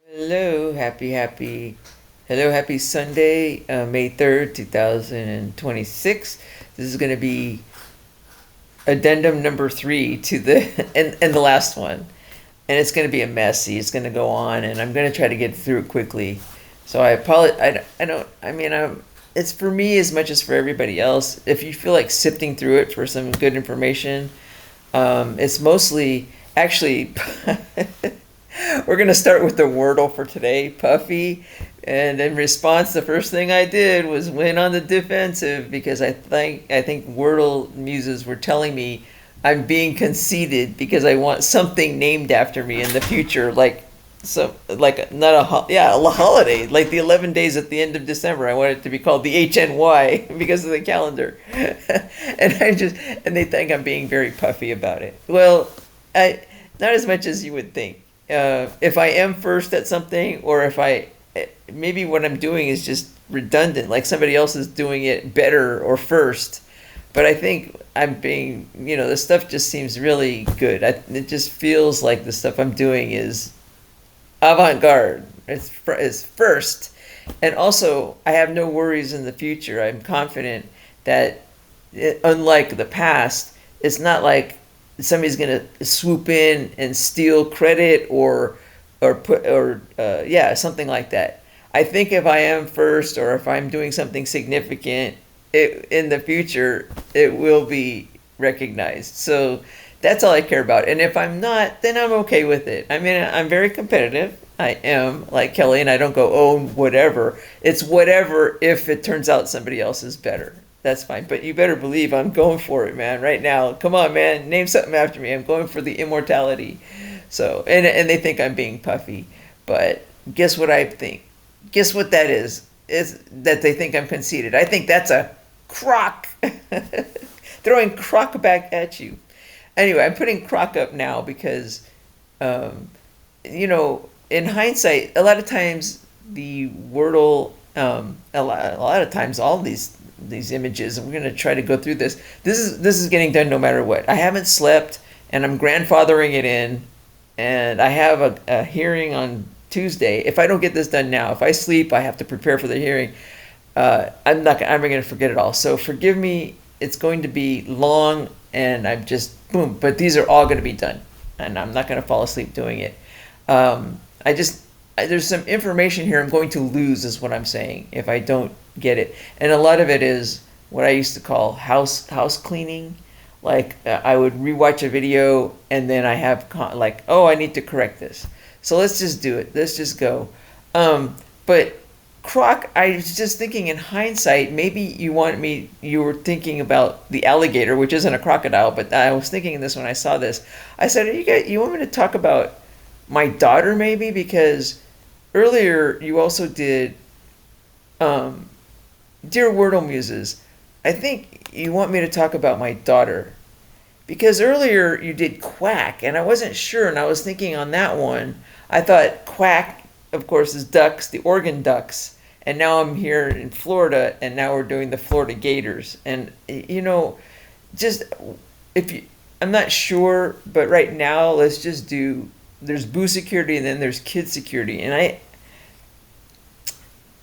Hello, happy Sunday, May 3rd, 2026. This is going to be addendum number 3 to and the last one. And it's going to be a messy, it's going to go on, and I'm going to try to get through it quickly. So I apologize. I don't, I mean, it's for me as much as for everybody else. If you feel like sifting through it for some good information, it's mostly, actually, we're going to start with the Wordle for today, Puffy. And in response, the first thing I did was went on the defensive because I think Wordle muses were telling me I'm being conceited because I want something named after me in the future, like not a holiday, like the 11 days at the end of December. I want it to be called the HNY because of the calendar, and they think I'm being very puffy about it. Well, I not as much as you would think. If I am first at something, or if maybe what I'm doing is just redundant, like somebody else is doing it better or first. But I think I'm being, the stuff just seems really good. It just feels like the stuff I'm doing is avant-garde. It's first. And also, I have no worries in the future. I'm confident that, unlike the past, it's not like somebody's going to swoop in and steal credit or something like that. I think if I am first, or if I'm doing something significant, in the future, it will be recognized. So that's all I care about. And if I'm not, then I'm okay with it. I mean, I'm very competitive. I am like Kelly, and I don't go, oh, whatever. It's whatever if it turns out somebody else is better. That's fine. But you better believe I'm going for it, man, right now. Come on, man. Name something after me. I'm going for the immortality. So, and they think I'm being puffy. But guess what I think? Guess what that is? Is that they think I'm conceited. I think that's a crock. Throwing crock back at you. Anyway, I'm putting crock up now because, in hindsight, a lot of times the Wordle, a lot of times all these images, and we're going to try to go through this. This is getting done no matter what. I haven't slept, and I'm grandfathering it in, and I have a hearing on Tuesday. If I don't get this done now, if I sleep, I have to prepare for the hearing. I'm going to forget it all. So forgive me. It's going to be long, and I'm just boom. But these are all going to be done, and I'm not going to fall asleep doing it. There's some information here I'm going to lose, is what I'm saying, if I don't get it. And a lot of it is what I used to call house cleaning. Like I would rewatch a video, and then I have oh, I need to correct this. So let's just do it. Let's just go. But croc, I was just thinking in hindsight, maybe you were thinking about the alligator, which isn't a crocodile, but I was thinking this when I saw this. I said, you want me to talk about my daughter maybe? Because earlier you also did, Dear Wordle Muses, I think you want me to talk about my daughter. Because earlier you did quack, and I wasn't sure, and I was thinking on that one, I thought quack, of course, is ducks, the Oregon Ducks. And now I'm here in Florida, and now we're doing the Florida Gators. And, just, I'm not sure, but right now, let's just do, there's boo security, and then there's kid security. And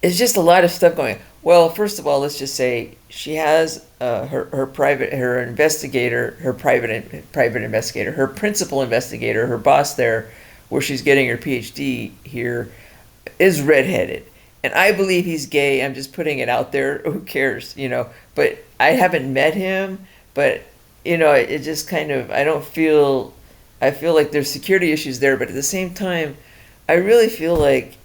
it's just a lot of stuff going. Well, first of all, let's just say she has her private investigator, her private investigator, her principal investigator, her boss there, where she's getting her PhD here, is redheaded, and I believe he's gay. I'm just putting it out there. Who cares, But I haven't met him. But it just kind of, I feel like there's security issues there, but at the same time, I really feel like,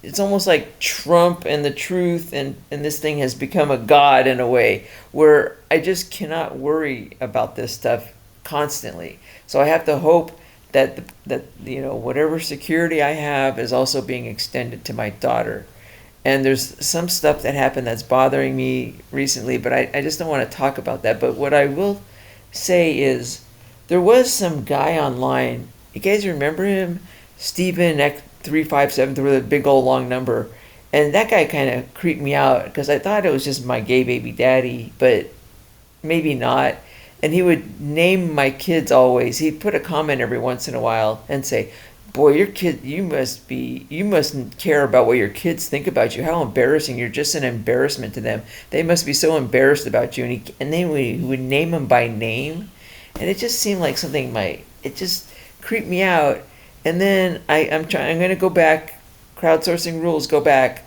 it's almost like Trump and the truth, and this thing has become a god in a way where I just cannot worry about this stuff constantly. So I have to hope that whatever security I have is also being extended to my daughter. And there's some stuff that happened that's bothering me recently, but I just don't want to talk about that. But what I will say is, there was some guy online. You guys remember him? Steven X357 with a big old long number. And that guy kind of creeped me out because I thought it was just my gay baby daddy, but maybe not. And he would name my kids always. He'd put a comment every once in a while and say, boy, your kid, you mustn't care about what your kids think about you. How embarrassing! You're just an embarrassment to them. They must be so embarrassed about you." And then we would name them by name, and it just seemed like something might. It just creeped me out. And then I'm trying. I'm going to go back. Crowdsourcing rules. Go back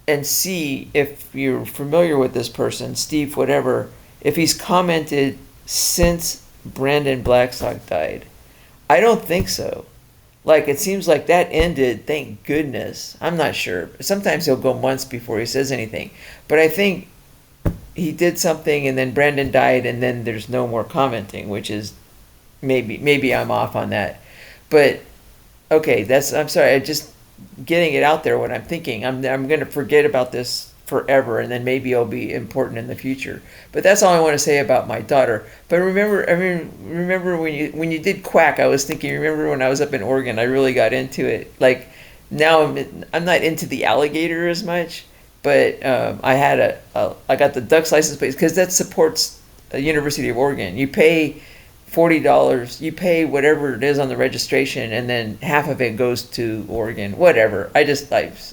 and see if you're familiar with this person, Steve, whatever. If he's commented since Brandon Blackstock died. I don't think so. Like, it seems like that ended, thank goodness. I'm not sure. Sometimes he'll go months before he says anything. But I think he did something and then Brandon died and then there's no more commenting, which is maybe I'm off on that. But okay, I'm sorry, I just getting it out there what I'm thinking. I'm going to forget about this forever and then maybe it'll be important in the future. But that's all I want to say about my daughter. But remember when you did quack, I was thinking, remember when I was up in Oregon, I really got into it. Like now I'm not into the alligator as much, but I got the duck's license plate because that supports the University of Oregon. You pay $40, you pay whatever it is on the registration, and then half of it goes to Oregon. Whatever. I was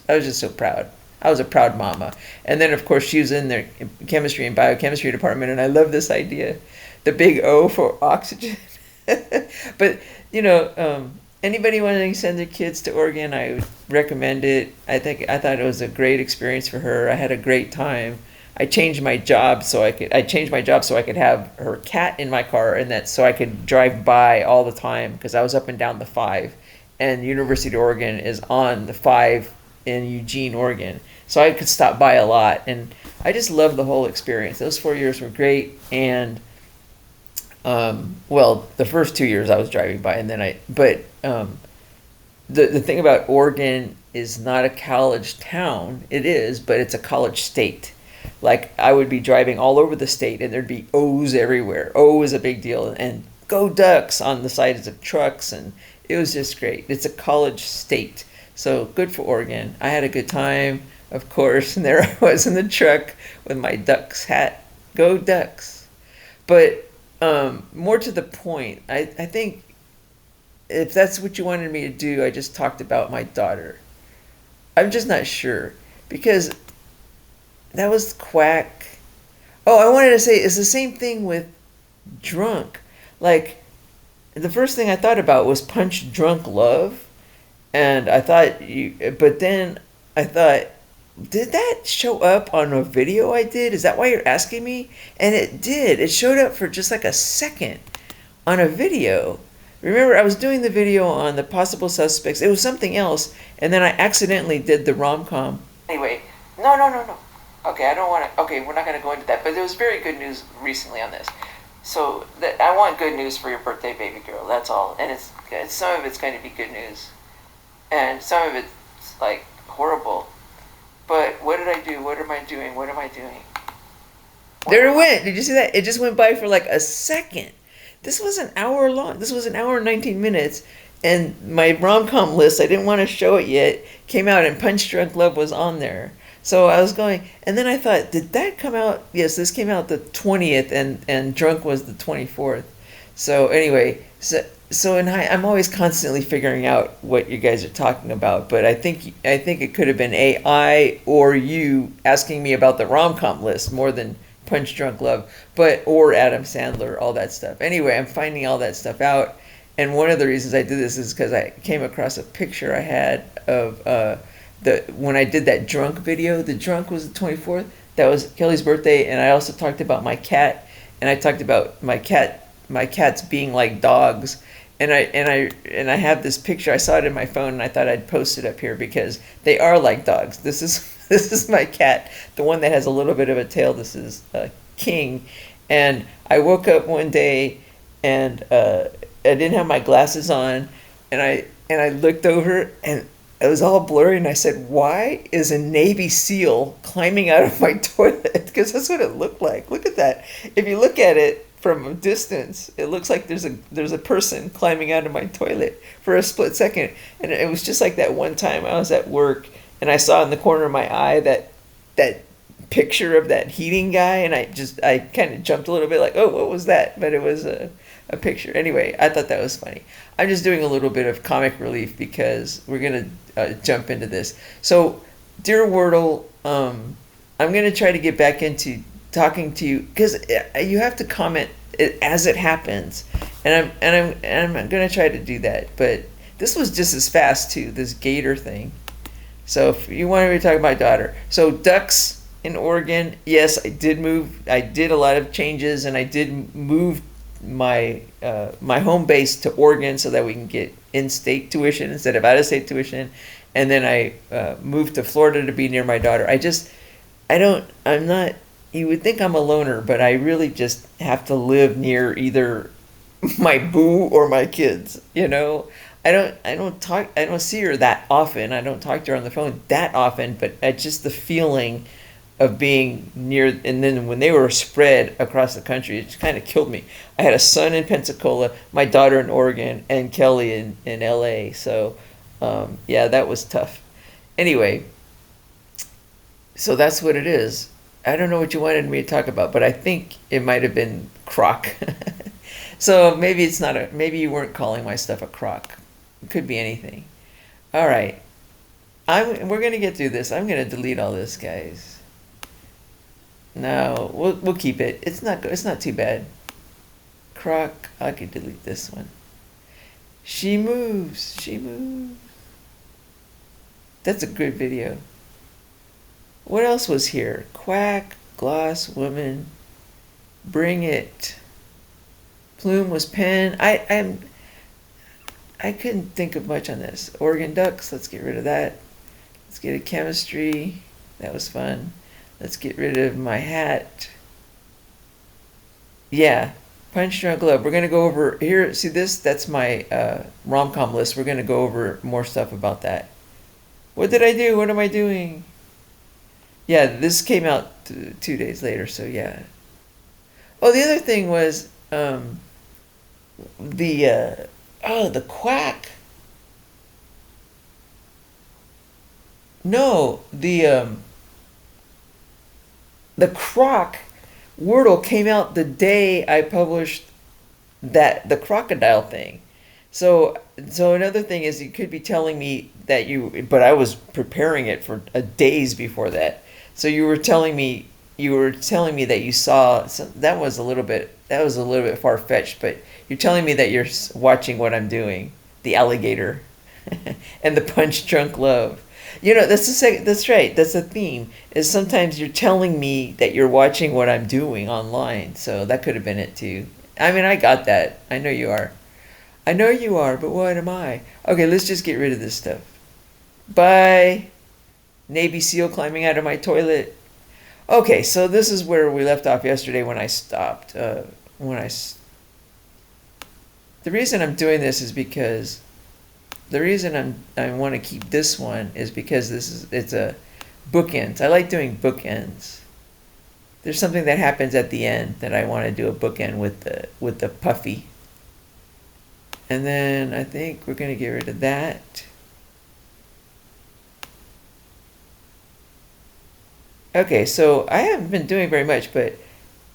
just so proud. I was a proud mama. And then, of course, she was in their chemistry and biochemistry department, and I love this idea, the big O for oxygen. But, anybody wanting to send their kids to Oregon, I would recommend it. I thought it was a great experience for her. I had a great time. I changed my job so I could have her cat in my car, and so I could drive by all the time because I was up and down the 5, and University of Oregon is on the 5 in Eugene, Oregon. So I could stop by a lot, and I just loved the whole experience. Those 4 years were great, and the first 2 years I was driving by, and then the thing about Oregon is not a college town. It is, but it's a college state. Like I would be driving all over the state, and there'd be O's everywhere. O is a big deal, and go Ducks on the sides of trucks, and it was just great. It's a college state. So good for Oregon. I had a good time, of course, and there I was in the truck with my Ducks hat. Go Ducks. But more to the point, I think if that's what you wanted me to do, I just talked about my daughter. I'm just not sure because that was quack. Oh, I wanted to say it's the same thing with drunk. Like the first thing I thought about was Punch Drunk Love. And but then I thought, did that show up on a video I did? Is that why you're asking me? And it did. It showed up for just like a second on a video. Remember, I was doing the video on the possible suspects. It was something else. And then I accidentally did the rom-com. Anyway, no. Okay, I don't want to. Okay, we're not going to go into that. But there was very good news recently on this. So I want good news for your birthday, baby girl. That's all. And some of it's going to be good news. And some of it's like horrible. But what did I do? What am I doing? There it went. Did you see that? It just went by for like a second. This was an hour long. This was an hour and 19 minutes. And my rom-com list, I didn't want to show it yet, came out and Punch Drunk Love was on there. So I was going, and then I thought, did that come out? Yes, this came out the 20th and Drunk was the 24th. So anyway, I'm always constantly figuring out what you guys are talking about, but I think it could have been AI or you asking me about the rom-com list more than Punch Drunk Love, or Adam Sandler, all that stuff. Anyway, I'm finding all that stuff out, and one of the reasons I did this is because I came across a picture I had of when I did that drunk video. The drunk was the 24th. That was Kelly's birthday, and I also talked about my cat, and I talked about my cats being like dogs. And I have this picture. I saw it in my phone, and I thought I'd post it up here because they are like dogs. This is my cat, the one that has a little bit of a tail. This is King, and I woke up one day, and I didn't have my glasses on, and I looked over, and it was all blurry, and I said, "Why is a Navy SEAL climbing out of my toilet?" Because that's what it looked like. Look at that. If you look at it from a distance, it looks like there's a person climbing out of my toilet for a split second. And it was just like that one time I was at work and I saw in the corner of my eye that picture of that heating guy, and I kind of jumped a little bit like, oh, what was that? But it was a picture. Anyway, I thought that was funny. I'm just doing a little bit of comic relief because we're gonna jump into this. So, dear Wordle, I'm gonna try to get back into talking to you because you have to comment it as it happens, and I'm gonna try to do that. But this was just as fast too. This gator thing. So if you wanted me to talk about my daughter, so ducks in Oregon, yes, I did move. I did a lot of changes, and I did move my my home base to Oregon so that we can get in-state tuition instead of out-of-state tuition. And then I moved to Florida to be near my daughter. I'm not. You would think I'm a loner, but I really just have to live near either my boo or my kids. You know, I don't see her that often. I don't talk to her on the phone that often. But just the feeling of being near, and then when they were spread across the country, it kind of killed me. I had a son in Pensacola, my daughter in Oregon, and Kelly in LA. So, yeah, that was tough. Anyway, so that's what it is. I don't know what you wanted me to talk about, but I think it might have been crock. So maybe it's not maybe you weren't calling my stuff a crock. It could be anything. All right. We're going to get through this. I'm going to delete all this, guys. No, we'll keep it. It's not too bad. Crock, I could delete this one. She moves. She moves. That's a good video. What else was here? Quack, gloss, woman, bring it. Plume was pen. I couldn't think of much on this. Oregon ducks, let's get rid of that. Let's get a chemistry. That was fun. Let's get rid of my hat. Yeah, punch drunk love. We're gonna go over here. See this? That's my rom-com list. We're gonna go over more stuff about that. What did I do? What am I doing? Yeah, this came out 2 days later, so yeah. Oh, the other thing was the quack. No, the croc Wordle came out the day I published the crocodile thing. So another thing is you could be telling me that but I was preparing it for days before that. So you were telling me that you saw that was a little bit far fetched, but you're telling me that you're watching what I'm doing, the alligator, and the punch drunk love. You know, that's right. That's a theme. Is sometimes you're telling me that you're watching what I'm doing online. So that could have been it too. I mean, I got that. I know you are. I know you are, but what am I? Okay, let's just get rid of this stuff. Bye. Navy SEAL climbing out of my toilet. Okay, so this is where we left off yesterday when I stopped. The reason I'm doing this is because the reason I want to keep this one is because it's a bookends. I like doing bookends. There's something that happens at the end that I want to do a bookend with the puffy. And then I think we're going to get rid of that. Okay, so I haven't been doing very much, but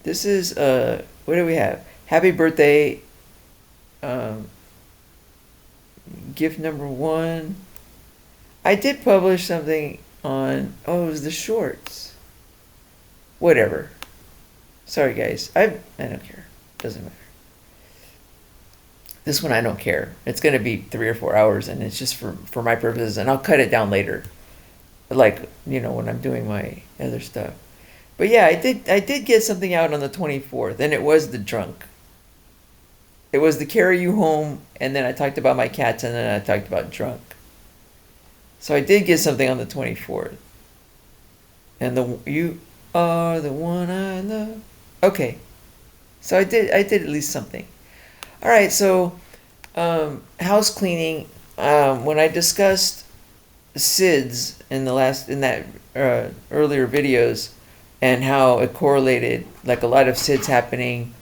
this is, what do we have? Happy birthday, gift number 1. I did publish something on, it was the shorts. Whatever. Sorry, guys. I don't care. Doesn't matter. This one I don't care. It's going to be 3 or 4 hours, and it's just for my purposes, and I'll cut it down later. Like, when I'm doing my other stuff. But yeah, I did get something out on the 24th, and it was the drunk. It was the carry you home, and then I talked about my cats, and then I talked about drunk. So I did get something on the 24th. And you are the one I love. Okay. So I did at least something. All right, so house cleaning, when I discussed SIDS in that earlier videos, and how it correlated, like a lot of SIDS happening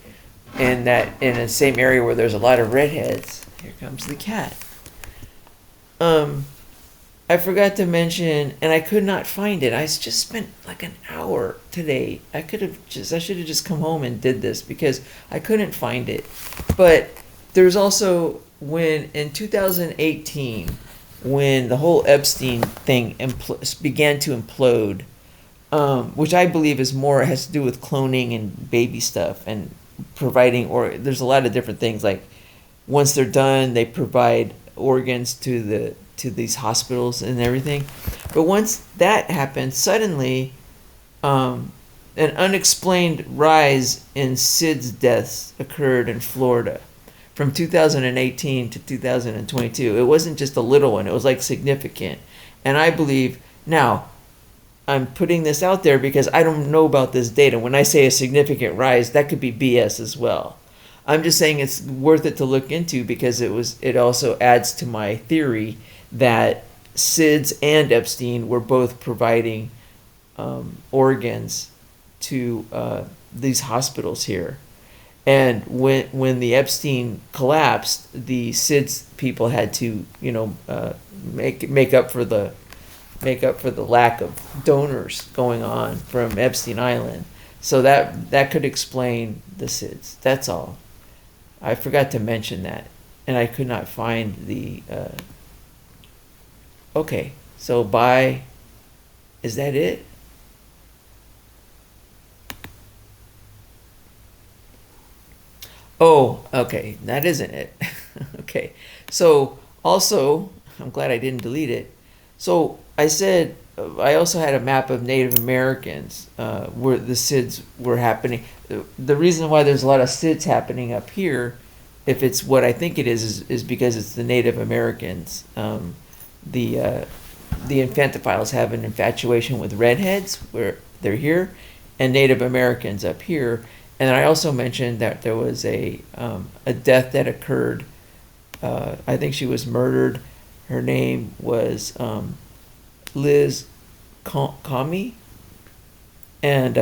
in the same area where there's a lot of redheads. Here comes the cat. I I forgot to mention, and I could not find it. I just spent like an hour today. I should have just come home and did this because I couldn't find it. But there's also when in 2018, when the whole Epstein thing began to implode, which I believe is more has to do with cloning and baby stuff and providing, or there's a lot of different things. Like once they're done, they provide organs to these hospitals and everything. But once that happened, suddenly, an unexplained rise in SIDS deaths occurred in Florida from 2018 to 2022. It wasn't just a little one, it was like significant. And I believe, now, I'm putting this out there because I don't know about this data. When I say a significant rise, that could be BS as well. I'm just saying it's worth it to look into because it also adds to my theory that SIDS and Epstein were both providing organs to these hospitals here. And when the Epstein collapsed, the SIDS people had to, make up for the lack of donors going on from Epstein Island. So that could explain the SIDS. That's all. I forgot to mention that, and I could not find the. Okay, so bye. Is that it? Oh, okay, that isn't it. Okay, so also, I'm glad I didn't delete it. So I said I also had a map of Native Americans where the SIDS were happening. The reason why there's a lot of SIDS happening up here, if it's what I think it is because it's the Native Americans. The infantophiles have an infatuation with redheads where they're here, and Native Americans up here. And I also mentioned that there was a death that occurred. I think she was murdered. Her name was Liz Comey, and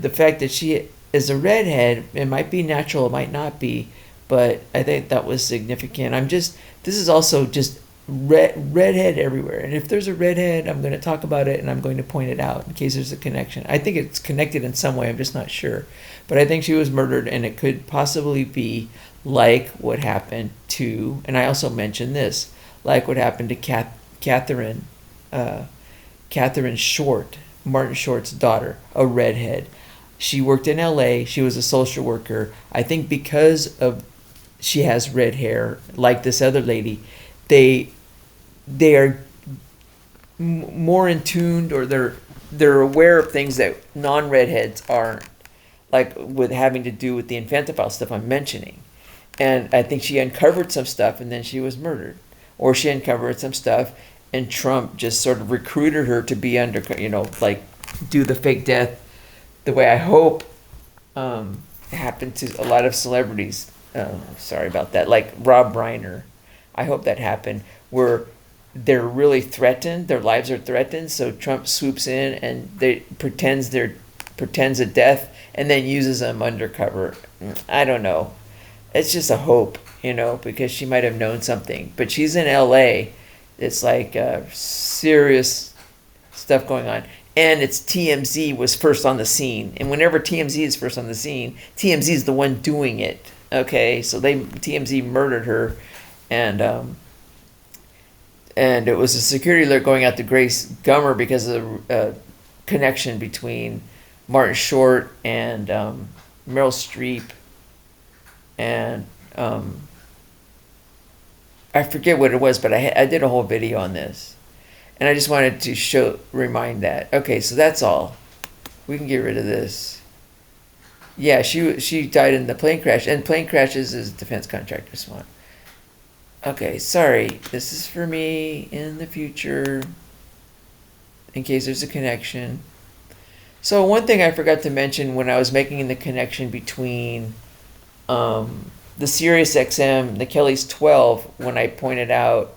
the fact that she is a redhead, it might be natural, it might not be, but I think that was significant. This is also just redhead everywhere, and if there's a redhead, I'm going to talk about it and I'm going to point it out in case there's a connection. I think it's connected in some way, I'm just not sure, but I think she was murdered, and it could possibly be like what happened to, and I also mentioned this, like what happened to Catherine Short, Martin Short's daughter, a redhead. She worked in LA. She was a social worker. I think because of she has red hair, like this other lady, they are more in tuned, or they're aware of things that non-redheads aren't, like with having to do with the infantophile stuff I'm mentioning. And I think she uncovered some stuff and then she was murdered. Or she uncovered some stuff and Trump just sort of recruited her to be under, like do the fake death the way I hope happened to a lot of celebrities. Sorry about that. Like Rob Reiner. I hope that happened where they're really threatened. Their lives are threatened. So Trump swoops in and pretends a death and then uses them undercover. I don't know. It's just a hope, because she might have known something. But she's in LA. It's like serious stuff going on. And it's TMZ was first on the scene. And whenever TMZ is first on the scene, TMZ is the one doing it. Okay, so TMZ murdered her, and it was a security alert going out to Grace Gummer because of the connection between Martin Short and Meryl Streep, and I forget what it was, but I did a whole video on this, and I just wanted to remind that. Okay, so that's all. We can get rid of this. Yeah, she died in the plane crash, and plane crashes is defense contractors one. Okay, sorry. This is for me in the future, in case there's a connection. So one thing I forgot to mention when I was making the connection between the Sirius XM, the Kelly's 12, when I pointed out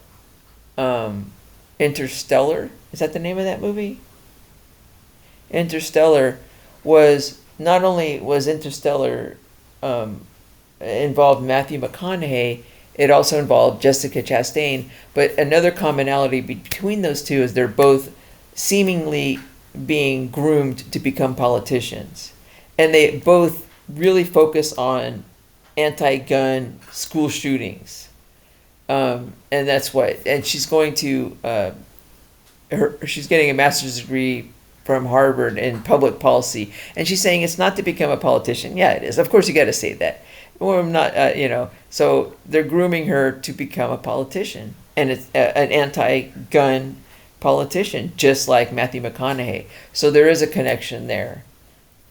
Interstellar. Is that the name of that movie? Interstellar was, not only was Interstellar involved Matthew McConaughey, it also involved Jessica Chastain. But another commonality between those two is they're both seemingly being groomed to become politicians. And they both really focus on anti-gun school shootings. And that's what, and she's going to, she's getting a master's degree from Harvard in public policy. And she's saying it's not to become a politician. Yeah, it is. Of course, you got to say that. Well, I'm not, so they're grooming her to become a politician. And it's an anti-gun politician, just like Matthew McConaughey. So there is a connection there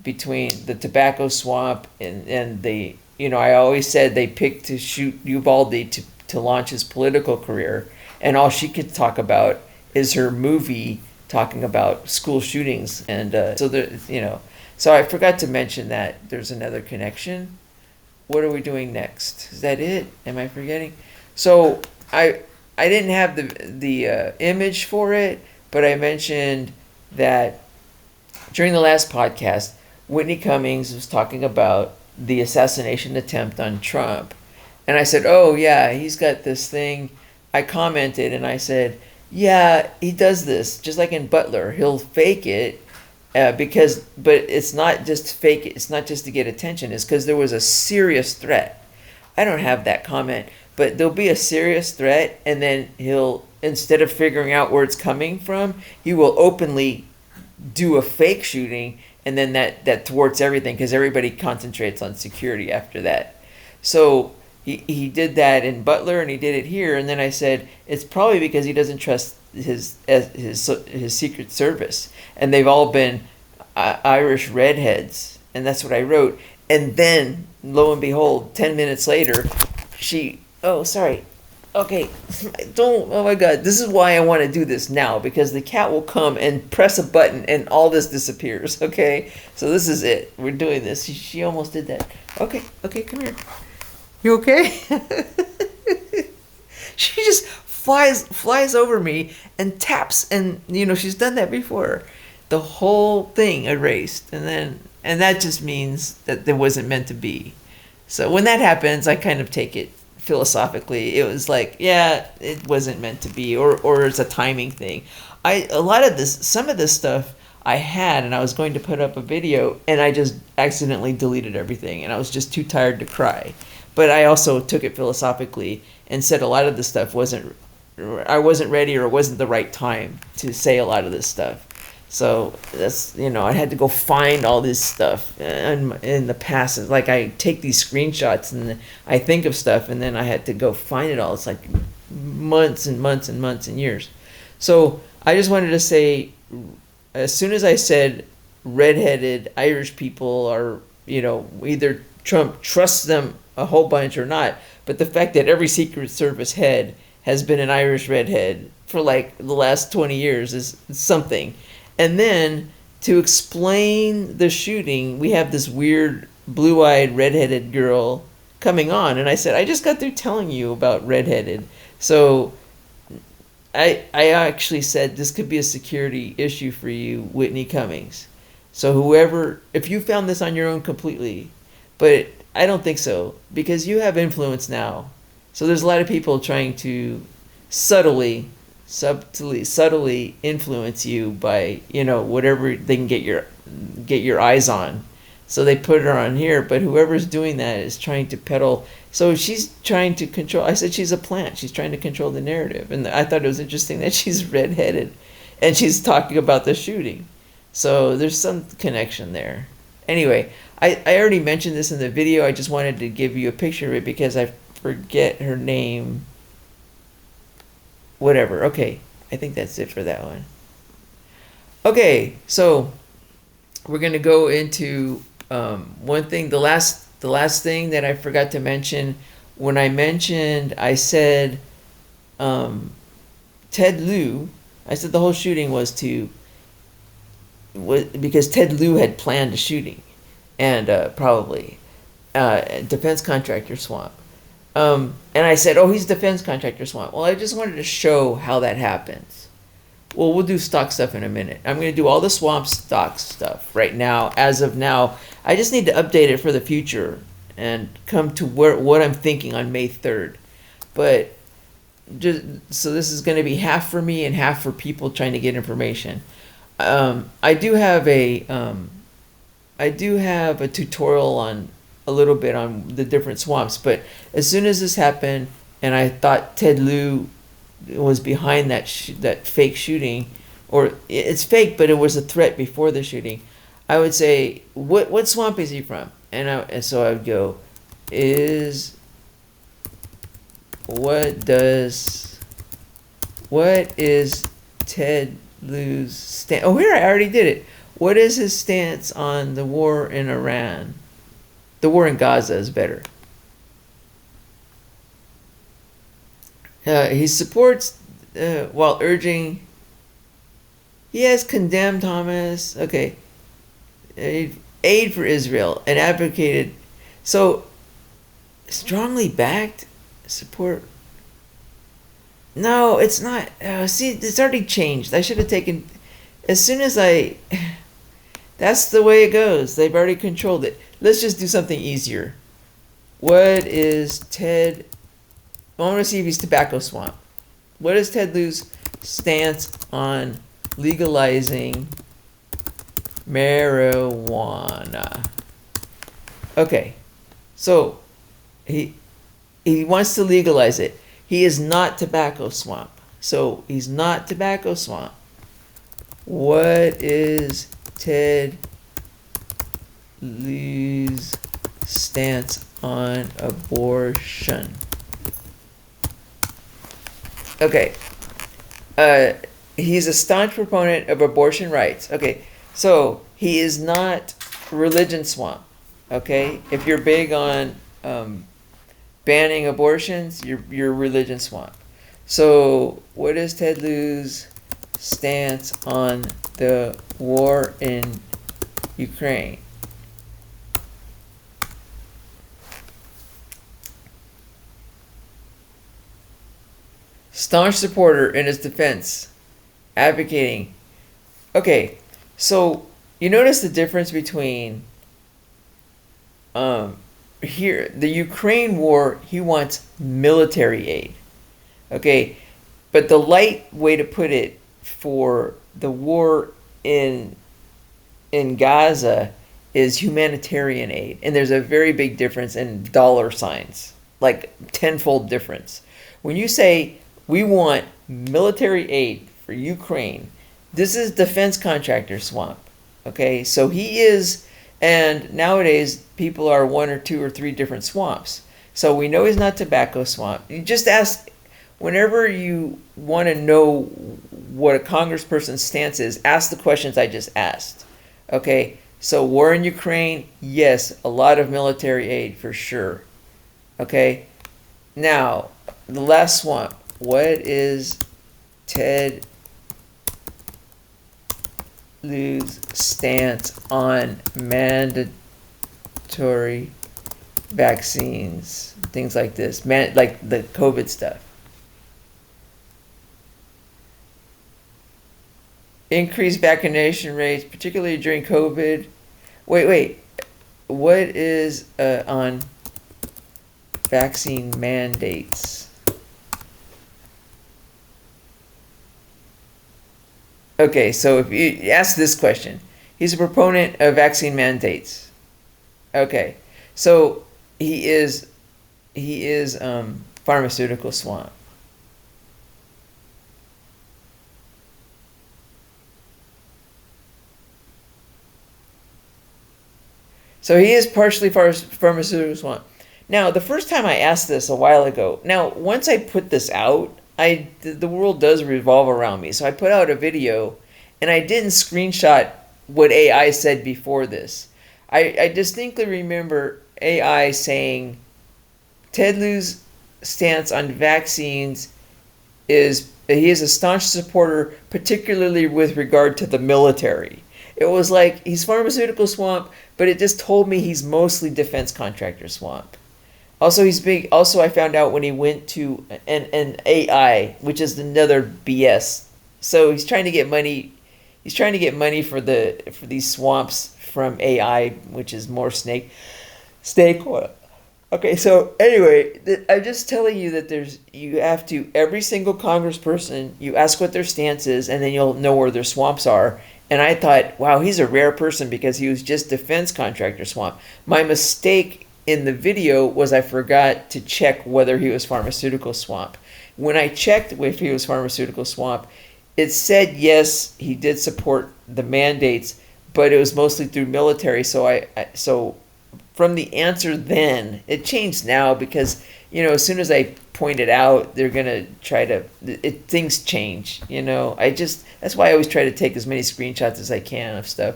between the tobacco swamp and the, I always said they picked to shoot Uvalde to launch his political career. And all she could talk about is her movie talking about school shootings. And so there, so I forgot to mention that there's another connection. What are we doing next? Is that it? Am I forgetting? So I didn't have the image for it, but I mentioned that during the last podcast, Whitney Cummings was talking about the assassination attempt on Trump. And I said, oh, yeah, he's got this thing. I commented and I said, yeah, he does this. Just like in Butler, he'll fake it but it's not just fake it. It's not just to get attention. It's because there was a serious threat. I don't have that comment, but there'll be a serious threat. And then he'll, instead of figuring out where it's coming from, he will openly do a fake shooting. And then that thwarts everything because everybody concentrates on security after that. So he did that in Butler and he did it here. And then I said, it's probably because he doesn't trust his Secret Service. And they've all been Irish redheads. And that's what I wrote. And then, lo and behold, 10 minutes later, oh my God, this is why I want to do this now, because the cat will come and press a button and all this disappears, okay? So this is it. We're doing this. She almost did that. Okay, come here. You okay? She just flies over me and taps, and she's done that before. The whole thing erased, and that just means that it wasn't meant to be. So when that happens, I kind of take it philosophically. It was like, yeah, it wasn't meant to be, or it's a timing thing. Some of this stuff I had, and I was going to put up a video, and I just accidentally deleted everything, and I was just too tired to cry. But I also took it philosophically and said a lot of this stuff I wasn't ready, or it wasn't the right time to say a lot of this stuff. So that's, I had to go find all this stuff in the past. Like I take these screenshots and I think of stuff, and then I had to go find it all. It's like months and months and months and years. So I just wanted to say, as soon as I said redheaded Irish people are, either Trump trusts them a whole bunch or not, but the fact that every Secret Service head has been an Irish redhead for like the last 20 years is something. And then to explain the shooting, we have this weird blue-eyed redheaded girl coming on, and I said, I just got through telling you about redheaded. So I actually said this could be a security issue for you, Whitney Cummings. So if you found this on your own completely, but I don't think so, because you have influence now. So there's a lot of people trying to subtly influence you by, whatever they can get your eyes on. So they put her on here, but whoever's doing that is trying to peddle. So she's trying to control. I said she's a plant. She's trying to control the narrative. And I thought it was interesting that she's redheaded and she's talking about the shooting. So there's some connection there. Anyway, I already mentioned this in the video. I just wanted to give you a picture of it because I forget her name. Whatever. Okay. I think that's it for that one. Okay. So we're going to go into one thing. The last thing that I forgot to mention, when I said Ted Lieu, I said the whole shooting was because Ted Lieu had planned a shooting, and probably defense contractor swamp. And I said, oh, he's defense contractor swamp. Well, I just wanted to show how that happens. Well, we'll do stock stuff in a minute. I'm going to do all the swamp stock stuff right now. As of now, I just need to update it for the future and come to what I'm thinking on May 3rd. but just so this is going to be half for me and half for people trying to get information. I do have a tutorial on a little bit on the different swamps, but as soon as this happened, and I thought Ted Lieu was behind that fake shooting, or it's fake, but it was a threat before the shooting, I would say, what swamp is he from? And so I would go, what is Ted Lieu's stance? Oh, here I already did it. What is his stance on the war in Iran? The war in Gaza is better. He supports while urging. He has condemned Hamas. Okay, aid for Israel and advocated. So strongly backed support. No, it's not. See, it's already changed. I should have taken. As soon as I. That's the way it goes. They've already controlled it. Let's just do something easier. What is Ted? I want to see if he's tobacco swamp. What is Ted Lieu's stance on legalizing marijuana? Okay, so he wants to legalize it. He is not tobacco swamp. So he's not tobacco swamp. What is Ted Lieu's stance on abortion? Okay. He's a staunch proponent of abortion rights. Okay. So he is not religion swamp. Okay. If you're big on banning abortions, you're religion swamp. So what is Ted Lieu's stance on the war in Ukraine? Staunch supporter in his defense, advocating. Okay, so you notice the difference between here, the Ukraine war, he wants military aid. Okay, but the light way to put it for the war in Gaza is humanitarian aid, and there's a very big difference in dollar signs, like tenfold difference. When you say we want military aid for Ukraine, this is defense contractor swamp. Okay, so he is, and nowadays people are one or two or three different swamps. So we know he's not tobacco swamp. You just ask. Whenever you want to know what a congressperson's stance is, ask the questions I just asked. Okay, so war in Ukraine, yes, a lot of military aid for sure. Okay, now the last swamp. What is Ted Lieu's stance on mandatory vaccines, things like this, like the COVID stuff? Increased vaccination rates, particularly during COVID. Wait. What is on vaccine mandates? Okay, so if you ask this question, he's a proponent of vaccine mandates. Okay, so he is pharmaceutical swamp. So he is partially pharmaceutical swamp. Now, the first time I asked this a while ago, now once I put this out, the world does revolve around me. So I put out a video, and I didn't screenshot what AI said before this. I distinctly remember AI saying Ted Lieu's stance on vaccines is he is a staunch supporter, particularly with regard to the military. It was like he's pharmaceutical swamp, but it just told me he's mostly defense contractor swamp. Also, he's big. Also, I found out when he went to an AI, which is another BS. So he's trying to get money. He's trying to get money for these swamps from AI, which is more snake oil. Okay, so anyway, I'm just telling you that you have to, every single congressperson, you ask what their stance is, and then you'll know where their swamps are. And I thought, wow, he's a rare person because he was just defense contractor swamp. My mistake in the video was I forgot to check whether he was pharmaceutical swamp. When I checked if he was pharmaceutical swamp, it said yes, he did support the mandates, but it was mostly through military. So from the answer then, it changed now because, as soon as I point it out, they're gonna try to, things change, that's why I always try to take as many screenshots as I can of stuff.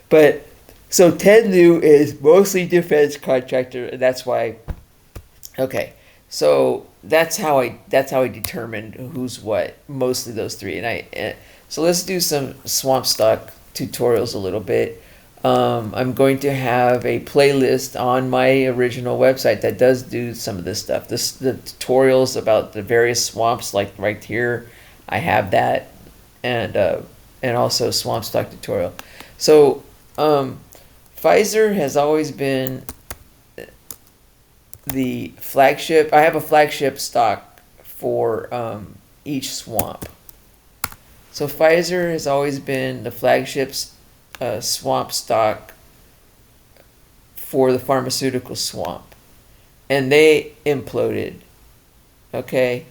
But so Ted Lieu is mostly defense contractor, and that's why. Okay, so that's how I determined who's what. Mostly those three, so let's do some swamp stock tutorials a little bit. I'm going to have a playlist on my original website that does do some of this stuff. The tutorials about the various swamps, like right here, I have that, and also swamp stock tutorial. So Pfizer has always been the flagship. I have a flagship stock for each swamp. So Pfizer has always been the flagship swamp stock for the pharmaceutical swamp, and they imploded. Okay.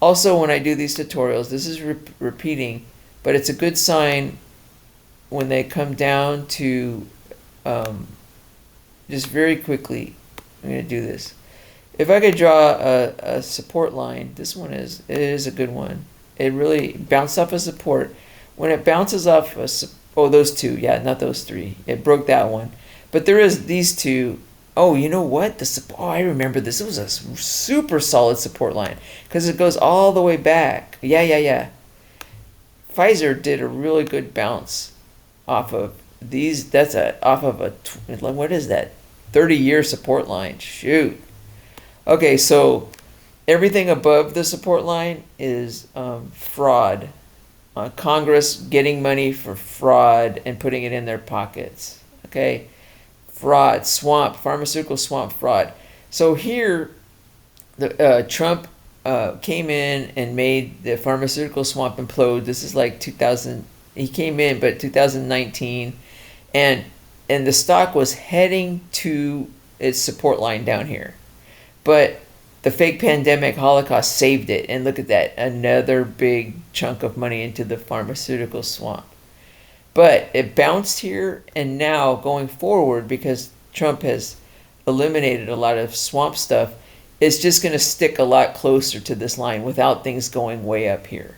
Also, when I do these tutorials, this is repeating, but it's a good sign when they come down to just very quickly. I'm going to do this. If I could draw a support line, this one is a good one. It really bounced off a support. When it bounces off those two, yeah, not those three. It broke that one. But there is these two. Oh, you know what? I remember this. It was a super solid support line because it goes all the way back. Yeah. Pfizer did a really good bounce off of these. That's off of what is that? 30-year support line. Shoot. Okay, so everything above the support line is fraud. Congress getting money for fraud and putting it in their pockets. Okay, fraud, swamp, pharmaceutical swamp fraud. So here, Trump came in and made the pharmaceutical swamp implode. This is like 2000. He came in, but 2019, and the stock was heading to its support line down here. But the fake pandemic Holocaust saved it. And look at that, another big chunk of money into the pharmaceutical swamp. But it bounced here, and now going forward, because Trump has eliminated a lot of swamp stuff, it's just going to stick a lot closer to this line without things going way up here.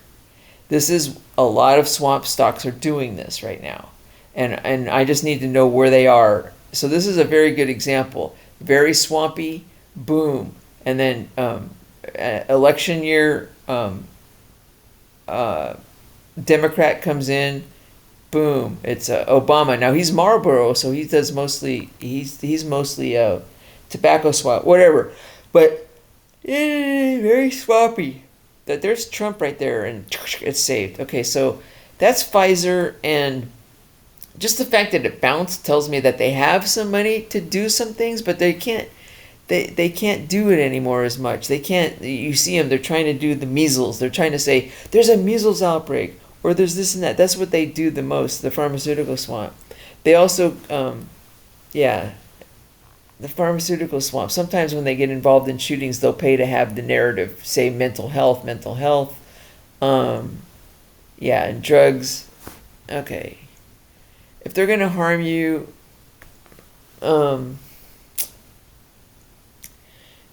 This is a lot of swamp stocks are doing this right now. And I just need to know where they are. So this is a very good example. Very swampy, boom. And then election year, Democrat comes in, boom. It's Obama. Now he's Marlboro, so he does mostly tobacco swap, whatever. But very swampy. That there's Trump right there, and it's saved. Okay, so that's Pfizer, and just the fact that it bounced tells me that they have some money to do some things, but they can't. They can't do it anymore as much. They can't. You see them. They're trying to do the measles. They're trying to say there's a measles outbreak or there's this and that. That's what they do the most. The pharmaceutical swamp. They also, the pharmaceutical swamp. Sometimes when they get involved in shootings, they'll pay to have the narrative say mental health. And drugs. Okay. If they're gonna harm you,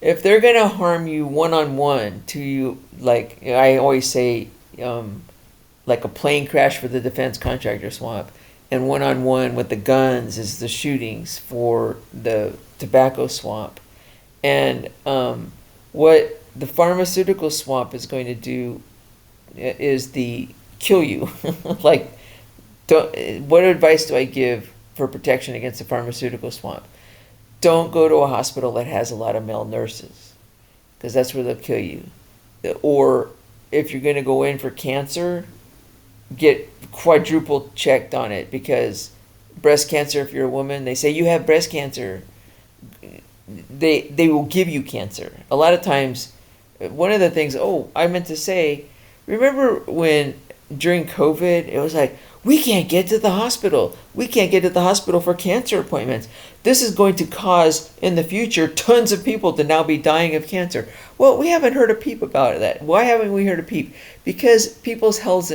if they're going to harm you one-on-one to you, like I always say, like a plane crash for the defense contractor swamp, and one-on-one with the guns is the shootings for the tobacco swamp. And what the pharmaceutical swamp is going to do is kill you. Like, what advice do I give for protection against the pharmaceutical swamp? Don't go to a hospital that has a lot of male nurses, because that's where they'll kill you. Or if you're going to go in for cancer, get quadruple checked on it, because breast cancer, if you're a woman, they say you have breast cancer. they will give you cancer. A lot of times, one of the things, oh, I meant to say, remember when during COVID, it was like, we can't get to the hospital. We can't get to the hospital for cancer appointments. This is going to cause, in the future, tons of people to now be dying of cancer. Well, we haven't heard a peep about that. Why haven't we heard a peep? Because people's health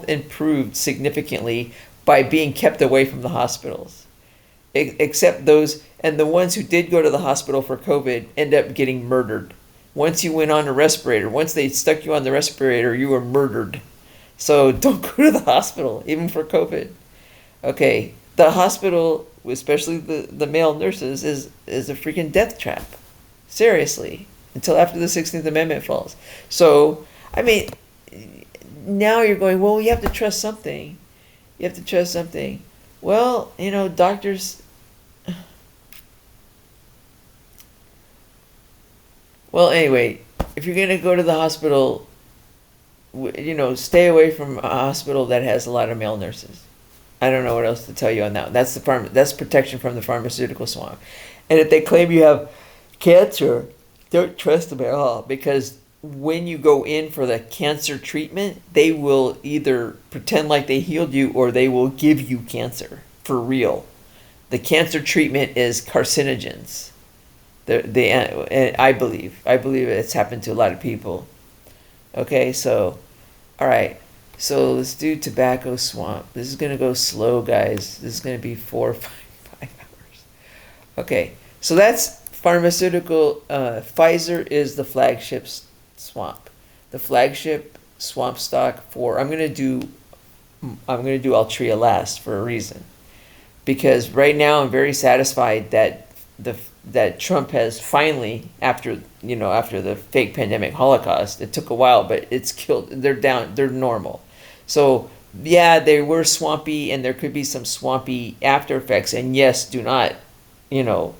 improved significantly by being kept away from the hospitals. Except those, and the ones who did go to the hospital for COVID end up getting murdered. Once you went on a respirator, once they stuck you on the respirator, you were murdered. So don't go to the hospital, even for COVID. Okay, the hospital, especially the male nurses, is a freaking death trap. Seriously, until after the 16th Amendment falls. So, I mean, now you're going, well, you have to trust something. You have to trust something. Well, doctors... Well, anyway, if you're going to go to the hospital, stay away from a hospital that has a lot of male nurses. I don't know what else to tell you on that. That's protection from the pharmaceutical swamp. And if they claim you have cancer, don't trust them at all, because when you go in for the cancer treatment, they will either pretend like they healed you or they will give you cancer for real. The cancer treatment is carcinogens. I believe it's happened to a lot of people. Okay, so, all right. So let's do tobacco swamp. This is going to go slow, guys. This is going to be 4 or 5 hours. Okay, so that's pharmaceutical. Pfizer is the flagship swamp. The flagship swamp stock I'm going to do Altria last for a reason. Because right now I'm very satisfied that Trump has finally, after the fake pandemic Holocaust, it took a while, but it's killed. They're normal. So yeah, they were swampy, and there could be some swampy after effects. And yes, do not go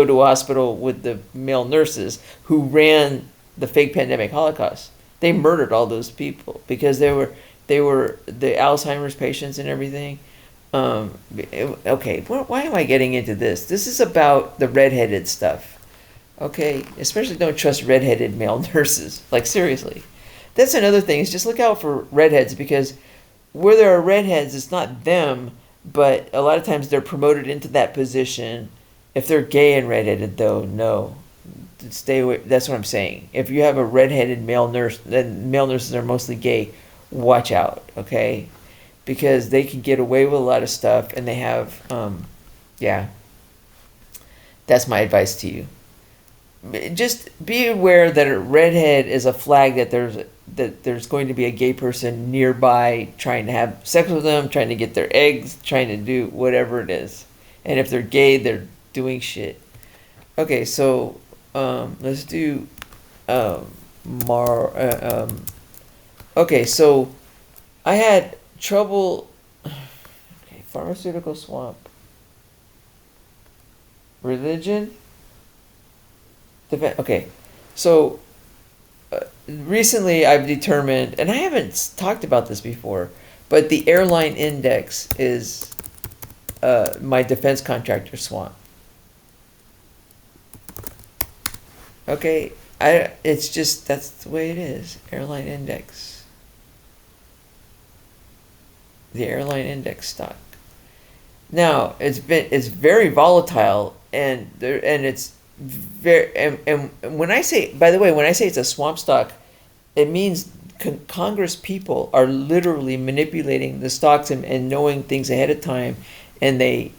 to a hospital with the male nurses who ran the fake pandemic Holocaust. They murdered all those people because they were the Alzheimer's patients and everything. Okay, why am I getting into this? This is about the redheaded stuff. Okay, especially don't trust redheaded male nurses. Like, seriously. That's another thing, is just look out for redheads, because where there are redheads, it's not them, but a lot of times they're promoted into that position. If they're gay and redheaded, though, no. Stay away. That's what I'm saying. If you have a redheaded male nurse, then male nurses are mostly gay, watch out, okay? Because they can get away with a lot of stuff, and they have, that's my advice to you. Just be aware that a redhead is a flag that there's going to be a gay person nearby trying to have sex with them, trying to get their eggs, trying to do whatever it is. And if they're gay, they're doing shit. Okay, so let's do okay, so I had trouble. Okay, pharmaceutical swamp. Religion. Okay, so recently I've determined, and I haven't talked about this before, but the airline index is my defense contractor swamp. Okay, it's just, that's the way it is. Airline index. The airline index stock. Now, it's very volatile, and it's very, and when I say, by the way, when I say it's a swamp stock, it means Congress people are literally manipulating the stocks and knowing things ahead of time, and they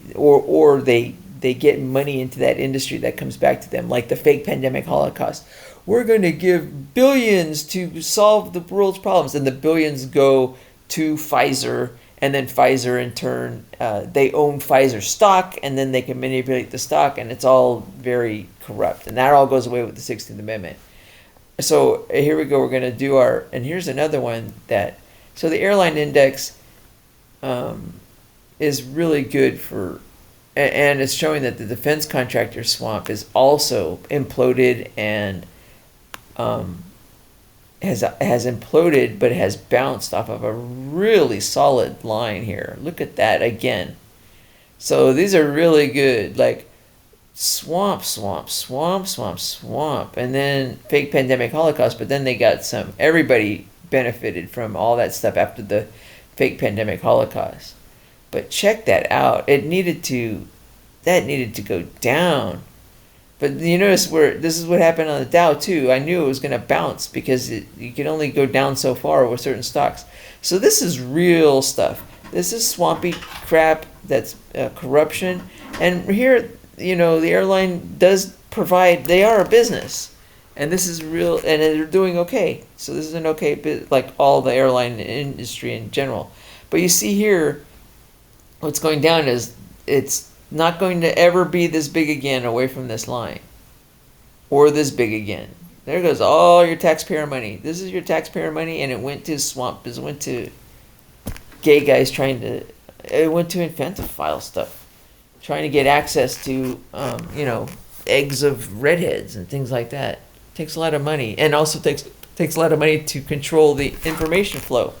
get money into that industry that comes back to them, like the fake pandemic Holocaust. We're going to give billions to solve the world's problems, and the billions go to Pfizer, and then Pfizer in turn, they own Pfizer stock, and then they can manipulate the stock, and it's all very corrupt. And that all goes away with the 16th Amendment. So here we go, we're going to do and here's another one so the airline index is really good for, and it's showing that the defense contractor swamp is also imploded and has imploded, but has bounced off of a really solid line here. Look at that again. So these are really good. Like, swamp, swamp, swamp, swamp, swamp, and then fake pandemic Holocaust. But then they got some. Everybody benefited from all that stuff after the fake pandemic Holocaust. But check that out. That needed to go down. But you notice where this is what happened on the Dow too. I knew it was going to bounce because you can only go down so far with certain stocks. So this is real stuff. This is swampy crap. That's corruption. And here, the airline does provide. They are a business, and this is real. And they're doing okay. So this is an okay bit, like all the airline industry in general. But you see here, what's going down is it's not going to ever be this big again away from this line. Or this big again. There goes all your taxpayer money. This is your taxpayer money, and it went to swamp. It went to gay guys it went to infantophile stuff. Trying to get access to, eggs of redheads and things like that. Takes a lot of money. And also takes a lot of money to control the information flow.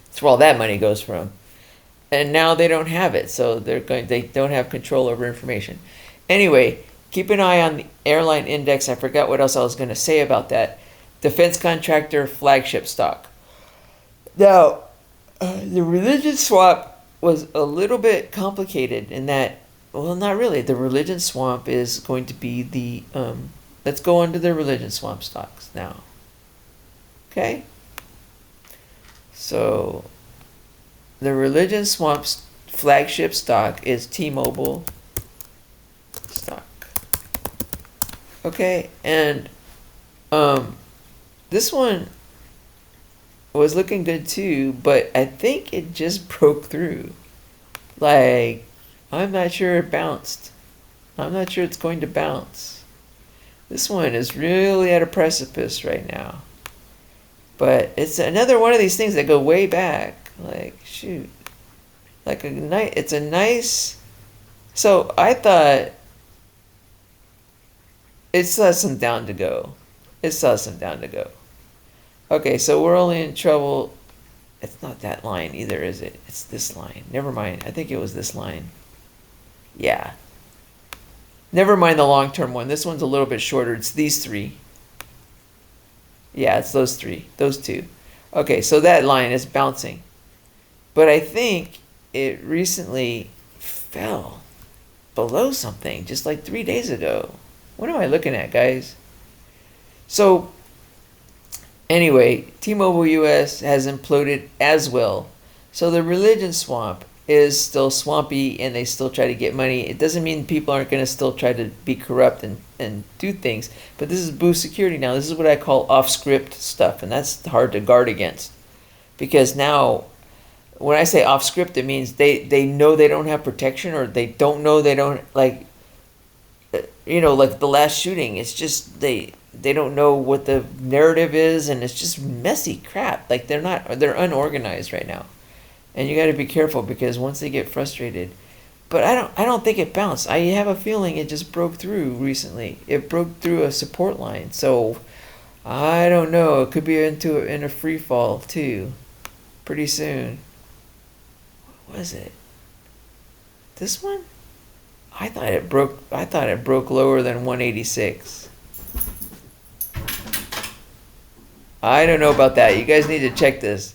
That's where all that money goes from. And now they don't have it, so they don't have control over information. Anyway, keep an eye on the airline index. I forgot what else I was going to say about that. Defense contractor flagship stock. Now, the religion swap was a little bit complicated in that, well, not really. The religion swamp is going to be the, let's go on to the religion swamp stocks now. Okay? So the religion swamp's flagship stock is T-Mobile stock. Okay, and this one was looking good too, but I think it just broke through. Like, I'm not sure it bounced. I'm not sure it's going to bounce. This one is really at a precipice right now. But it's another one of these things that go way back. Like, shoot. Like it's a nice. So I thought it still has some down to go. Okay, so we're only in trouble. It's not that line either, is it? It's this line. Never mind. I think it was this line. Yeah. Never mind the long-term one. This one's a little bit shorter. It's these three. Yeah, it's those three. Those two. Okay, so that line is bouncing. But I think it recently fell below something just like 3 days ago. What am I looking at, guys? So, anyway, T-Mobile US has imploded as well. So the religion swamp is still swampy and they still try to get money. It doesn't mean people aren't going to still try to be corrupt and do things. But this is boost security now. This is what I call off-script stuff. And that's hard to guard against. Because now, when I say off-script, it means they know they don't have protection, or they don't know they don't, like, like the last shooting. It's just they don't know what the narrative is, and it's just messy crap. Like, they're unorganized right now. And you got to be careful, because once they get frustrated, but I don't think it bounced. I have a feeling it just broke through recently. It broke through a support line. So I don't know. It could be in a free fall too, pretty soon. What was it? This one? I thought it broke lower than 186. I don't know about that. You guys need to check this.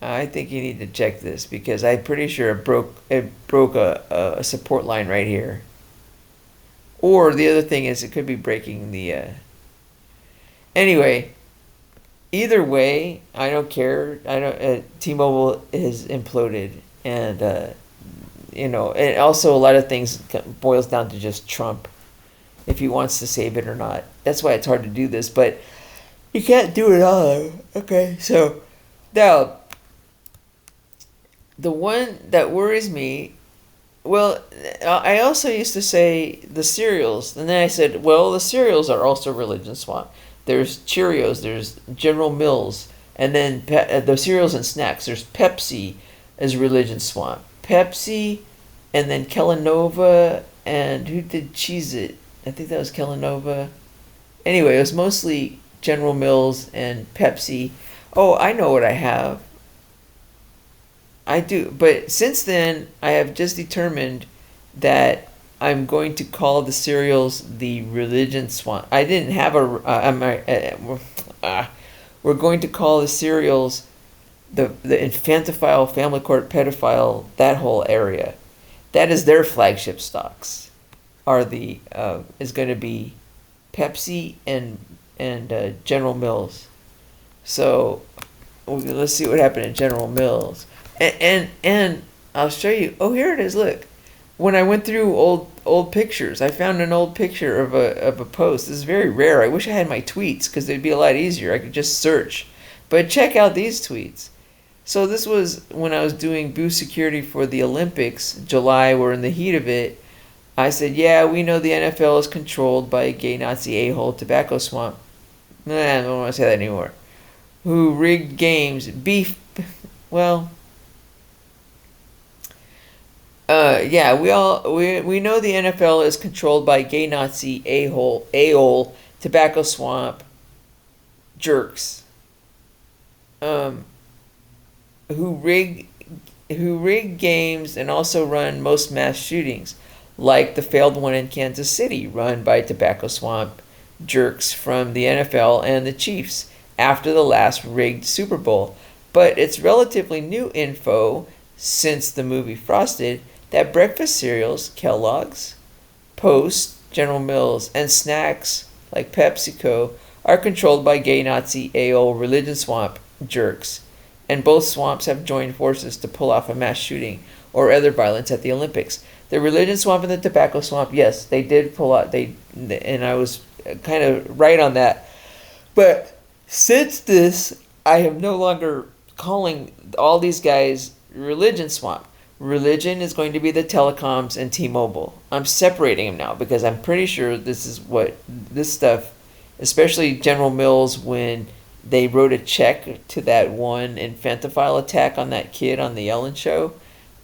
I think you need to check this, because I'm pretty sure it broke a support line right here. Or the other thing is, it could be breaking the anyway, either way, I don't care. T-Mobile is imploded, and and also a lot of things boils down to just Trump, if he wants to save it or not. That's why it's hard to do this, but you can't do it all. Okay, so now the one that worries me, well, I also used to say the cereals, and then I said, well, the cereals are also religion swamp. There's Cheerios, there's General Mills, and then the cereals and snacks. There's Pepsi as religion swamp. Pepsi, and then Kellanova, and who did Cheez-It? I think that was Kellanova. Anyway, it was mostly General Mills and Pepsi. Oh, I know what I have. I do, but since then, I have just determined that I'm going to call the cereals the religion swamp. I didn't have we're going to call the cereals the infantophile, family court, pedophile, that whole area. That is their flagship stocks. Are the is going to be Pepsi and General Mills. So let's see what happened at General Mills. And I'll show you. Oh, here it is. Look. When I went through old pictures, I found an old picture of a post. This is very rare. I wish I had my tweets because it'd be a lot easier. I could just search. But check out these tweets. So this was when I was doing booth security for the Olympics. July, we're in the heat of it. I said, yeah, we know the NFL is controlled by a gay Nazi a-hole tobacco swamp. Nah, I don't want to say that anymore. Who rigged games, beef, well... yeah, we know the NFL is controlled by gay Nazi a-hole tobacco swamp jerks, who rig games and also run most mass shootings, like the failed one in Kansas City, run by tobacco swamp jerks from the NFL and the Chiefs after the last rigged Super Bowl. But it's relatively new info since the movie Frosted that breakfast cereals, Kellogg's, Post, General Mills, and snacks like PepsiCo are controlled by gay Nazi a-hole religion swamp jerks, and both swamps have joined forces to pull off a mass shooting or other violence at the Olympics. The religion swamp and the tobacco swamp, yes, they did pull out. And I was kind of right on that. But since this, I am no longer calling all these guys religion swamp. Religion is going to be the telecoms and T-Mobile. I'm separating them now because I'm pretty sure this is what this stuff, especially General Mills, when they wrote a check to that one infantophile attack on that kid on the Ellen Show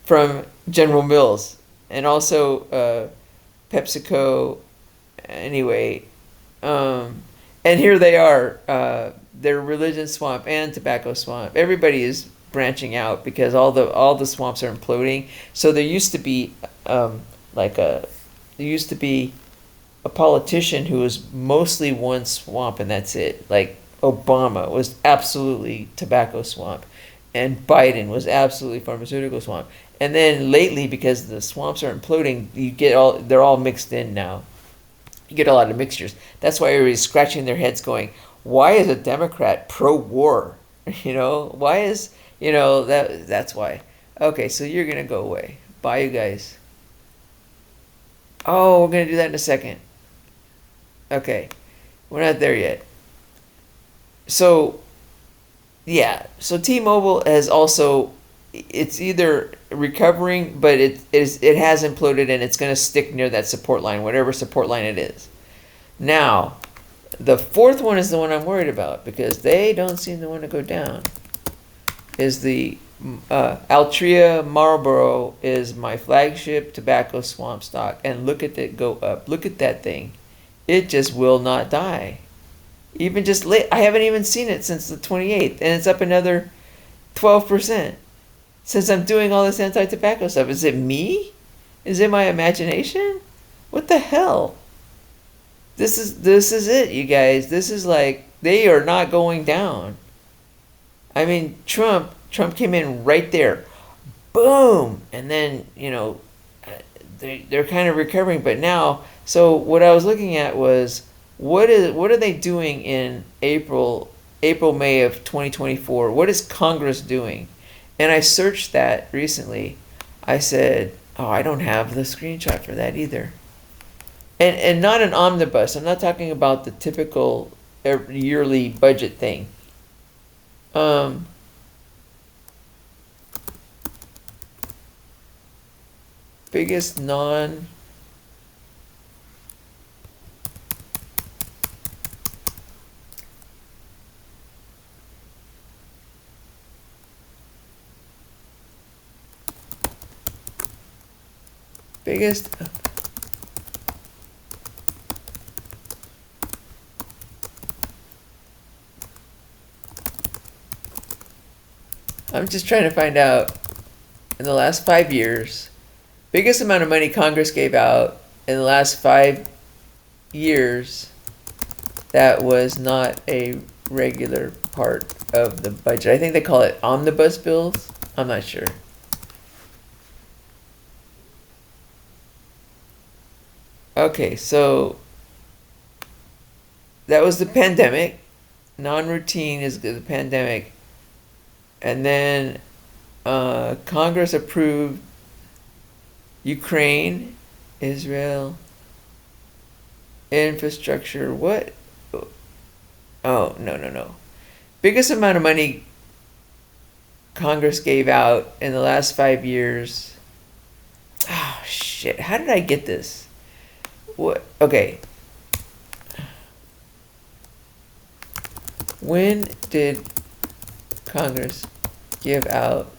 from General Mills, and also PepsiCo. Anyway, and here they are. They're religion swamp and tobacco swamp. Everybody is branching out because all the swamps are imploding. So there used to be there used to be a politician who was mostly one swamp and that's it. Like Obama was absolutely tobacco swamp, and Biden was absolutely pharmaceutical swamp. And then lately, because the swamps are imploding, they're all mixed in now. You get a lot of mixtures. That's why everybody's scratching their heads going, why is a Democrat pro-war? Why is that's why. Okay, so you're gonna go away. Bye, you guys. Oh, we're gonna do that in a second. Okay, we're not there yet. So, yeah. So T-Mobile has also, it's either recovering, but it has imploded and it's gonna stick near that support line, whatever support line it is. Now, the fourth one is the one I'm worried about because they don't seem to want to go down. Is the Altria Marlboro is my flagship tobacco swamp stock, and look at it go up. Look at that thing. It just will not die. Even just late, I haven't even seen it since the 28th, and it's up another 12% since I'm doing all this anti-tobacco stuff. Is it me? Is it my imagination? What the hell? This is it, you guys. This is like, they are not going down. I mean, Trump came in right there, boom, and then they're kind of recovering. But now, so what I was looking at was what are they doing in April, May of 2024? What is Congress doing? And I searched that recently. I said, oh, I don't have the screenshot for that either. And not an omnibus. I'm not talking about the typical yearly budget thing. Biggest non biggest I'm just trying to find out in the last 5 years, biggest amount of money Congress gave out in the last 5 years that was not a regular part of the budget. I think they call it omnibus bills. I'm not sure. Okay, so that was the pandemic. Non-routine is the pandemic. And then Congress approved Ukraine, Israel, infrastructure. What? Oh, no. Biggest amount of money Congress gave out in the last 5 years. Oh, shit. How did I get this? What? Okay. When did Congress give out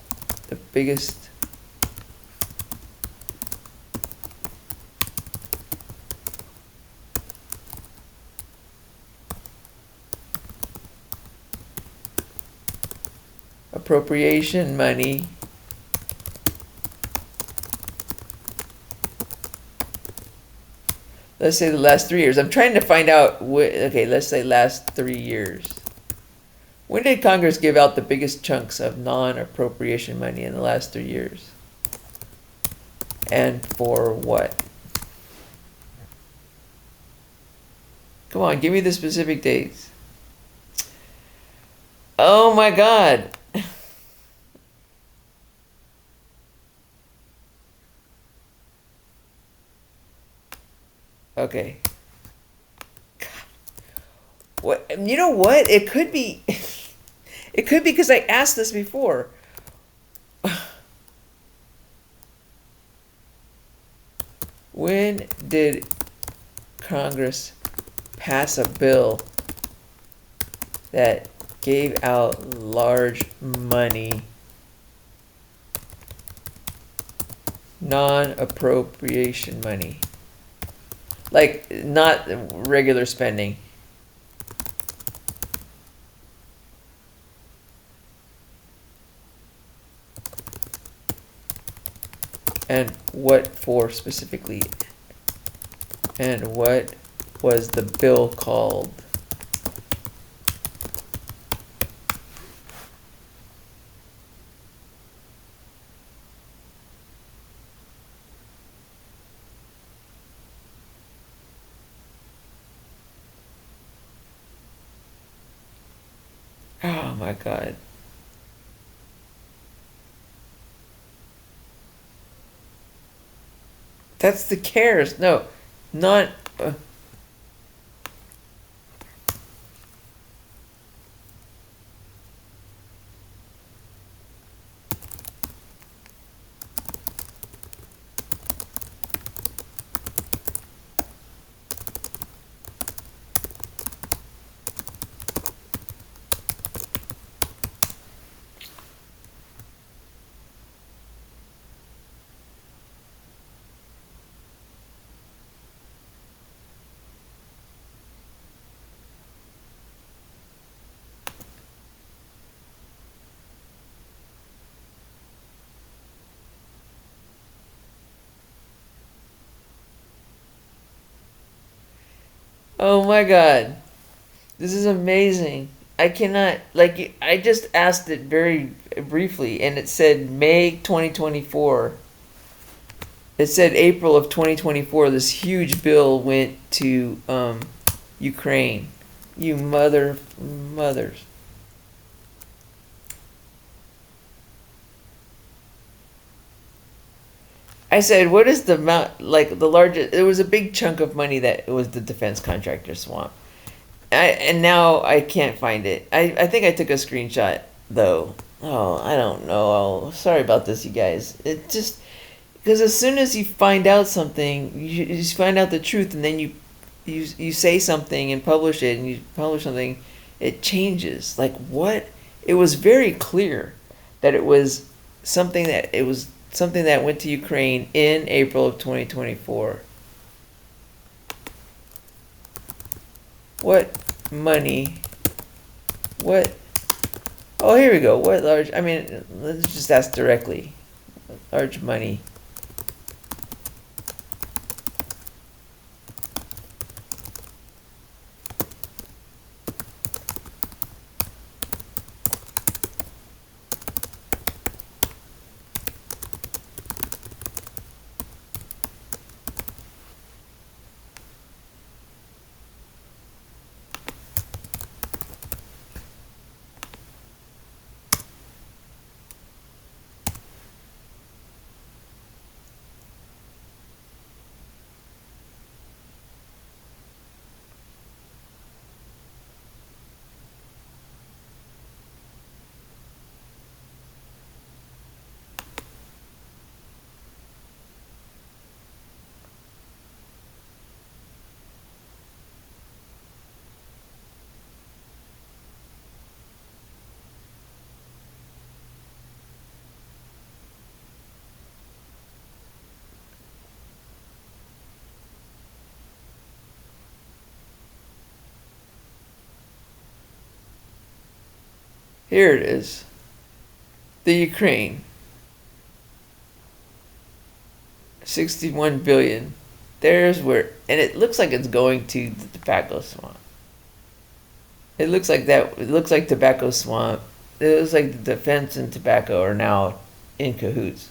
the biggest appropriation money let's say the last 3 years. I'm trying to find out okay, let's say last 3 years. When did Congress give out the biggest chunks of non-appropriation money in the last 3 years? And for what? Come on, give me the specific dates. Oh my God. Okay. What? You know what? It could be. It could be because I asked this before. When did Congress pass a bill that gave out large money, non-appropriation money? Like, not regular spending. And what for specifically? And what was the bill called? Oh my God. That's the CARES. No, not. Oh my God. This is amazing. I cannot, like, I just asked it very briefly and it said May 2024. It said April of 2024, this huge bill went to Ukraine. You mothers. I said, what is the amount, like the largest, it was a big chunk of money that was the defense contractor swamp. And now I can't find it. I think I took a screenshot though. Oh, I don't know. Oh, sorry about this, you guys. It just, because as soon as you find out something, you just find out the truth, and then you say something and publish it, and you publish something, it changes. Like what? It was very clear that it was something that went to Ukraine in April of 2024. What money? What? Oh, here we go. What large? I mean, let's just ask directly. Large money Here it is. The Ukraine. 61 billion. There's where, and it looks like it's going to the tobacco swamp. It looks like that. It looks like tobacco swamp. It looks like the defense and tobacco are now in cahoots,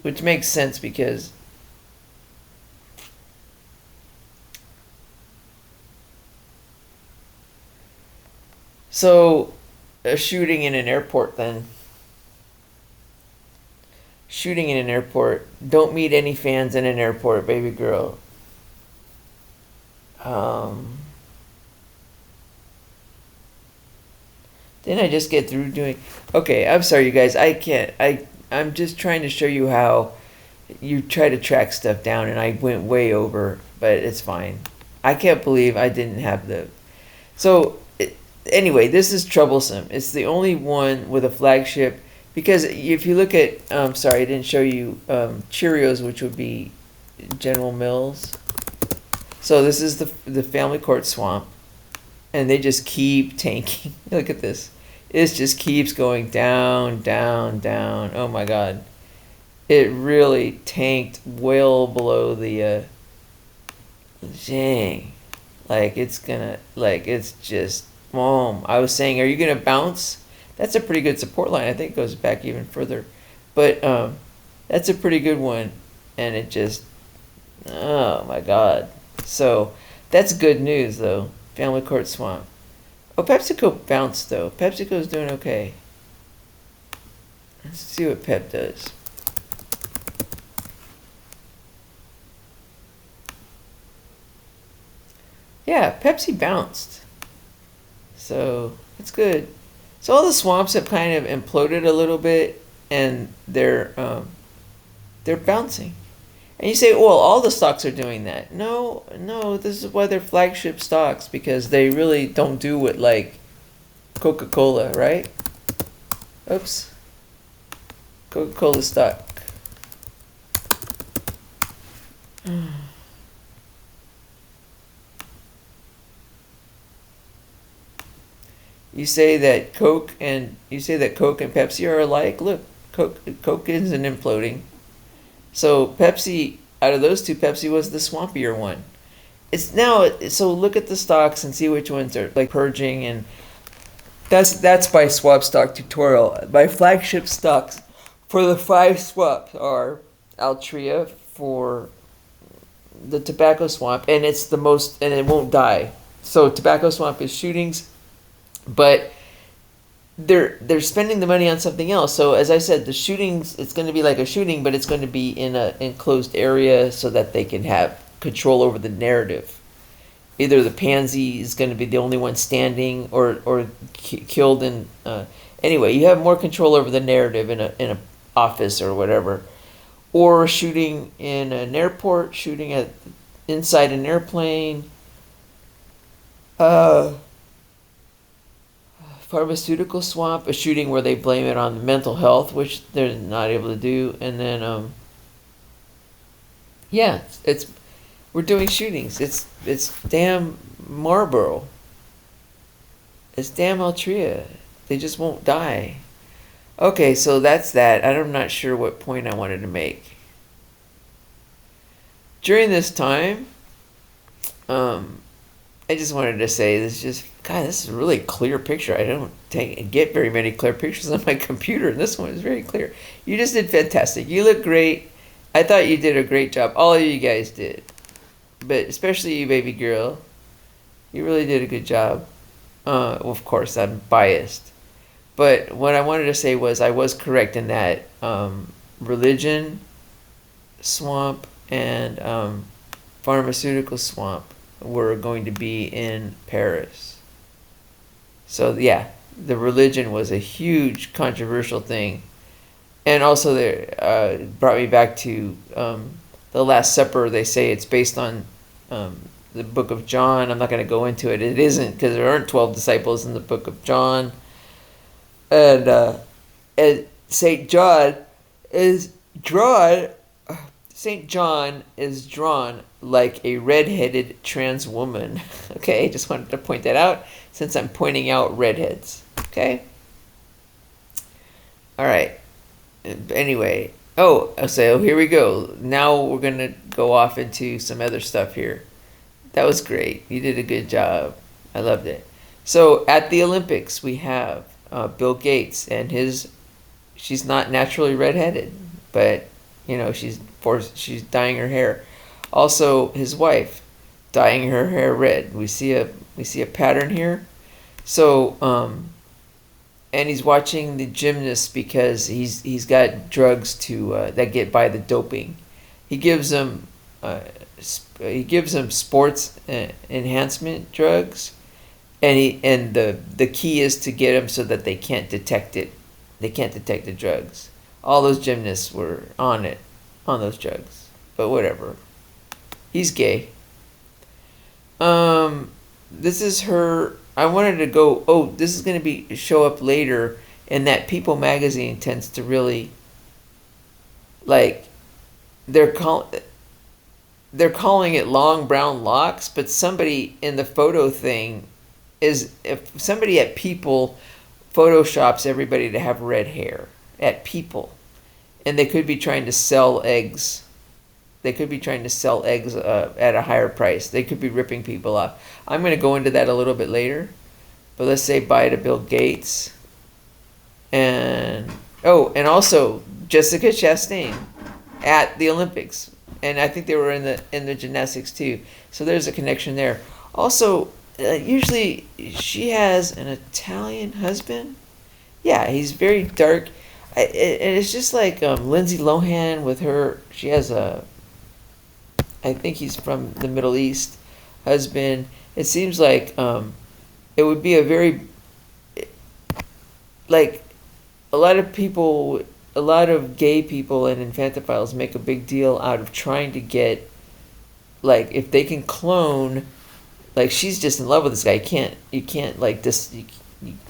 which makes sense because so a shooting in an airport then. Shooting in an airport. Don't meet any fans in an airport, baby girl. Didn't I just get through doing... Okay, I'm sorry, you guys. I can't... I'm just trying to show you how you try to track stuff down, and I went way over, but it's fine. I can't believe I didn't have the... So, anyway, this is troublesome. It's the only one with a flagship... Because if you look at, sorry, I didn't show you Cheerios, which would be General Mills. So this is the Family Court Swamp, and they just keep tanking. Look at this. It just keeps going down, down, down. Oh my God. It really tanked well below the, dang. Like it's gonna, like it's just, boom. I was saying, are you gonna bounce? That's a pretty good support line. I think it goes back even further. But that's a pretty good one. And it just, oh my God. So that's good news though. Family Court Swamp. Oh, PepsiCo bounced though. PepsiCo's doing okay. Let's see what Pep does. Yeah, Pepsi bounced. So that's good. So all the swamps have kind of imploded a little bit, and they're bouncing. And you say, well, all the stocks are doing that. No, this is why they're flagship stocks, because they really don't do what like Coca-Cola, right? Oops. Coca-Cola stock. You say that Coke and Pepsi are alike. Look, Coke isn't imploding. So Pepsi, out of those two, Pepsi was the swampier one. It's now, so look at the stocks and see which ones are like purging, and that's by swap stock tutorial. My flagship stocks for the 5 swaps are Altria for the tobacco swamp, and it's the most, and it won't die. So tobacco swamp is shootings, but they're spending the money on something else. So as I said, the shootings, it's going to be like a shooting, but it's going to be in an enclosed area so that they can have control over the narrative. Either the pansy is going to be the only one standing, or killed in. Anyway, you have more control over the narrative in a office or whatever, or shooting in an airport, shooting at inside an airplane. Pharmaceutical swamp, a shooting where they blame it on mental health, which they're not able to do, and then yeah, we're doing shootings. It's damn Marlboro. It's damn Altria. They just won't die. Okay, so that's that. I'm not sure what point I wanted to make. During this time, I just wanted to say this is a really clear picture. I don't get very many clear pictures on my computer, and this one is very clear. You just did fantastic. You look great. I thought you did a great job. All of you guys did. But especially you, baby girl. You really did a good job. Well, of course, I'm biased. But what I wanted to say was I was correct in that religion swamp and pharmaceutical swamp were going to be in Paris. So yeah, the religion was a huge controversial thing. And also there brought me back to the Last Supper. They say it's based on the book of John. I'm not going to go into it. It isn't, because there aren't 12 disciples in the book of John. And St. John is drawn like a red-headed trans woman. Okay, just wanted to point that out since I'm pointing out redheads. Okay, All right. Anyway, so here we go. Now we're gonna go off into some other stuff here. That was great. You did a good job. I loved it. So at the Olympics, we have Bill Gates and his. She's not naturally redheaded, but she's dyeing her hair. Also, his wife dyeing her hair red. We see a pattern here. So and he's watching the gymnasts because he's got drugs to that get by the doping. He gives them sports enhancement drugs, and the key is to get them so that they can't detect it. They can't detect the drugs. All those gymnasts were on those drugs, but whatever. He's gay. This is her. I wanted to go. Oh, this is going to be show up later, and that People magazine tends to really like they're call they're calling it long brown locks, but somebody in the photo thing is if somebody at People photoshops everybody to have red hair at People, and they could be trying to sell eggs. They could be trying to sell eggs at a higher price. They could be ripping people off. I'm going to go into that a little bit later. But let's say bye to Bill Gates. And also Jessica Chastain at the Olympics. And I think they were in the gymnastics too. So there's a connection there. Also, usually she has an Italian husband. Yeah, he's very dark. And it's just like Lindsay Lohan with her. She has I think he's from the Middle East, husband. It seems like it would be a very, like, a lot of gay people and infantophiles make a big deal out of trying to get, like, if they can clone, like, she's just in love with this guy. You can't like this.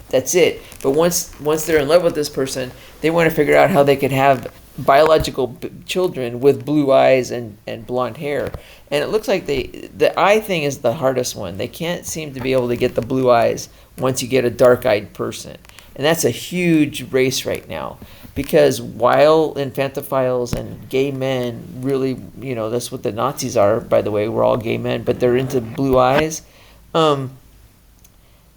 That's it. But once they're in love with this person, they want to figure out how they could have biological children with blue eyes and blonde hair. And it looks like the eye thing is the hardest one. They can't seem to be able to get the blue eyes once you get a dark-eyed person. And that's a huge race right now. Because while infantophiles and gay men really, that's what the Nazis are, by the way, we're all gay men, but they're into blue eyes.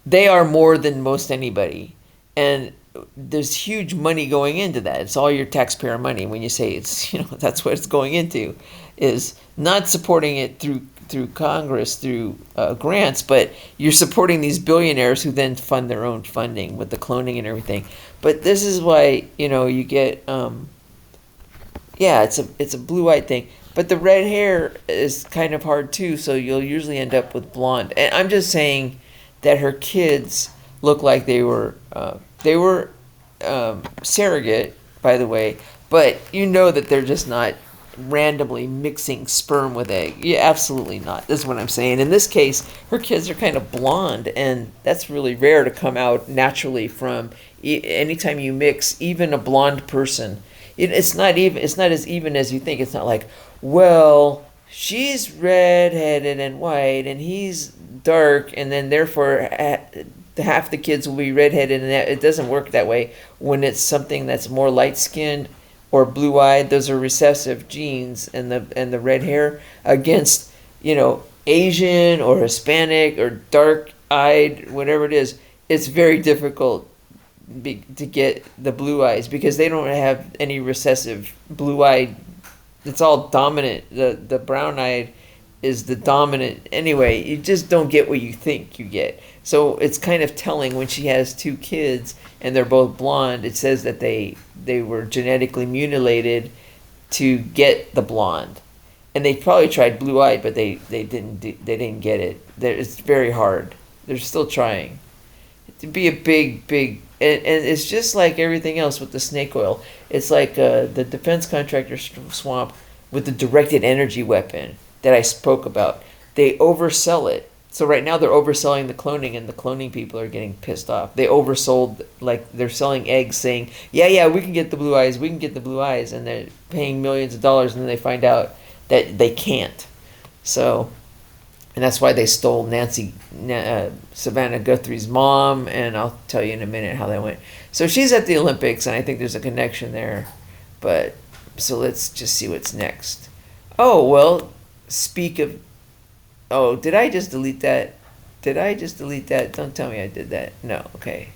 They are more than most anybody. And there's huge money going into that. It's all your taxpayer money. When you say it's, that's what it's going into, is not supporting it through Congress, through grants, but you're supporting these billionaires who then fund their own funding with the cloning and everything. But this is why, you get, it's a blue-eyed thing. But the red hair is kind of hard too, so you'll usually end up with blonde. And I'm just saying that her kids look like they were surrogate, by the way, but that they're just not randomly mixing sperm with egg. Yeah, absolutely not. That's what I'm saying. In this case, her kids are kind of blonde, and that's really rare to come out naturally from anytime you mix even a blonde person. It's not as even as you think. It's not like, well, she's red-headed and white, and he's dark, and then therefore half the kids will be redheaded, and it doesn't work that way. When it's something that's more light-skinned or blue-eyed, those are recessive genes, and the red hair against Asian or Hispanic or dark-eyed, whatever it is. It's very difficult to get the blue eyes because they don't have any recessive blue-eyed. It's all dominant. The brown-eyed is the dominant. Anyway, you just don't get what you think you get. So it's kind of telling when she has two kids and they're both blonde. It says that they were genetically mutilated to get the blonde, and they probably tried blue-eyed, but they didn't get it. It's very hard. They're still trying. To be a big, and it's just like everything else with the snake oil. It's like the defense contractor swamp with the directed energy weapon that I spoke about. They oversell it. So right now they're overselling the cloning, and the cloning people are getting pissed off. They oversold, like they're selling eggs saying, yeah, we can get the blue eyes, and they're paying millions of dollars, and then they find out that they can't. So and that's why they stole Savannah Guthrie's mom, and I'll tell you in a minute how that went. So she's at the Olympics, and I think there's a connection there. But so let's just see what's next. Oh well, speak of. Oh, did I just delete that? Did I just delete that? Don't tell me I did that. No, okay.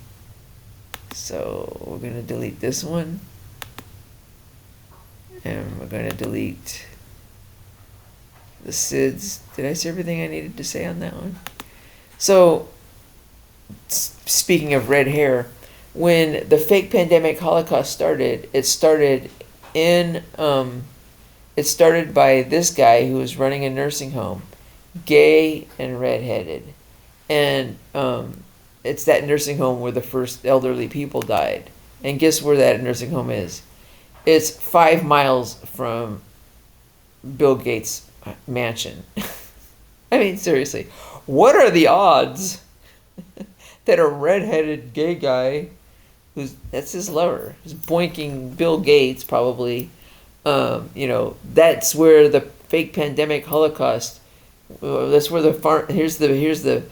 So we're gonna delete this one, and we're gonna delete the SIDS. Did I say everything I needed to say on that one? So, speaking of red hair, when the fake pandemic Holocaust started, it started by this guy who was running a nursing home, gay and redheaded, and it's that nursing home where the first elderly people died. And guess where that nursing home is? It's 5 miles from Bill Gates' mansion. I mean, seriously, what are the odds that a redheaded gay guy, that's his lover, who's boinking Bill Gates probably, that's where the fake pandemic Holocaust. That's where here's the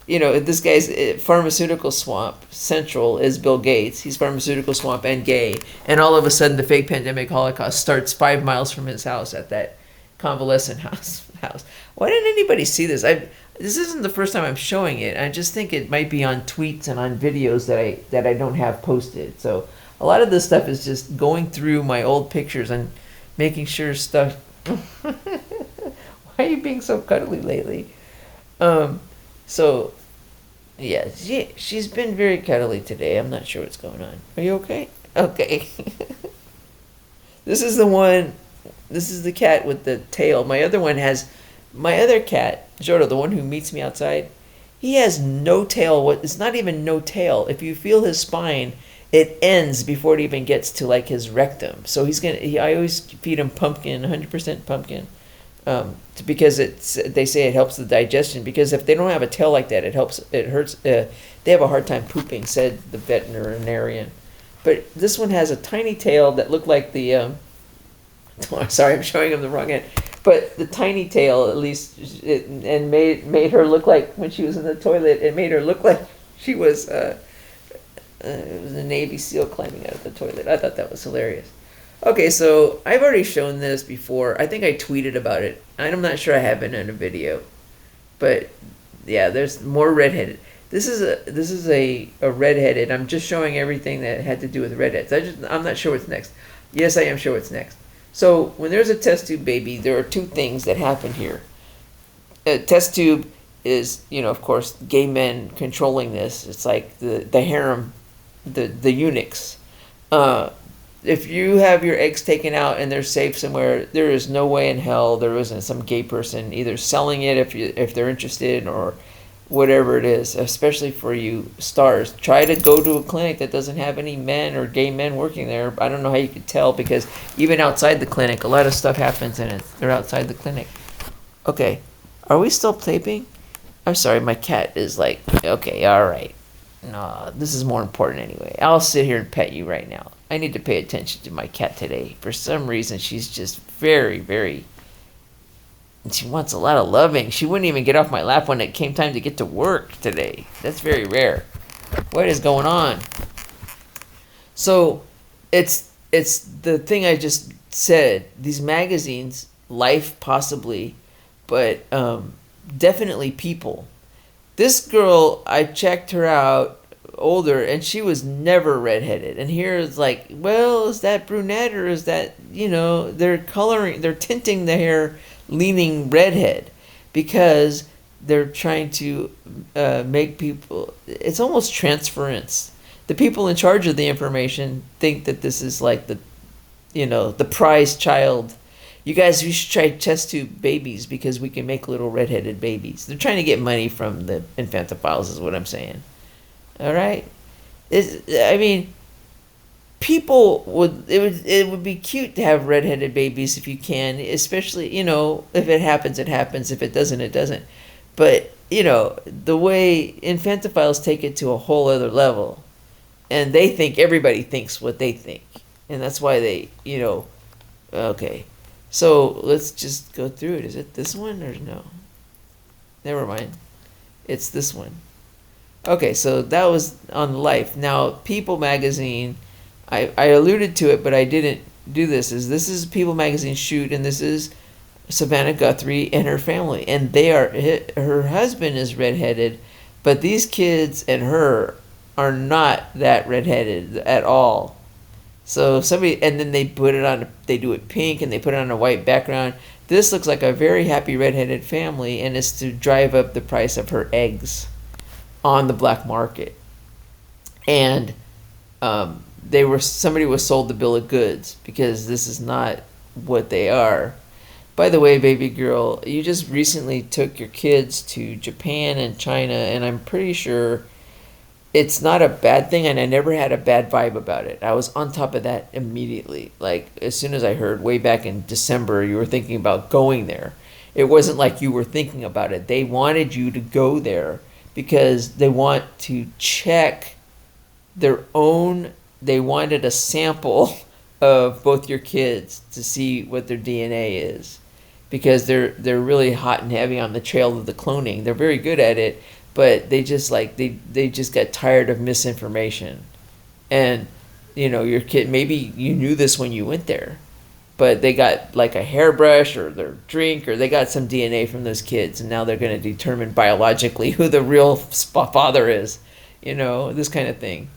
this guy's pharmaceutical swamp central is Bill Gates. He's pharmaceutical swamp and gay, and all of a sudden the fake pandemic Holocaust starts 5 miles from his house at that convalescent house. Why didn't anybody see this? This isn't the first time I'm showing it. I just think it might be on tweets and on videos that I don't have posted. So a lot of this stuff is just going through my old pictures and making sure stuff. Why are you being so cuddly lately? So yeah, she's been very cuddly today. I'm not sure what's going on. Are you okay? Okay. This is the one. This is the cat with the tail. My other cat, Jodo, the one who meets me outside, he has no tail. It's not even no tail. If you feel his spine, it ends before it even gets to like his rectum. So I always feed him pumpkin, 100% pumpkin, because they say it helps the digestion. Because if they don't have a tail like that, it hurts. They have a hard time pooping, said the veterinarian. But this one has a tiny tail that looked like the. Sorry, I'm showing him the wrong end. But the tiny tail, at least, and made her look like, when she was in the toilet, it made her look like she was, it was a Navy SEAL climbing out of the toilet. I thought that was hilarious. Okay, so I've already shown this before. I think I tweeted about it. I'm not sure I have been in a video. But, yeah, there's more redheaded. This is a redheaded. I'm just showing everything that had to do with redheads. I'm not sure what's next. Yes, I am sure what's next. So when there's a test tube baby, there are two things that happen here. A test tube is, of course, gay men controlling this. It's like the harem, the eunuchs. If you have your eggs taken out and they're safe somewhere, there is no way in hell there isn't some gay person either selling it if they're interested or whatever it is, especially for you stars. Try to go to a clinic that doesn't have any men or gay men working there. I don't know how you could tell, because even outside the clinic, a lot of stuff happens in it. They're outside the clinic. Okay, are we still taping? I'm sorry, my cat is like, okay, all right. No, this is more important anyway. I'll sit here and pet you right now. I need to pay attention to my cat today. For some reason, she's just very, very... She wants a lot of loving. She wouldn't even get off my lap when it came time to get to work today. That's very rare. What is going on? So, it's the thing I just said. These magazines, Life possibly, but definitely People. This girl, I checked her out older, and she was never redheaded. And here it's like, well, is that brunette or is that, they're tinting the hair leaning redhead because they're trying to make people, it's almost transference. The people in charge of the information think that this is like the prize child. You guys, we should try test tube babies because we can make little redheaded babies. They're trying to get money from the infantophiles is what I'm saying. All right? It would be cute to have redheaded babies if you can, especially, if it happens, it happens. If it doesn't, it doesn't. But, the way infantophiles take it to a whole other level, and they think everybody thinks what they think. And that's why they, okay. So let's just go through it. Is it this one or no? Never mind. It's this one. Okay, so that was on Life. Now, People magazine, I alluded to it, but I didn't do this. This is People magazine shoot, and this is Savannah Guthrie and her family, and her husband is redheaded, but these kids and her are not that redheaded at all. So somebody, and then they do it pink and they put it on a white background. This looks like a very happy redheaded family, and it's to drive up the price of her eggs on the black market. And somebody was sold the bill of goods because this is not what they are. By the way, baby girl, you just recently took your kids to Japan and China, and I'm pretty sure it's not a bad thing, and I never had a bad vibe about it. I was on top of that immediately. Like, as soon as I heard way back in December you were thinking about going there, it wasn't like you were thinking about it. They wanted you to go there because they want to check they wanted a sample of both your kids to see what their DNA is, because they're really hot and heavy on the trail of the cloning. They're very good at it, but they just they just got tired of misinformation. And your kid, maybe you knew this when you went there, but they got like a hairbrush or their drink, or they got some DNA from those kids, and now they're going to determine biologically who the real father is, this kind of thing.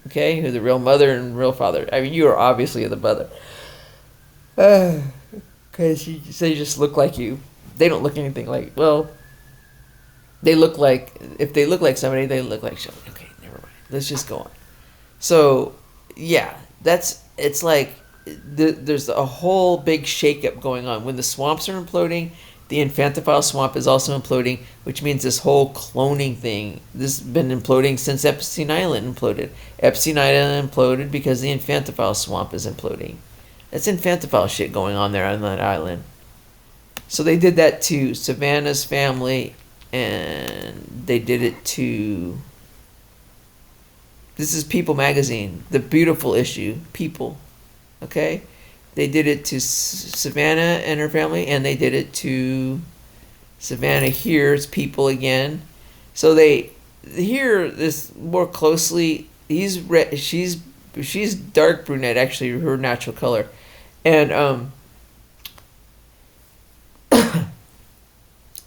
Okay, who the real mother and real father. I mean, you are obviously the mother, because they just look like you. They don't look anything like, well, they look like, if they look like somebody, they look like somebody. Okay, never mind. Let's just go on. So, yeah, it's like there's a whole big shakeup going on. When the swamps are imploding, the infantophile swamp is also imploding, which means this whole cloning thing, this has been imploding since Epstein Island imploded. Epstein Island imploded because the infantophile swamp is imploding. That's infantophile shit going on there on that island. So they did that to Savannah's family, and they did it to... This is People magazine, the beautiful issue, People, okay? They did it to Savannah and her family, and they did it to Savannah here. It's People again. So here this more closely. He's red. She's dark brunette, actually, her natural color, and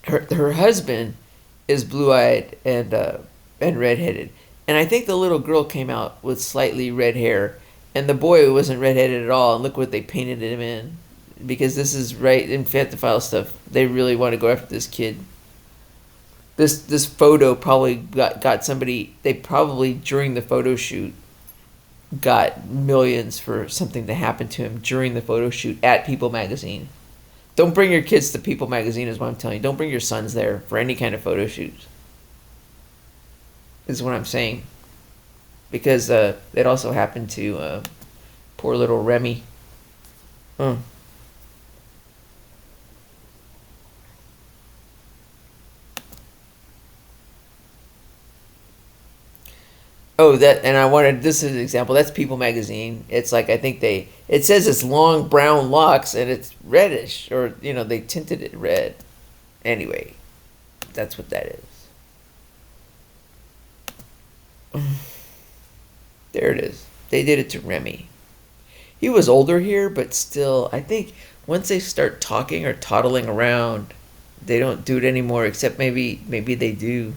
her husband is blue-eyed and redheaded, and I think the little girl came out with slightly red hair. And the boy wasn't redheaded at all, and look what they painted him in. Because this is right infantophile stuff. They really want to go after this kid. This photo probably got somebody. They probably during the photo shoot got millions for something that happened to him during the photo shoot at People magazine. Don't bring your kids to People magazine, is what I'm telling you. Don't bring your sons there for any kind of photo shoots. Is what I'm saying. Because it also happened to poor little Remy. Oh, this is an example. That's People magazine. It's like, I think it says it's long brown locks and it's reddish, or they tinted it red. Anyway, that's what that is. There it is. They did it to Remy. He was older here, but still, I think once they start talking or toddling around, they don't do it anymore, except maybe they do.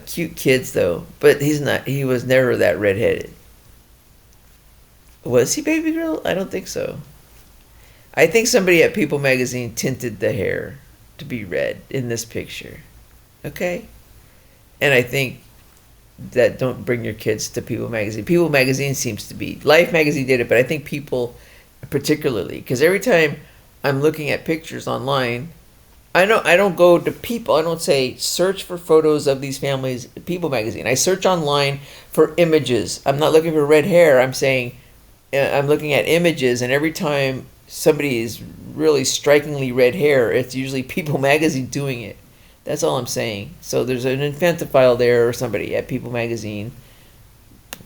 Cute kids, though. But he was never that redheaded. Was he, baby girl? I don't think so. I think somebody at People magazine tinted the hair to be red in this picture. Okay? And I think that don't bring your kids to People magazine. People magazine seems to be... Life magazine did it, but I think People particularly. Because every time I'm looking at pictures online, I don't go to People. I don't say search for photos of these families, People magazine. I search online for images. I'm not looking for red hair. I'm saying I'm looking at images, and every time somebody is really strikingly red hair, it's usually People magazine doing it. That's all I'm saying. So there's an infantophile there or somebody at People magazine.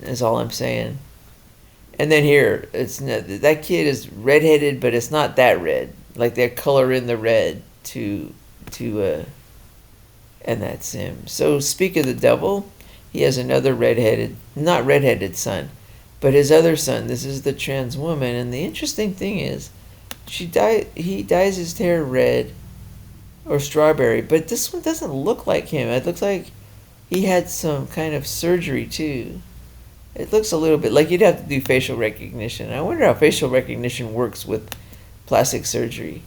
That's all I'm saying. And then here, that kid is redheaded, but it's not that red. Like they're coloring the red to and that's him. So speak of the devil, he has another not redheaded son, but his other son. This is the trans woman, and the interesting thing is, he dyes his hair red or strawberry, but this one doesn't look like him. It looks like he had some kind of surgery too. It looks a little bit like you'd have to do facial recognition. I wonder how facial recognition works with plastic surgery.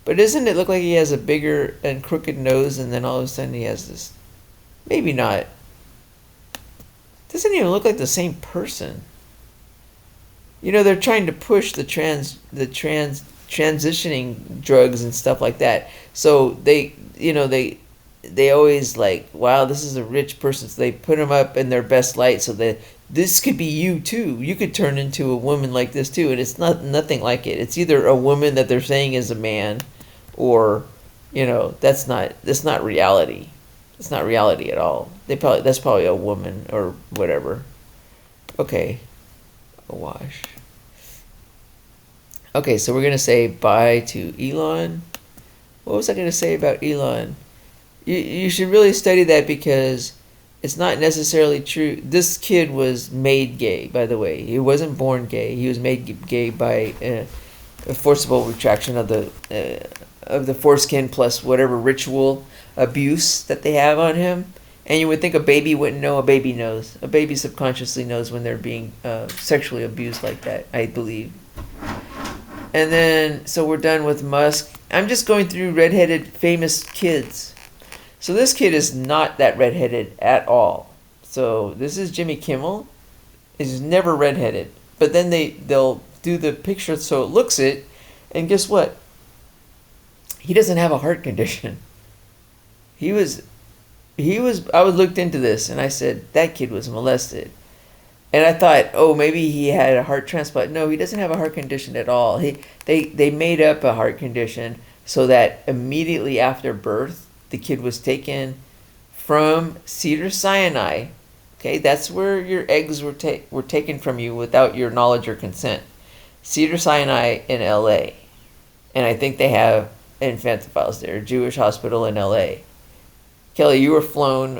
But doesn't it look like he has a bigger and crooked nose, and then all of a sudden he has this? Maybe not. Doesn't even look like the same person. You know, they're trying to push the transitioning drugs and stuff like that. So they always like, wow, this is a rich person. So they put him up in their best light so that this could be you too. You could turn into a woman like this too, and it's nothing like it. It's either a woman that they're saying is a man, or that's not reality. It's not reality at all. That's probably a woman or whatever. Okay, a wash. Okay, so we're gonna say bye to Elon. What was I gonna say about Elon? You should really study that, because it's not necessarily true. This kid was made gay, by the way. He wasn't born gay. He was made gay by a forcible retraction of the foreskin plus whatever ritual abuse that they have on him. And you would think a baby wouldn't know. A baby knows. A baby subconsciously knows when they're being sexually abused like that, I believe. And then, so we're done with Musk. I'm just going through redheaded famous kids. So this kid is not that redheaded at all. So this is Jimmy Kimmel. He's never redheaded. But then they'll do the picture so it looks it. And guess what? He doesn't have a heart condition. I looked into this and I said, that kid was molested. And I thought, oh, maybe he had a heart transplant. No, he doesn't have a heart condition at all. They made up a heart condition so that immediately after birth, the kid was taken from Cedars-Sinai. Okay, that's where your eggs were taken from you without your knowledge or consent. Cedars-Sinai in L.A. And I think they have infanophiles there, a Jewish hospital in L.A. Kelly, you were flown,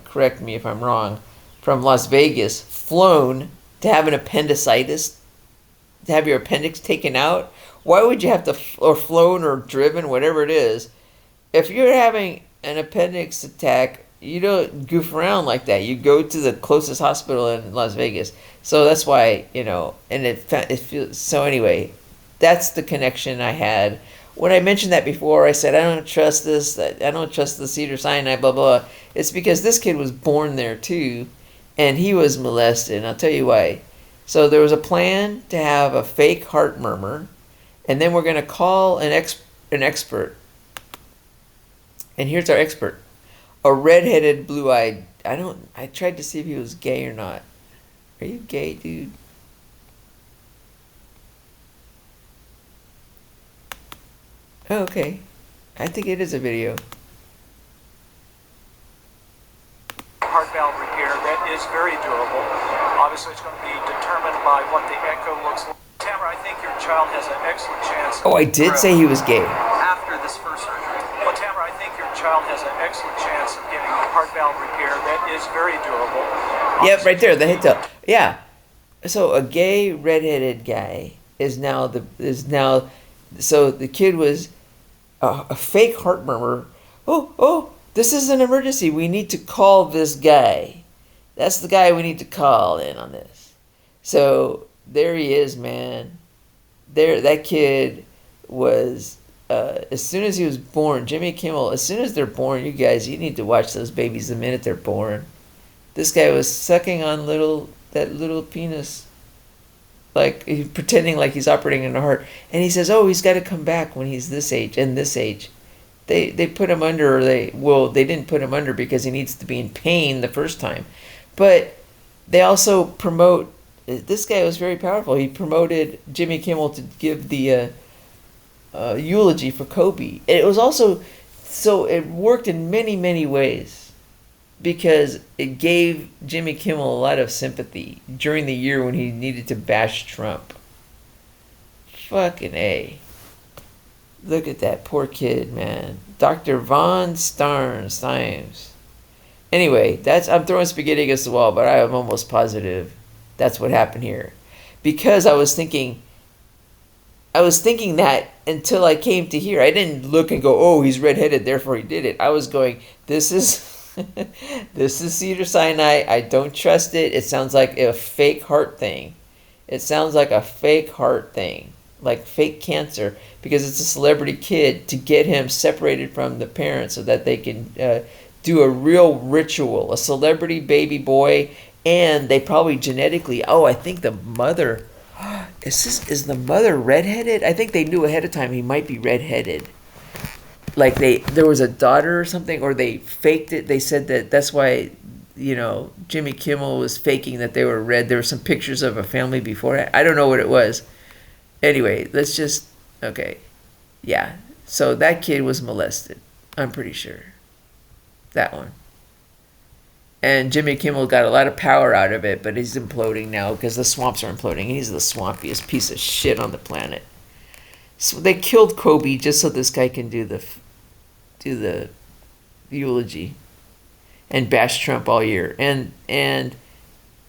correct me if I'm wrong, from Las Vegas, flown to have an appendicitis, to have your appendix taken out. Why would you have to, or flown or driven, whatever it is? If you're having an appendix attack, you don't goof around like that. You go to the closest hospital in Las Vegas. So that's why, and it feels, so anyway, that's the connection I had. When I mentioned that before, I said, I don't trust this, I don't trust the Cedars-Sinai, blah, blah. It's because this kid was born there too, and he was molested, and I'll tell you why. So there was a plan to have a fake heart murmur, and then we're going to call an expert. And here's our expert. A redheaded, blue-eyed, I tried to see if he was gay or not. Are you gay, dude? Oh, okay. I think it is a video. Heart valve repair that is very durable. Obviously, it's going to be determined by what the echo looks like. Tamara, I think your child has an excellent chance. Oh, I did say he was gay. After this first surgery. Well, Tamara, I think your child has an excellent chance of getting a heart valve repair that is very durable. Yep, right there, the hit tail. Yeah. So a gay redheaded guy is now so the kid was a fake heart murmur. Oh, this is an emergency. We need to call this guy. That's the guy we need to call in on this. So there he is, man. That kid was, as soon as he was born, Jimmy Kimmel, as soon as they're born, you guys, you need to watch those babies the minute they're born. This guy was sucking on that little penis, like pretending like he's operating in the heart. And he says, oh, he's got to come back when he's this age and this age. They put him under, or they didn't put him under because he needs to be in pain the first time. But they also promote, this guy was very powerful. He promoted Jimmy Kimmel to give the eulogy for Kobe. And it was also, so it worked in many, many ways, because it gave Jimmy Kimmel a lot of sympathy during the year when he needed to bash Trump. Fucking A. Look at that poor kid, man. Dr. Von Steins. Anyway, I'm throwing spaghetti against the wall, but I am almost positive that's what happened here. Because I was thinking that until I came to here. I didn't look and go, oh, he's redheaded, therefore he did it. I was going, this is this is Cedar Sinai. I don't trust it. It sounds like a fake heart thing. It sounds like a fake heart thing, like fake cancer, because it's a celebrity kid to get him separated from the parents so that they can do a real ritual, a celebrity baby boy, and they probably genetically, I think the mother, is the mother redheaded? I think they knew ahead of time he might be redheaded. Like there was a daughter or something, or they faked it. They said that's why, Jimmy Kimmel was faking that they were red. There were some pictures of a family before. I don't know what it was. Anyway, okay. Yeah. So that kid was molested. I'm pretty sure. That one. And Jimmy Kimmel got a lot of power out of it, but he's imploding now because the swamps are imploding. He's the swampiest piece of shit on the planet. So they killed Kobe just so this guy can do the eulogy and bash Trump all year. And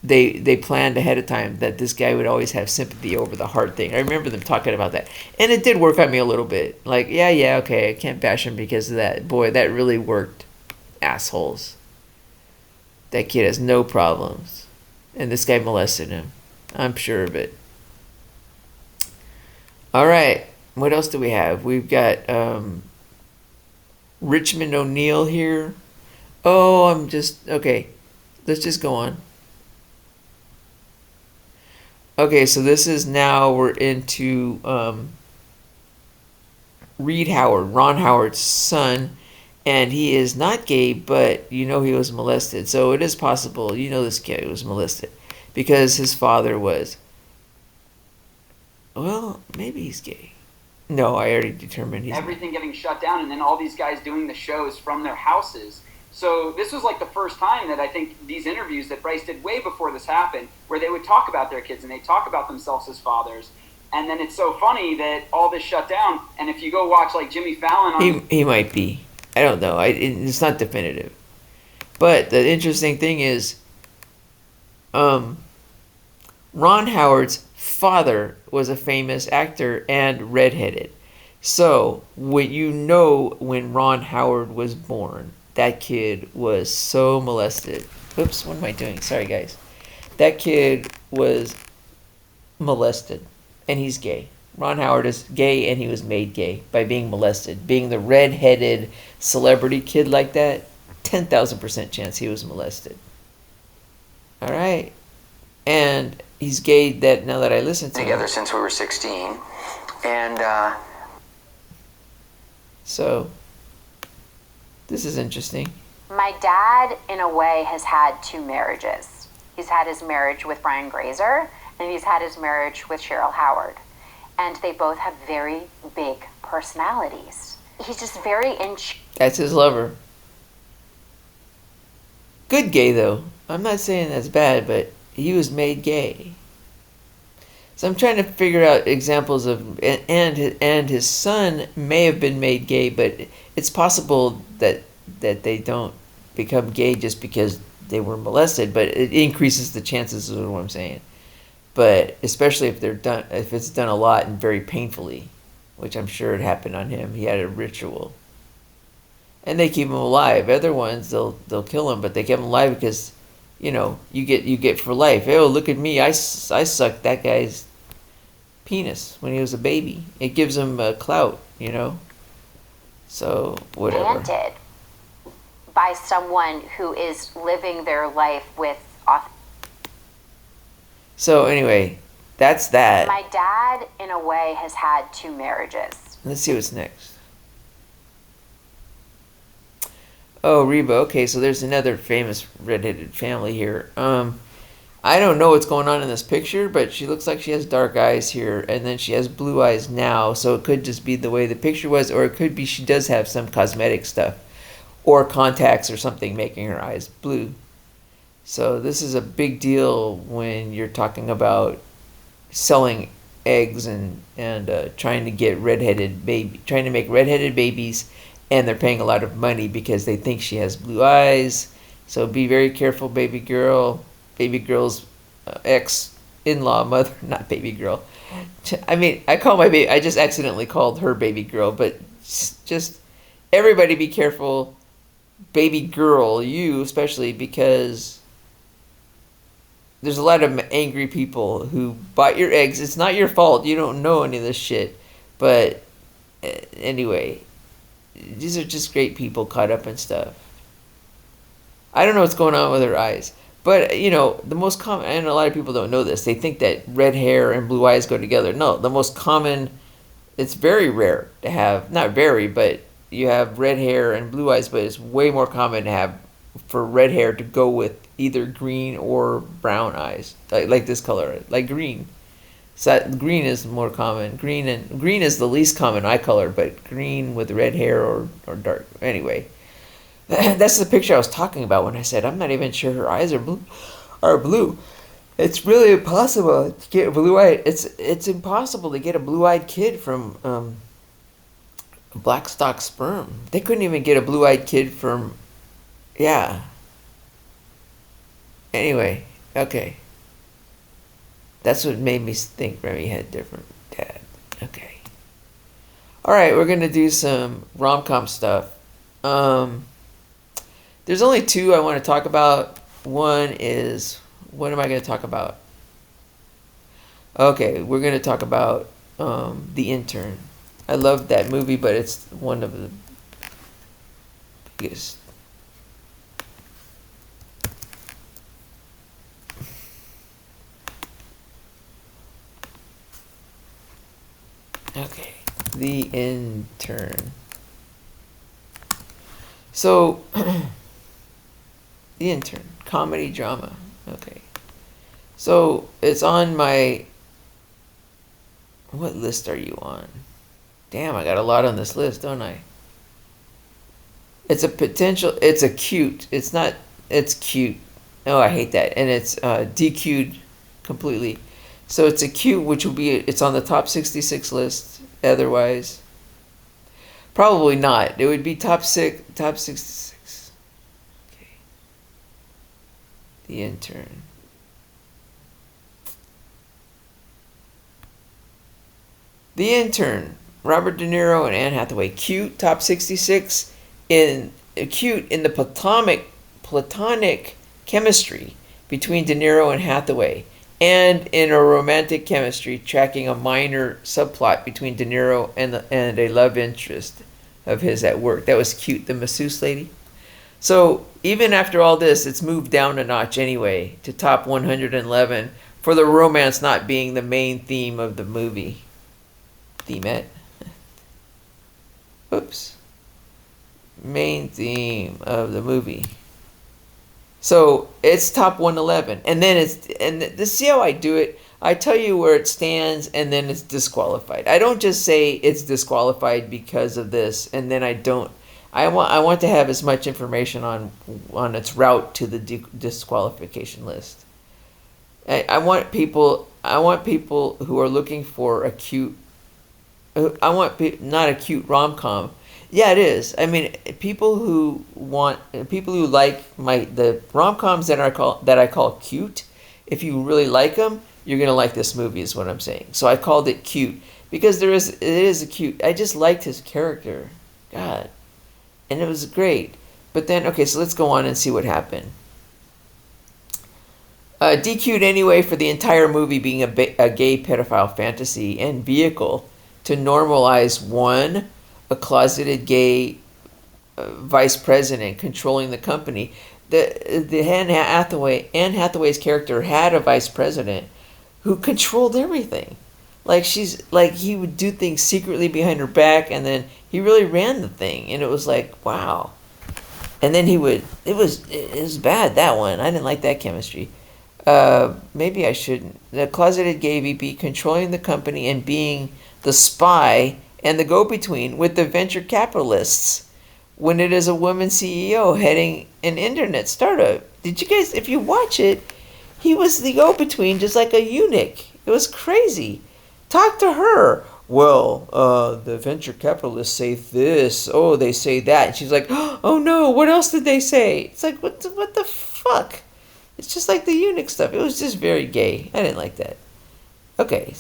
they planned ahead of time that this guy would always have sympathy over the heart thing. I remember them talking about that. And it did work on me a little bit. Like, yeah, okay, I can't bash him because of that. Boy, that really worked. Assholes. That kid has no problems. And this guy molested him. I'm sure of it. All right. What else do we have? We've got Richmond O'Neill here. Okay. Let's just go on. Okay, so this is now we're into Reed Howard, Ron Howard's son. And he is not gay, but he was molested. So it is possible, this kid was molested. Because his father was, maybe he's gay. No, I already determined he's everything getting shut down, and then all these guys doing the shows from their houses. So this was like the first time that I think these interviews that Bryce did way before this happened, where they would talk about their kids and they talk about themselves as fathers. And then it's so funny that all this shut down. And if you go watch like Jimmy Fallon on... He might be. I don't know. It's not definitive. But the interesting thing is, Ron Howard's father was a famous actor and redheaded. So, when Ron Howard was born, that kid was so molested. Oops, what am I doing? Sorry, guys. That kid was molested, and he's gay. Ron Howard is gay, and he was made gay by being molested. Being the red-headed celebrity kid like that, 10,000% chance he was molested. All right? And he's gay now that I listen to together him. Since we were 16. And, So, this is interesting. My dad, in a way, has had 2 marriages. He's had his marriage with Brian Grazer, and he's had his marriage with Cheryl Howard. And they both have very big personalities. He's just very That's his lover. Good gay, though. I'm not saying that's bad, but he was made gay. So I'm trying to figure out examples of... And his son may have been made gay, but it's possible that they don't become gay just because they were molested, but it increases the chances, is what I'm saying. But especially if it's done a lot and very painfully, which I'm sure it happened on him. He had a ritual, and they keep him alive. Other ones they'll kill him, but they keep him alive because, you get for life. Oh, look at me! I sucked that guy's penis when he was a baby. It gives him clout, So whatever. planted by someone who is living their life with So anyway, that's that. My dad, in a way, has had 2 marriages. Let's see what's next. Oh, Reba. Okay, so there's another famous redheaded family here. I don't know what's going on in this picture, but she looks like she has dark eyes here, and then she has blue eyes now, so it could just be the way the picture was, or it could be she does have some cosmetic stuff, or contacts or something making her eyes blue. So this is a big deal when you're talking about selling eggs and trying to make redheaded babies, and they're paying a lot of money because they think she has blue eyes. So be very careful, baby girl. Baby girl's ex-in-law mother, not baby girl. I mean, I just accidentally called her baby girl, but just everybody be careful, baby girl, you especially, because there's a lot of angry people who bought your eggs. It's not your fault. You don't know any of this shit. But anyway, these are just great people caught up in stuff. I don't know what's going on with her eyes. But, you know, the most common, and a lot of people don't know this, they think that red hair and blue eyes go together. No, the most common, it's very rare to have, not very, but you have red hair and blue eyes, but it's way more common to have for red hair to go with either green or brown eyes, like this color, like green. So green is more common. Green is the least common eye color, but green with red hair or dark. Anyway, that's the picture I was talking about when I said I'm not even sure her eyes are blue. It's really impossible to get a blue-eyed. It's impossible to get a blue-eyed kid from black stock sperm. They couldn't even get a blue-eyed kid from, yeah. Anyway, okay. That's what made me think Remy had different dad. Okay. All right, we're gonna do some rom-com stuff. There's only two I want to talk about. One is, what am I going to talk about? Okay, we're going to talk about The Intern. I love that movie, but it's one of the biggest. Okay, The Intern. So, The Intern, comedy drama. Okay. So, it's on my... What list are you on? Damn, I got a lot on this list, don't I? It's a potential... It's a cute. It's not... It's cute. Oh, I hate that. And it's DQ'd completely. So, it's a cute, which will be... It's on the top 66 list. Otherwise... Probably not. It would be top 66. Okay. The Intern. The Intern. Robert De Niro and Anne Hathaway. Cute, top 66. Cute in the platonic chemistry between De Niro and Hathaway, and in a romantic chemistry tracking a minor subplot between De Niro and a love interest of his at work. That was cute, the masseuse lady. So even after all this, it's moved down a notch anyway to top 111 for the romance not being the main theme of the movie. Themette. Oops. Main theme of the movie. So it's top 111, and then see how I do it. I tell you where it stands, and then it's disqualified. I don't just say it's disqualified because of this, and then I don't. I want to have as much information on its route to the disqualification list. I want people who are looking for a cute. Not a cute rom-com. Yeah, it is. I mean, people who like the rom-coms that I call cute. If you really like them, you're gonna like this movie, is what I'm saying. So I called it cute because it is a cute. I just liked his character, God, and it was great. But then, okay, so let's go on and see what happened. DQ'd anyway for the entire movie being a gay pedophile fantasy and vehicle to normalize one. A closeted gay vice president controlling the company. Anne Hathaway's character had a vice president who controlled everything. He would do things secretly behind her back, and then he really ran the thing, and it was like, wow. And then it was bad, that one. I didn't like that chemistry. Maybe I shouldn't. The closeted gay VP controlling the company and being the spy and the go-between with the venture capitalists when it is a woman CEO heading an internet startup. Did you guys, if you watch it, he was the go-between just like a eunuch. It was crazy. Talk to her. Well, the venture capitalists say this. Oh, they say that. And she's like, oh no, what else did they say? It's like, what the fuck? It's just like the eunuch stuff. It was just very gay. I didn't like that. Okay,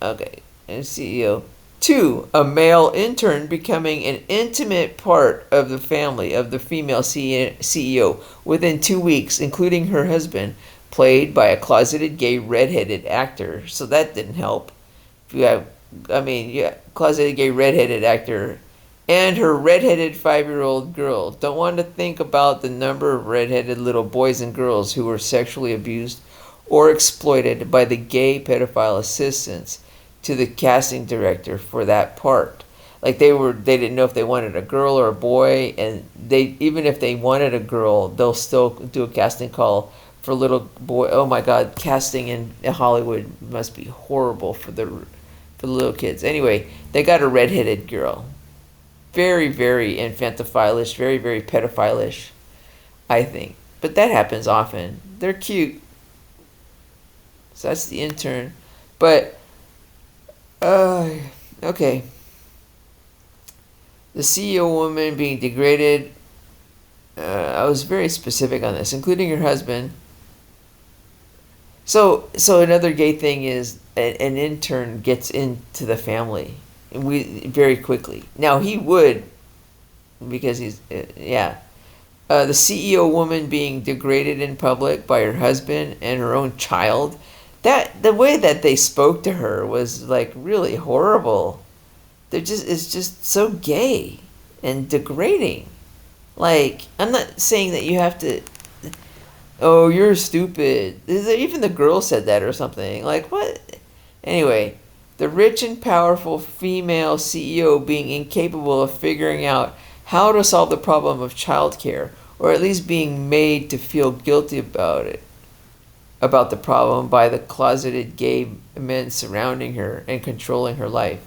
and CEO. 2, a male intern becoming an intimate part of the family of the female CEO within 2 weeks, including her husband, played by a closeted gay redheaded actor. So that didn't help. If you have, closeted gay redheaded actor and her redheaded 5-year-old girl. Don't want to think about the number of redheaded little boys and girls who were sexually abused or exploited by the gay pedophile assistants to the casting director for that part. Like they didn't know if they wanted a girl or a boy, and even if they wanted a girl, they'll still do a casting call for little boy. Oh my God, casting in Hollywood must be horrible for the little kids. Anyway, they got a redheaded girl. Very, very infantophilish, very, very pedophilish, I think. But that happens often. They're cute. So that's the intern. But, okay. The CEO woman being degraded. I was very specific on this, including her husband. So another gay thing is an intern gets into the family very quickly. Now he would, because he's the CEO woman being degraded in public by her husband and her own child. That the way that they spoke to her was like really horrible. It's just so gay and degrading. Like, I'm not saying that you have to. Oh, you're stupid. Even the girl said that or something. Like, what? Anyway, the rich and powerful female CEO being incapable of figuring out how to solve the problem of childcare, or at least being made to feel guilty about the problem by the closeted gay men surrounding her and controlling her life.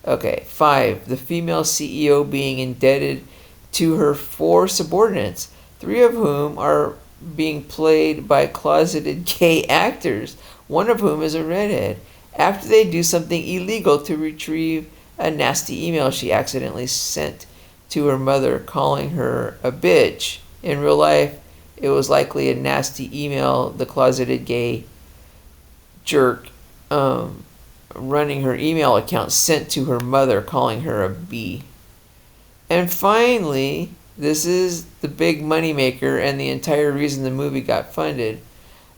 Okay, 5, the female CEO being indebted to her 4 subordinates, 3 of whom are being played by closeted gay actors, one of whom is a redhead, after they do something illegal to retrieve a nasty email she accidentally sent to her mother calling her a bitch. In real life, it was likely a nasty email the closeted gay jerk running her email account sent to her mother calling her a B. And finally, this is the big moneymaker and the entire reason the movie got funded.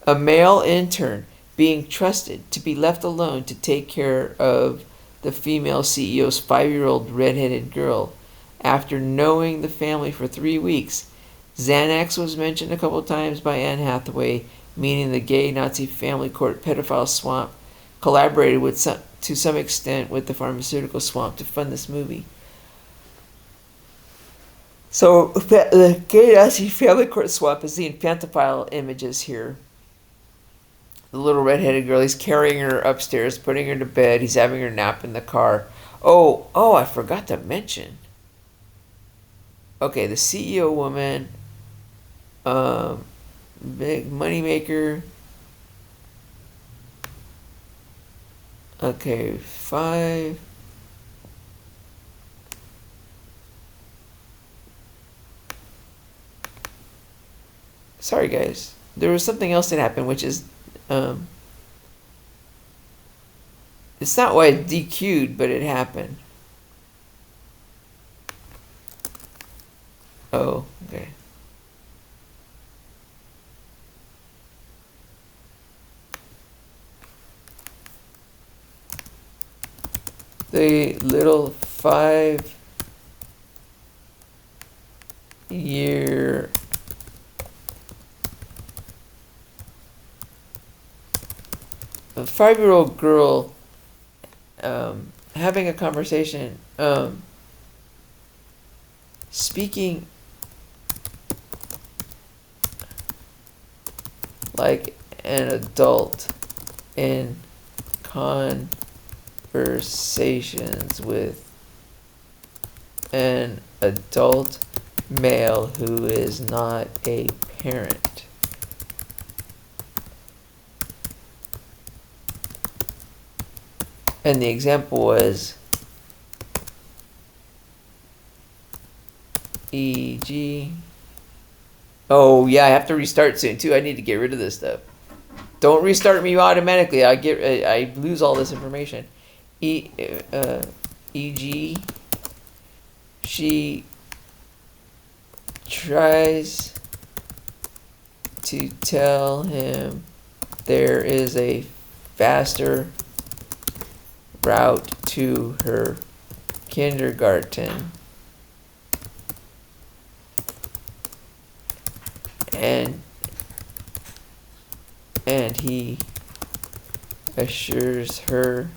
A male intern being trusted to be left alone to take care of the female CEO's 5-year-old redheaded girl. After knowing the family for 3 weeks, Xanax was mentioned a couple times by Anne Hathaway, meaning the gay Nazi family court pedophile swamp collaborated to some extent with the pharmaceutical swamp to fund this movie. So the gay Nazi family court swamp is the infantophile images here. The little redheaded girl, he's carrying her upstairs, putting her to bed, he's having her nap in the car. Oh, I forgot to mention. Okay, the CEO woman, big moneymaker. Okay, 5. Sorry, guys. There was something else that happened, which is, it's not why it DQ'd, but it happened. Oh, okay. The little 5-year a 5-year-old girl having a conversation, speaking like an adult in conversations with an adult male who is not a parent. And the example was e.g. Oh yeah, I have to restart soon too. I need to get rid of this stuff. Don't restart me automatically. I lose all this information. E.g. she tries to tell him there is a faster route to her kindergarten, and he assures her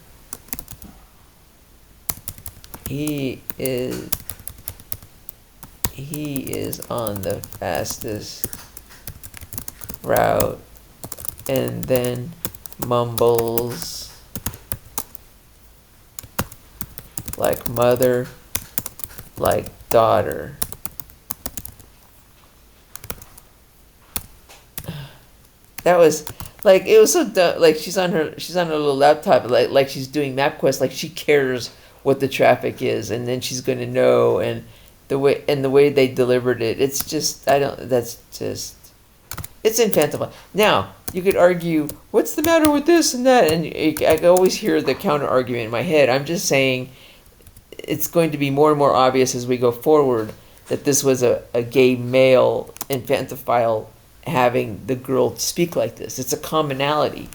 he is on the fastest route, and then mumbles like mother, like daughter. That was like, it was so dumb. Like she's on her little laptop, like she's doing MapQuest, like she cares what the traffic is, and then she's going to know. And the way they delivered it, it's just, I don't. That's just, it's infantile. Now you could argue, what's the matter with this and that, and I always hear the counter argument in my head. I'm just saying, it's going to be more and more obvious as we go forward that this was a gay male infantophile having the girl speak like this. It's a commonality.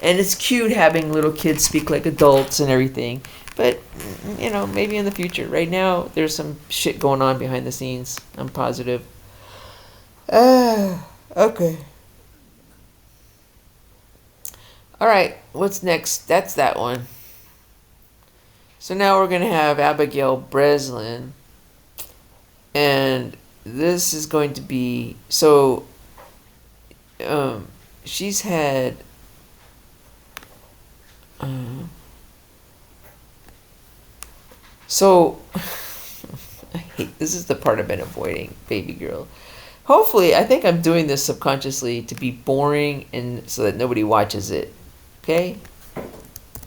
And it's cute having little kids speak like adults and everything. But, you know, maybe in the future. Right now, there's some shit going on behind the scenes. I'm positive. Okay. Alright, what's next? That's that one. So now we're going to have Abigail Breslin. And this is going to be... So... she's had so I hate, this is the part I've been avoiding, baby girl. Hopefully, I think I'm doing this subconsciously to be boring and so that nobody watches it. Okay?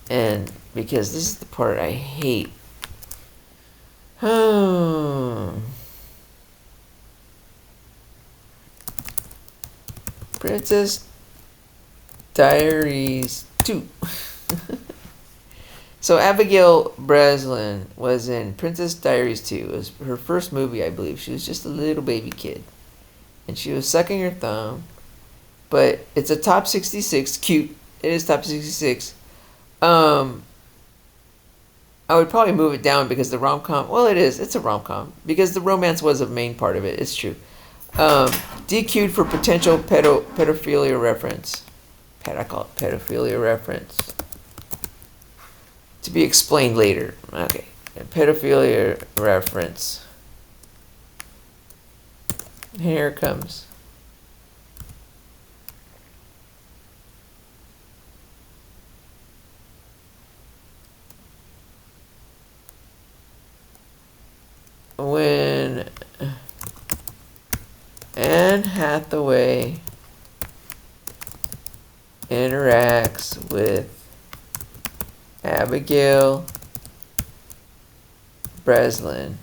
And because this is the part I hate. Princess Diaries 2. So Abigail Breslin was in Princess Diaries 2. It was her first movie, I believe. She was just a little baby kid. And she was sucking her thumb. But it's a top 66. Cute. It is top 66. I would probably move it down because the rom-com... Well, it is. It's a rom-com. Because the romance was a main part of it. It's true. DQ'd for potential pedophilia reference. I call it pedophilia reference. To be explained later. Okay. Pedophilia reference. Here it comes. When Anne Hathaway interacts with Abigail Breslin,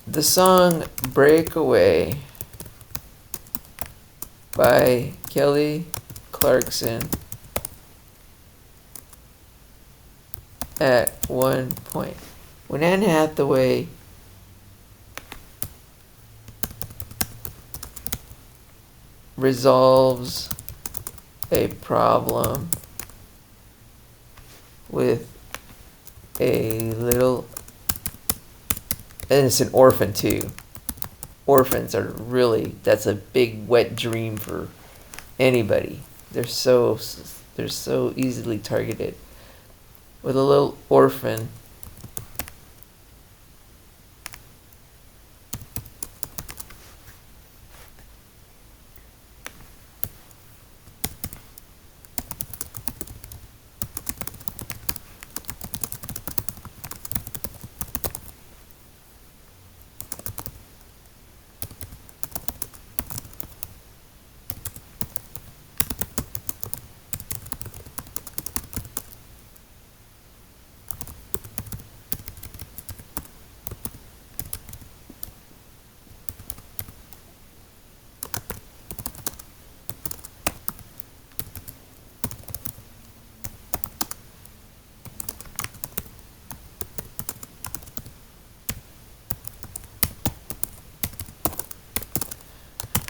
the song Breakaway by Kelly Clarkson at one point. When Anne Hathaway resolves a problem with a little... And it's an orphan too. Orphans are really, that's a big wet dream for anybody. They're so easily targeted. With a little orphan,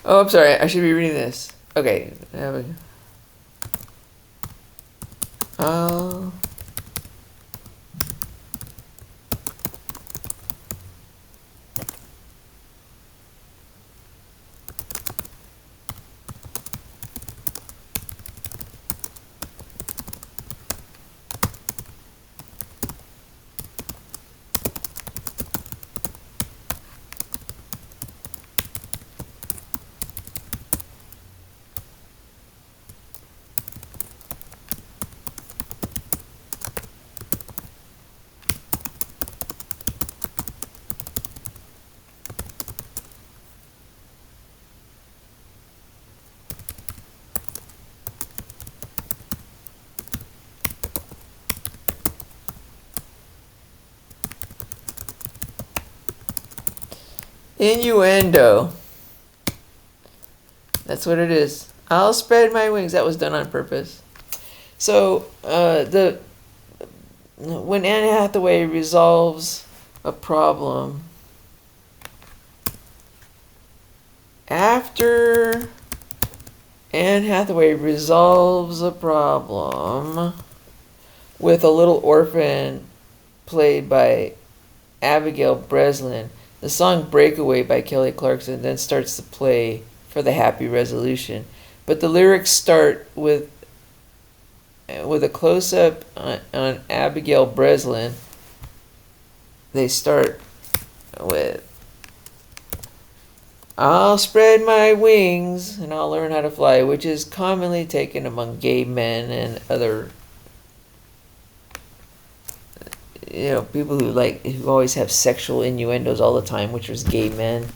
Oh, I'm sorry. I should be reading this. Okay. Oh. Innuendo. That's what it is. I'll spread my wings. That was done on purpose. So, when Anne Hathaway resolves a problem, after Anne Hathaway resolves a problem with a little orphan played by Abigail Breslin, the song Breakaway by Kelly Clarkson then starts to play for the happy resolution. But the lyrics start with a close-up on Abigail Breslin. They start with, I'll spread my wings and I'll learn how to fly, which is commonly taken among gay men and other, people who always have sexual innuendos all the time, which was gay men,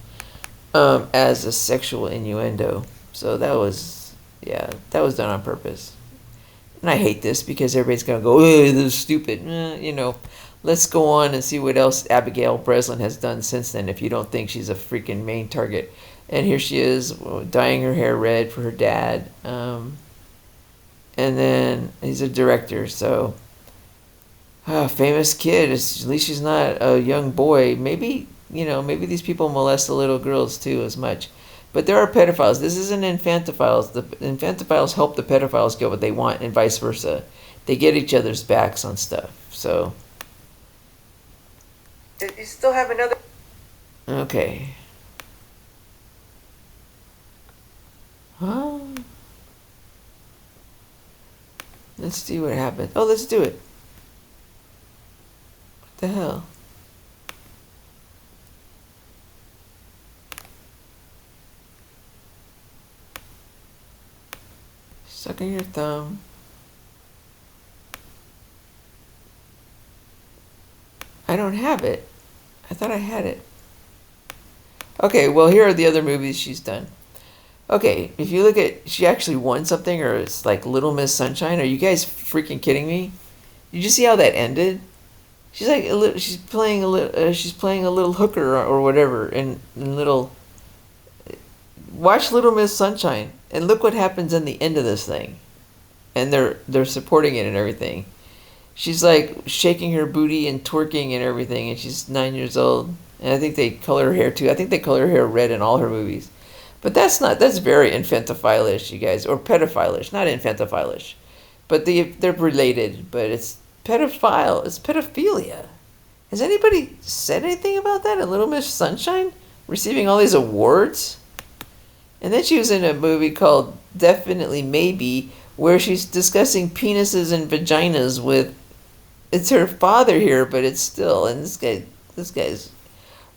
as a sexual innuendo. So that was done on purpose. And I hate this because everybody's going to go, oh, this is stupid. Let's go on and see what else Abigail Breslin has done since then if you don't think she's a freaking main target. And here she is, dyeing her hair red for her dad. And then he's a director, so famous kid. At least she's not a young boy. Maybe these people molest the little girls too as much. But there are pedophiles. This isn't infantophiles. The infantophiles help the pedophiles get what they want and vice versa. They get each other's backs on stuff. So you still have another. Okay. Huh? Let's see what happens. Oh, let's do it. What the hell? Sucking your thumb. I don't have it. I thought I had it. Okay, well, here are the other movies she's done. Okay, if you look at, she actually won something, or it's like Little Miss Sunshine. Are you guys freaking kidding me? Did you see how that ended? She's like she's playing a little hooker or whatever, and little. Watch Little Miss Sunshine, and look what happens in the end of this thing, and they're supporting it and everything. She's like shaking her booty and twerking and everything, and she's 9 years old. And I think they color her hair too. I think they color her hair red in all her movies. But that's very infantophile-ish, you guys, or pedophile-ish, not infantophile-ish. But they're related, but it's pedophile. It's pedophilia. Has anybody said anything about that in Little Miss Sunshine? Receiving all these awards? And then she was in a movie called Definitely Maybe, where she's discussing penises and vaginas with, it's her father here, but it's still, and this guy's,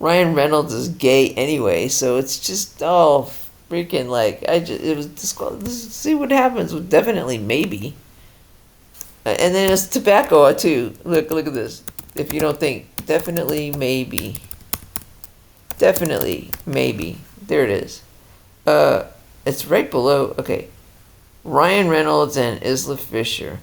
Ryan Reynolds is gay anyway, so it's just, freaking, let's see what happens with Definitely Maybe. And then it's tobacco, too. Look at this. If you don't think, Definitely Maybe. Definitely Maybe. There it is. It's right below, okay. Ryan Reynolds and Isla Fisher.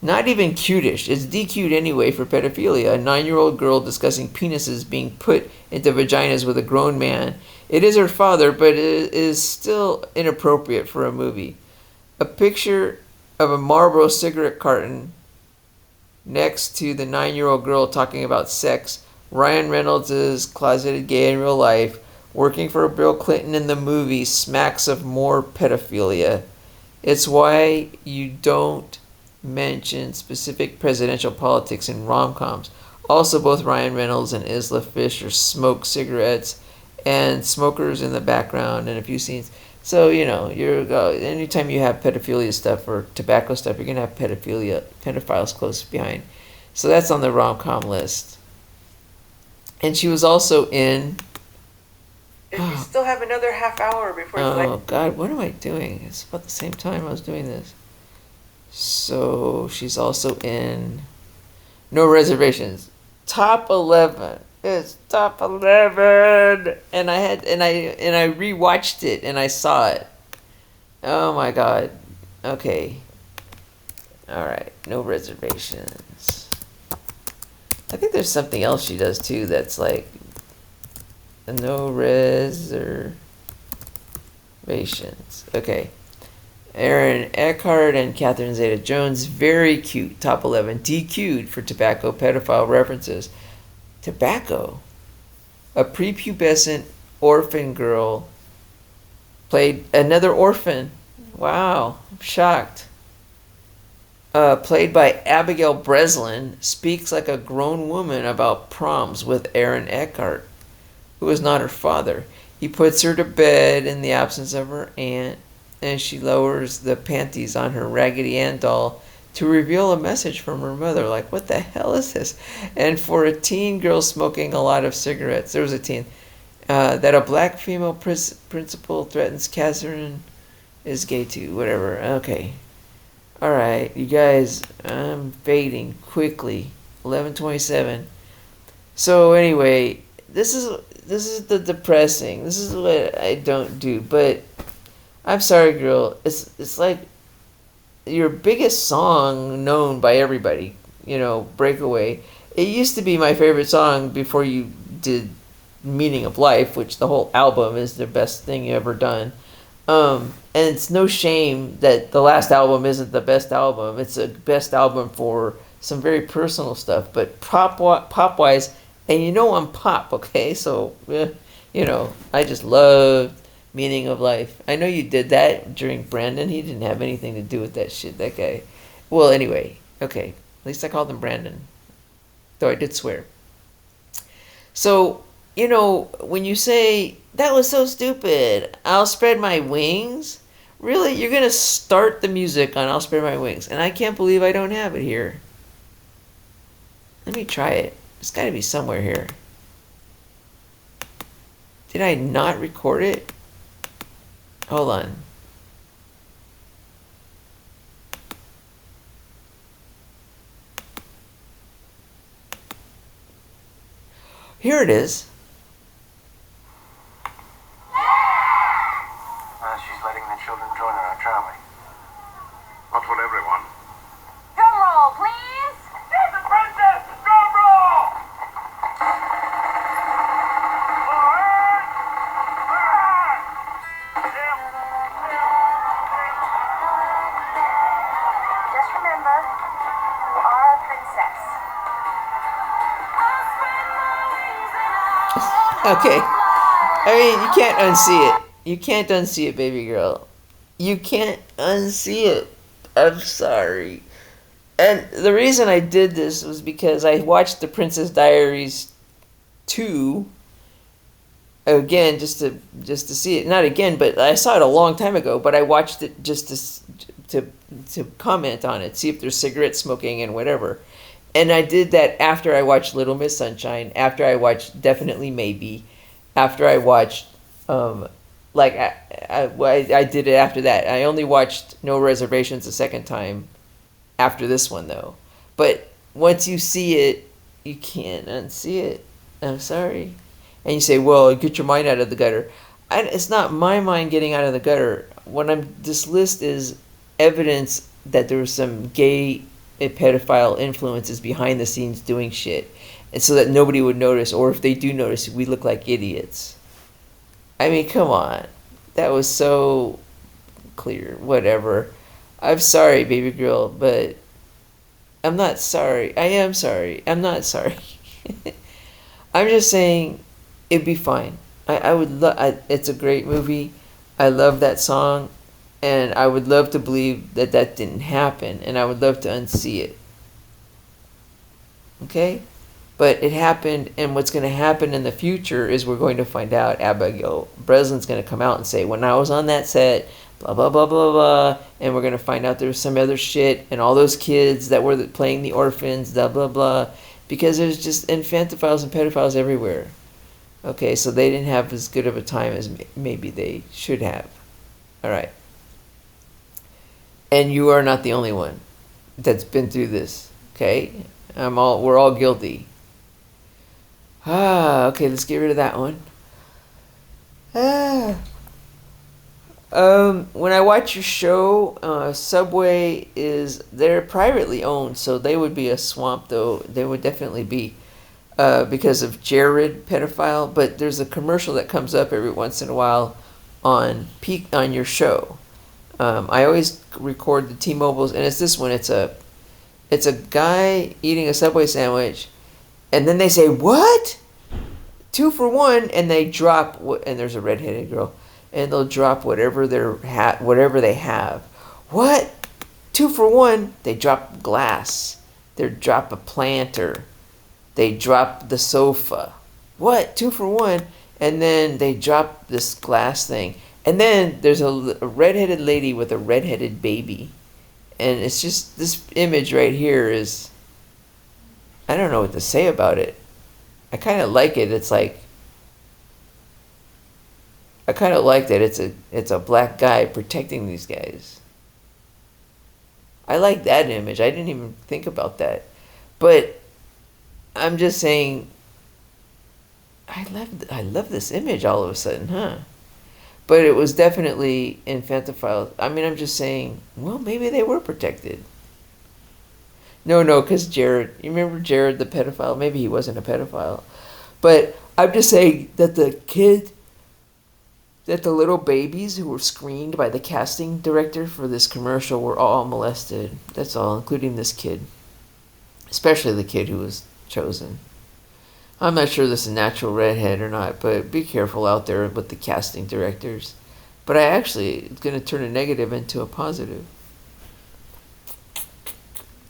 Not even cutish. It's DQ'd anyway for pedophilia. A 9-year-old girl discussing penises being put into vaginas with a grown man. It is her father, but it is still inappropriate for a movie. A picture of a Marlboro cigarette carton next to the 9-year-old girl talking about sex. Ryan Reynolds is closeted gay in real life. Working for Bill Clinton in the movie smacks of more pedophilia. It's why you don't mention specific presidential politics in rom-coms. Also, both Ryan Reynolds and Isla Fisher smoke cigarettes, and smokers in the background in a few scenes. So, anytime you have pedophilia stuff or tobacco stuff, you're going to have pedophiles close behind. So that's on the rom-com list. And she was also in... If you still have another half hour before... Oh, God, what am I doing? It's about the same time I was doing this. So, she's also in No Reservations. Top 11. It's top 11. And I rewatched it and I saw it. Oh my God. Okay. All right. No Reservations. I think there's something else she does too that's like No Reservations. Okay. Aaron Eckhart and Catherine Zeta-Jones, very cute, top 11. DQ'd for tobacco pedophile references. Tobacco? A prepubescent orphan girl played another orphan. Wow, I'm shocked. Played by Abigail Breslin, speaks like a grown woman about proms with Aaron Eckhart, who is not her father. He puts her to bed in the absence of her aunt, and she lowers the panties on her Raggedy Ann doll to reveal a message from her mother. Like, what the hell is this? And for a teen girl smoking a lot of cigarettes, there was a teen, that a black female principal threatens Catherine is gay too. Whatever. Okay. All right, you guys, I'm fading quickly. 11:27. So anyway, this is the depressing. This is what I don't do, but I'm sorry, girl. It's like your biggest song known by everybody, Breakaway. It used to be my favorite song before you did Meaning of Life, which the whole album is the best thing you ever done. And it's no shame that the last album isn't the best album. It's the best album for some very personal stuff, but pop-wise, and I'm pop, okay? So, I just loved Meaning of Life. I know you did that during Brandon. He didn't have anything to do with that shit, that guy. Well, anyway, okay. At least I called him Brandon. Though I did swear. So, when you say, that was so stupid, I'll Spread My Wings? Really? You're going to start the music on I'll Spread My Wings. And I can't believe I don't have it here. Let me try it. It's got to be somewhere here. Did I not record it? Hold on. Here it is. She's letting the children join her out traveling. Not for everyone. Drum roll, please. Here's the princess! Drum roll! Just remember, you are a princess. Okay. I mean, you can't unsee it. You can't unsee it, baby girl. You can't unsee it. I'm sorry. And the reason I did this was because I watched The Princess Diaries 2 again just to see it. Not again, but I saw it a long time ago, but I watched it just to comment on it, see if there's cigarette smoking and whatever. And I did that after I watched Little Miss Sunshine, after I watched Definitely Maybe, after I watched I did it after that. I only watched No Reservations a second time after this one, though. But once you see it, you can't unsee it. I'm sorry. And you say, well, get your mind out of the gutter. It's not my mind getting out of the gutter. This list is evidence that there was some gay and pedophile influences behind the scenes doing shit. And so that nobody would notice, or if they do notice, we look like idiots. I mean, come on. That was so clear. Whatever. I'm sorry, baby girl, but I'm not sorry. I am sorry. I'm not sorry. I'm just saying it'd be fine. I would love. It's a great movie. I love that song, and I would love to believe that that didn't happen, and I would love to unsee it. Okay, but it happened, and what's going to happen in the future is we're going to find out. Abigail Breslin's going to come out and say, "When I was on that set, blah blah blah blah blah," and we're going to find out there was some other shit, and all those kids that were playing the orphans, blah blah blah, because there's just infantophiles and pedophiles everywhere. Okay, so they didn't have as good of a time as maybe they should have. All right. And you are not the only one that's been through this. Okay? We're all guilty. Okay, let's get rid of that one. When I watch your show, Subway they're privately owned, so they would be a swamp, though. They would definitely be. Because of Jared pedophile, but there's a commercial that comes up every once in a while on your show. I always record the T-Mobiles, and it's this one. It's a guy eating a Subway sandwich, and then they say, "What? 2 for 1," and they drop and there's a redheaded girl, and they'll drop whatever they have. What? 2 for 1? They drop glass. They drop a planter. They drop the sofa. What? 2 for 1? And then they drop this glass thing. And then there's a redheaded lady with a redheaded baby. And it's just, this image right here is, I don't know what to say about it. I kind of like it. It's like, I kind of like that it's a black guy protecting these guys. I like that image. I didn't even think about that. But I'm just saying, I love this image all of a sudden, huh? But it was definitely infantophile. I mean, I'm just saying, well, maybe they were protected. No, because Jared, you remember Jared the pedophile? Maybe he wasn't a pedophile. But I'm just saying that the little babies who were screened by the casting director for this commercial were all molested. That's all, including this kid. Especially the kid who was chosen. I'm not sure this is a natural redhead or not, but be careful out there with the casting directors. But it's going to turn a negative into a positive.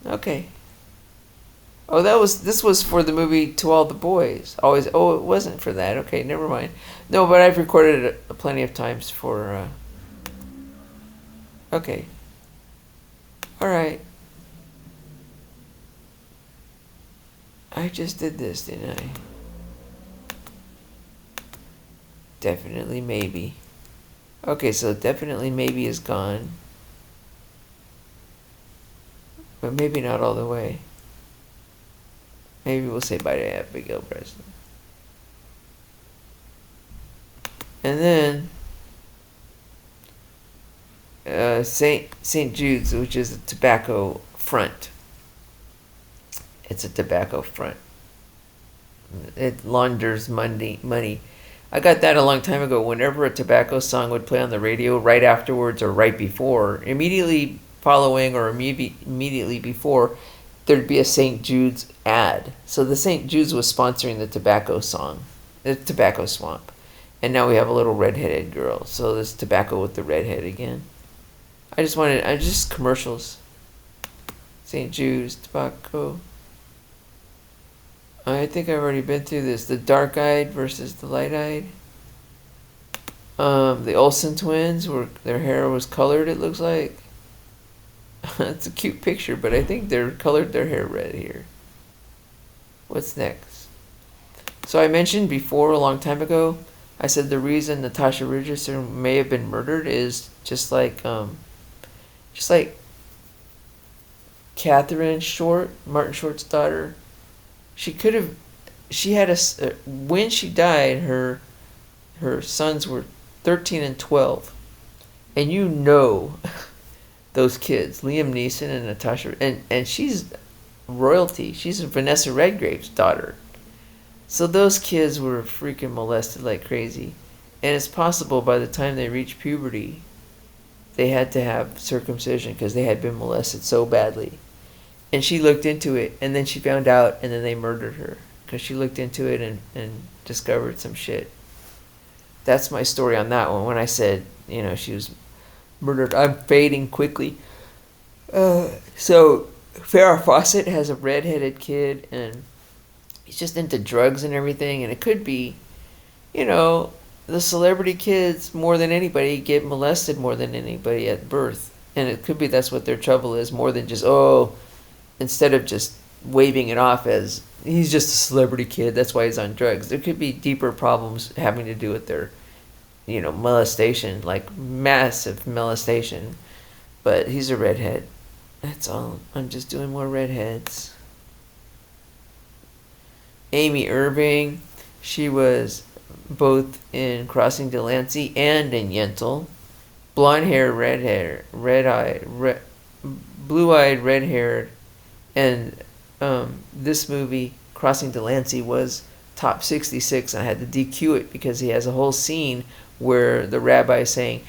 Okay. Oh, this was for the movie To All the Boys. It wasn't for that. Okay, never mind. No, but I've recorded it plenty of times for, okay. All right. I just did this, didn't I? Definitely maybe. Okay, so definitely maybe is gone. But maybe not all the way. Maybe we'll say bye to Abigail Breslin. And then St. Jude's, which is a tobacco front. It's a tobacco front. It launders money. I got that a long time ago. Whenever a tobacco song would play on the radio, right afterwards or right before, immediately following or immediately before, there'd be a St. Jude's ad. So the St. Jude's was sponsoring the tobacco song, the tobacco swamp. And now we have a little redheaded girl. So there's tobacco with the redhead again. Just commercials. St. Jude's, tobacco. I think I've already been through this. The dark-eyed versus the light-eyed. The Olsen twins, their hair was colored, it looks like. It's a cute picture, but I think they're colored their hair red here. What's next? So I mentioned before, a long time ago, I said the reason Natasha Richardson may have been murdered is just like Catherine Short, Martin Short's daughter. When she died, her sons were 13 and 12. And you know those kids, Liam Neeson and Natasha, and she's royalty. She's Vanessa Redgrave's daughter. So those kids were freaking molested like crazy. And it's possible by the time they reached puberty, they had to have circumcision because they had been molested so badly. And she looked into it, and then she found out, and then they murdered her because she looked into it and discovered some shit. That's my story on that one. When I said, she was murdered, I'm fading quickly. So Farrah Fawcett has a redheaded kid, and he's just into drugs and everything, and it could be, the celebrity kids more than anybody get molested more than anybody at birth, and it could be that's what their trouble is, more than just instead of just waving it off as he's just a celebrity kid, that's why he's on drugs. There could be deeper problems having to do with their, molestation, like massive molestation. But he's a redhead. That's all. I'm just doing more redheads. Amy Irving, she was both in Crossing Delancey and in Yentl. Blonde hair, red hair, blue-eyed, red-haired, and this movie, Crossing Delancey, was top 66, and I had to DQ it because he has a whole scene where the rabbi is saying,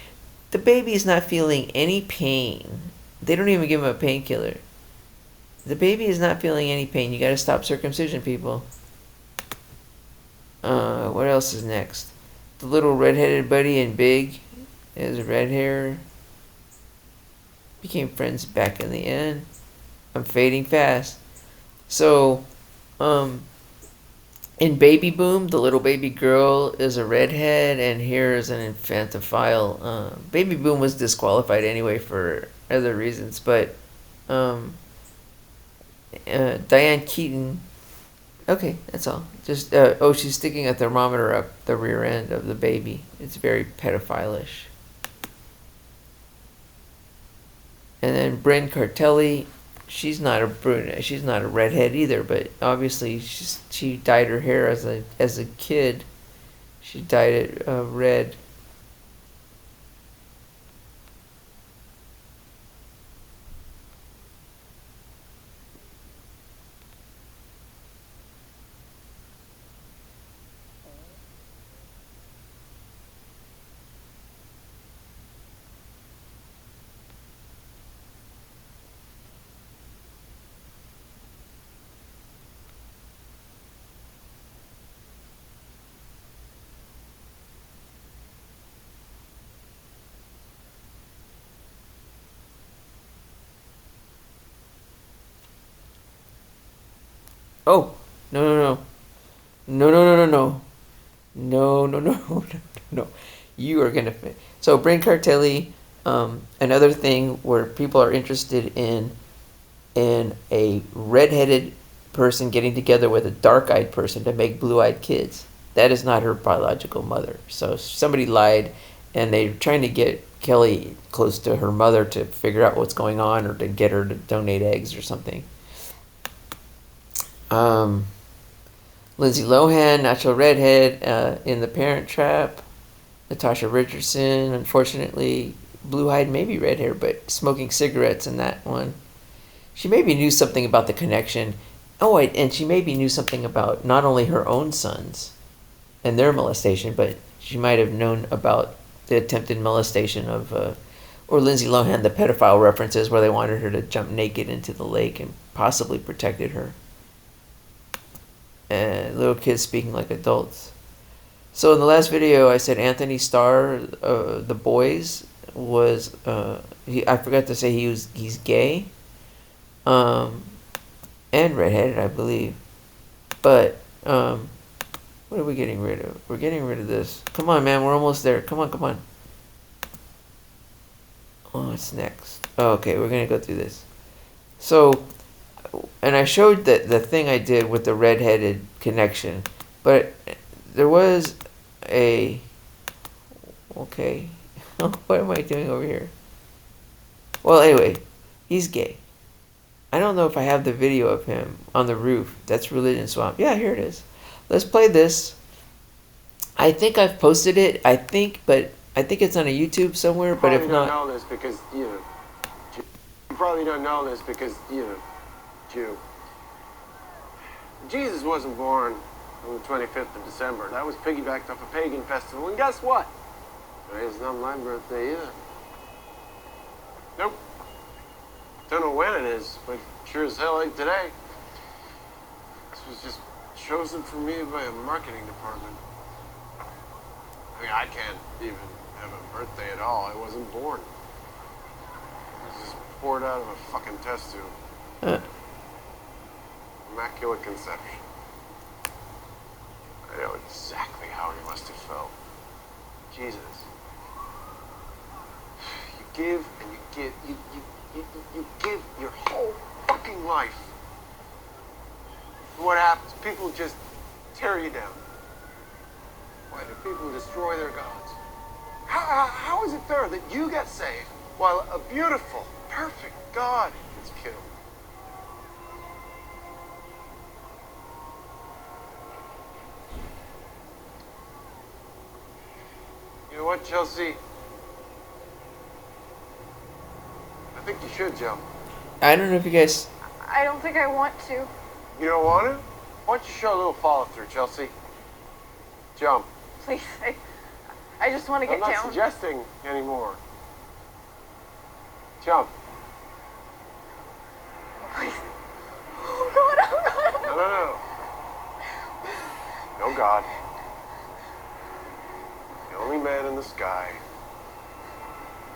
the baby is not feeling any pain. They don't even give him a painkiller. The baby is not feeling any pain. You gotta stop circumcision, people. What else is next? The little redheaded buddy in Big is red hair. Became friends back in the end. I'm fading fast. So, in Baby Boom, the little baby girl is a redhead, and here is an infantophile. Baby Boom was disqualified anyway for other reasons, but Diane Keaton. Okay, that's all. Just she's sticking a thermometer up the rear end of the baby. It's very pedophilish. And then Bryn Cartelli, she's not a brunette. She's not a redhead either, but obviously she dyed her hair as a kid. She dyed it red. Oh, no. No. You are gonna fit. So Bryn Cartelli, another thing where people are interested in a redheaded person getting together with a dark-eyed person to make blue-eyed kids. That is not her biological mother. So somebody lied, and they're trying to get Kelly close to her mother to figure out what's going on, or to get her to donate eggs or something. Lindsay Lohan, natural redhead, in The Parent Trap. Natasha Richardson, unfortunately, blue-eyed, maybe red hair, but smoking cigarettes in that one. She maybe knew something about the connection. And she maybe knew something about not only her own sons and their molestation, but she might have known about the attempted molestation of, or Lindsay Lohan, the pedophile references where they wanted her to jump naked into the lake and possibly protected her. And little kids speaking like adults. So in the last video, I said Anthony Starr, The Boys, was I forgot to say he's gay, and redheaded, I believe. But what are we getting rid of? We're getting rid of this. Come on, man, we're almost there. Come on. Oh, what's next? Oh, okay, we're gonna go through this. So. And I showed the thing I did with the redheaded connection, but there was a... Okay. What am I doing over here? Well, anyway, he's gay. I don't know if I have the video of him on the roof. That's Religion Swamp. Yeah, here it is. Let's play this. I think I've posted it. But I think it's on a YouTube somewhere, but if not... You probably don't know this because, Jew. Jesus wasn't born on the 25th of December. That was piggybacked off a pagan festival. And guess what? Today's not my birthday either. Nope. Don't know when it is, but sure as hell ain't today. This was just chosen for me by a marketing department. I mean, I can't even have a birthday at all. I wasn't born. I was just poured out of a fucking test tube. Immaculate conception. I know exactly how he must have felt. Jesus. You give and you give. You give your whole fucking life. And what happens? People just tear you down. Why do people destroy their gods? How is it fair that you get saved while a beautiful, perfect God gets killed? You know what, Chelsea? I think you should jump. I don't know if you guys. I don't think I want to. You don't want to? Why don't you show a little follow-through, Chelsea? Jump. Please, I just want to I'm get not down. suggesting anymore. Jump. Please. Oh God, oh God. No. No God. The only man in the sky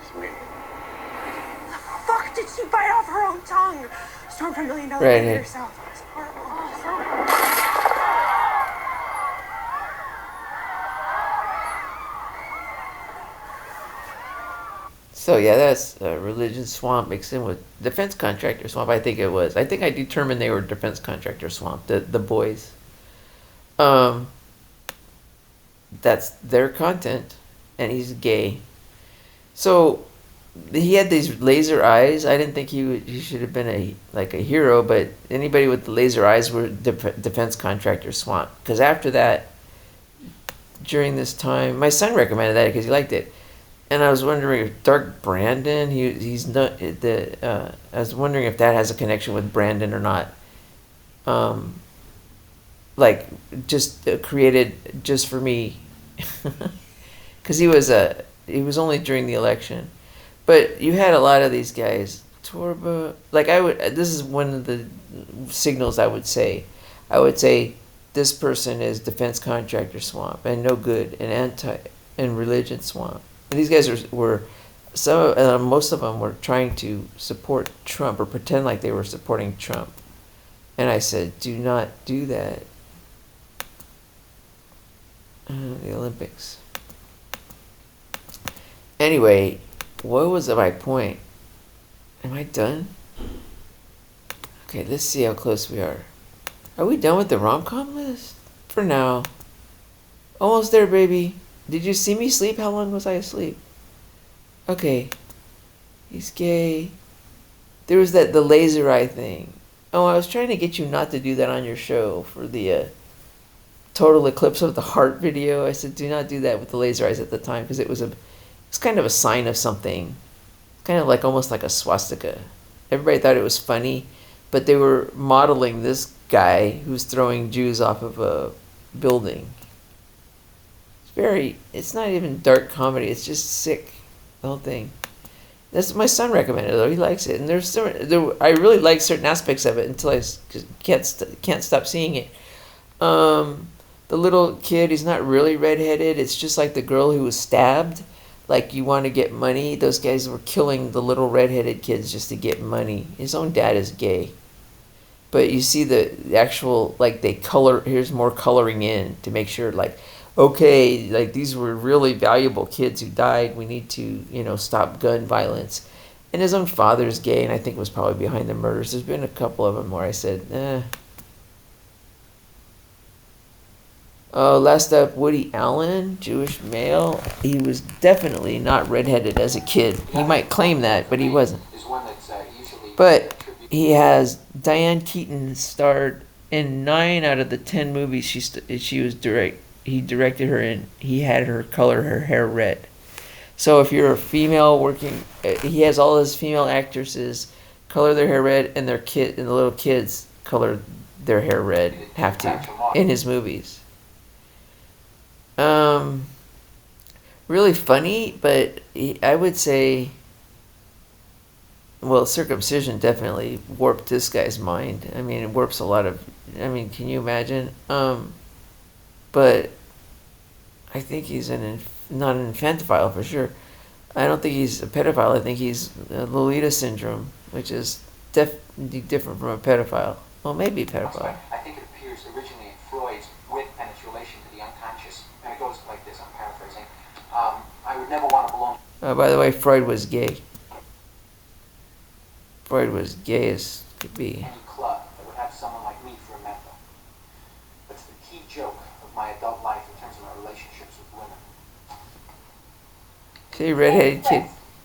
is me. Fuck, did she bite off her own tongue? Storm for $1 million Right baby here. herself. It's horrible. Oh, So yeah, that's religion swamp mixed in with defense contractor swamp. I think it was. I think I determined they were defense contractor swamp. The boys. That's their content, and he's gay. So he had these laser eyes. I didn't think he should have been a hero, but anybody with the laser eyes were defense contractor swamp. Because after that, during this time, my son recommended that because he liked it. And I was wondering if Dark Brandon, he's not I was wondering if that has a connection with Brandon or not. Like just created just for me, because he was only during the election, but you had a lot of these guys. Torba, like this is one of the signals I would say this person is defense contractor swamp and no good and religion swamp. And these guys were most of them were trying to support Trump or pretend like they were supporting Trump. And I said, do not do that. The Olympics. Anyway, what was my point? Am I done? Okay, let's see how close we are. Are we done with the rom-com list? For now. Almost there, baby. Did you see me sleep? How long was I asleep? Okay. He's gay. There was the laser eye thing. Oh, I was trying to get you not to do that on your show for the total eclipse of the heart video. I said, do not do that with the laser eyes at the time because it's kind of a sign of something. Kind of like almost like a swastika. Everybody thought it was funny, but they were modeling this guy who's throwing Jews off of a building. It's not even dark comedy. It's just sick, the whole thing. That's my son recommended it, though. He likes it, and I really like certain aspects of it until I can't stop seeing it. The little kid, he's not really redheaded. It's just like the girl who was stabbed. Like, you want to get money. Those guys were killing the little redheaded kids just to get money. His own dad is gay. But you see the actual, like, here's more coloring in to make sure, like, okay, like these were really valuable kids who died. We need to, stop gun violence. And his own father's gay, and I think was probably behind the murders. There's been a couple of them where I said, Oh, last up, Woody Allen, Jewish male. He was definitely not redheaded as a kid. He might claim that, but he wasn't. But he has Diane Keaton starred in 9 out of the 10 movies he directed her in. He had her color her hair red. So if you're a female working, he has all his female actresses color their hair red, and and the little kids color their hair red. Have to in his movies. Really funny, but I would say, well, circumcision definitely warped this guy's mind. I mean, it warps a lot of. I mean, can you imagine? But I think he's not an infantophile for sure. I don't think he's a pedophile. I think he's Lolita syndrome, which is definitely different from a pedophile. Well, maybe a pedophile. I think it appears originally in Freud's wit and its relation to the unconscious. And it goes like this, I'm paraphrasing. I would never want to belong. By the way, Freud was gay. Freud was gay as could be. Any club that would have someone like me for a mentor. That's the key joke of my adult life in terms of my relationships with women. See, redheaded kid.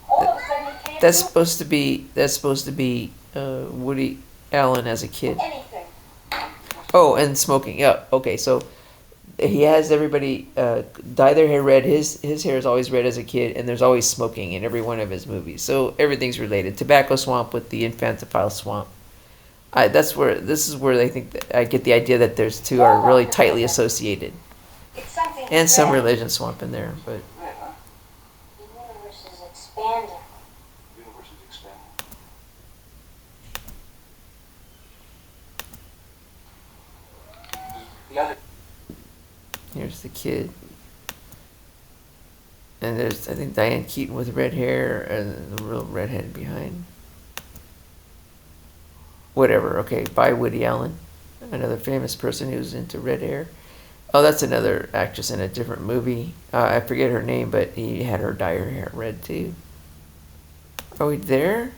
All of a sudden he can't That's do supposed to be Woody Allen as a kid. anything. Oh, and smoking. Yeah. Okay, so he has everybody dye their hair red. His hair is always red as a kid, and there's always smoking in every one of his movies. So everything's related. Tobacco swamp with the infantophile swamp. This is where I think that I get the idea that there's two are really tightly associated, It's something and some bad. religion swamp in there. But The universe is expanding. The universe is expanding. The other. here's the kid, and there's I think Diane Keaton with red hair and the real redhead behind. Whatever. Okay, by Woody Allen, another famous person who's into red hair. Oh, that's another actress in a different movie. I forget her name, but he had her dye her hair red too. Are we there?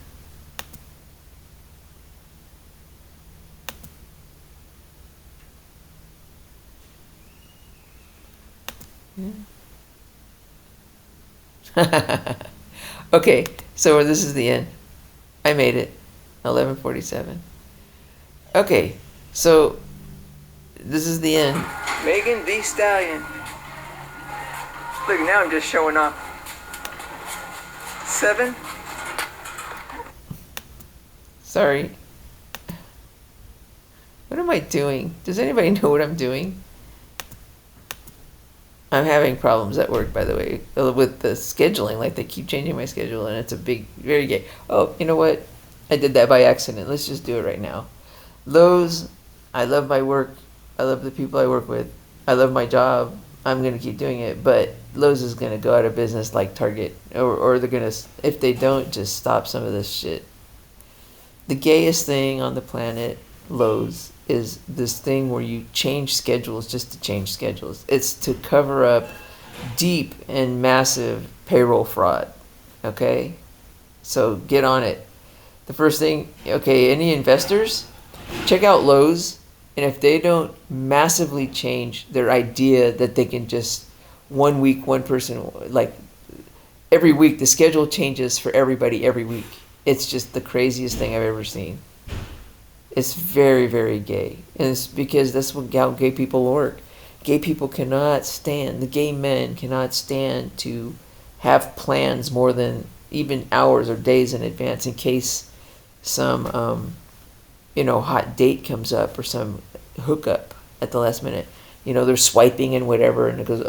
Okay, so this is the end. I made it. 11:47. Okay, so this is the end. Megan Thee Stallion. Look, now I'm just showing off. 7. Sorry. What am I doing? Does anybody know what I'm doing? I'm having problems at work, by the way, with the scheduling. Like, they keep changing my schedule, and it's a big, very gay. Oh, you know what? I did that by accident. Let's just do it right now. Lowe's, I love my work. I love the people I work with. I love my job. I'm going to keep doing it. But Lowe's is going to go out of business like Target. Or they're going to, if they don't, just stop some of this shit. The gayest thing on the planet, Lowe's, is this thing where you change schedules just to change schedules. It's to cover up deep and massive payroll fraud. Okay? So get on it. The first thing, okay, any investors, check out Lowe's, and if they don't massively change their idea that they can just 1 week, one person, like every week, the schedule changes for everybody every week. It's just the craziest thing I've ever seen. It's very, very gay. And it's because that's how gay people work. Gay people cannot stand, the gay men cannot stand to have plans more than even hours or days in advance in case some, hot date comes up or some hookup at the last minute. They're swiping and whatever, and it goes,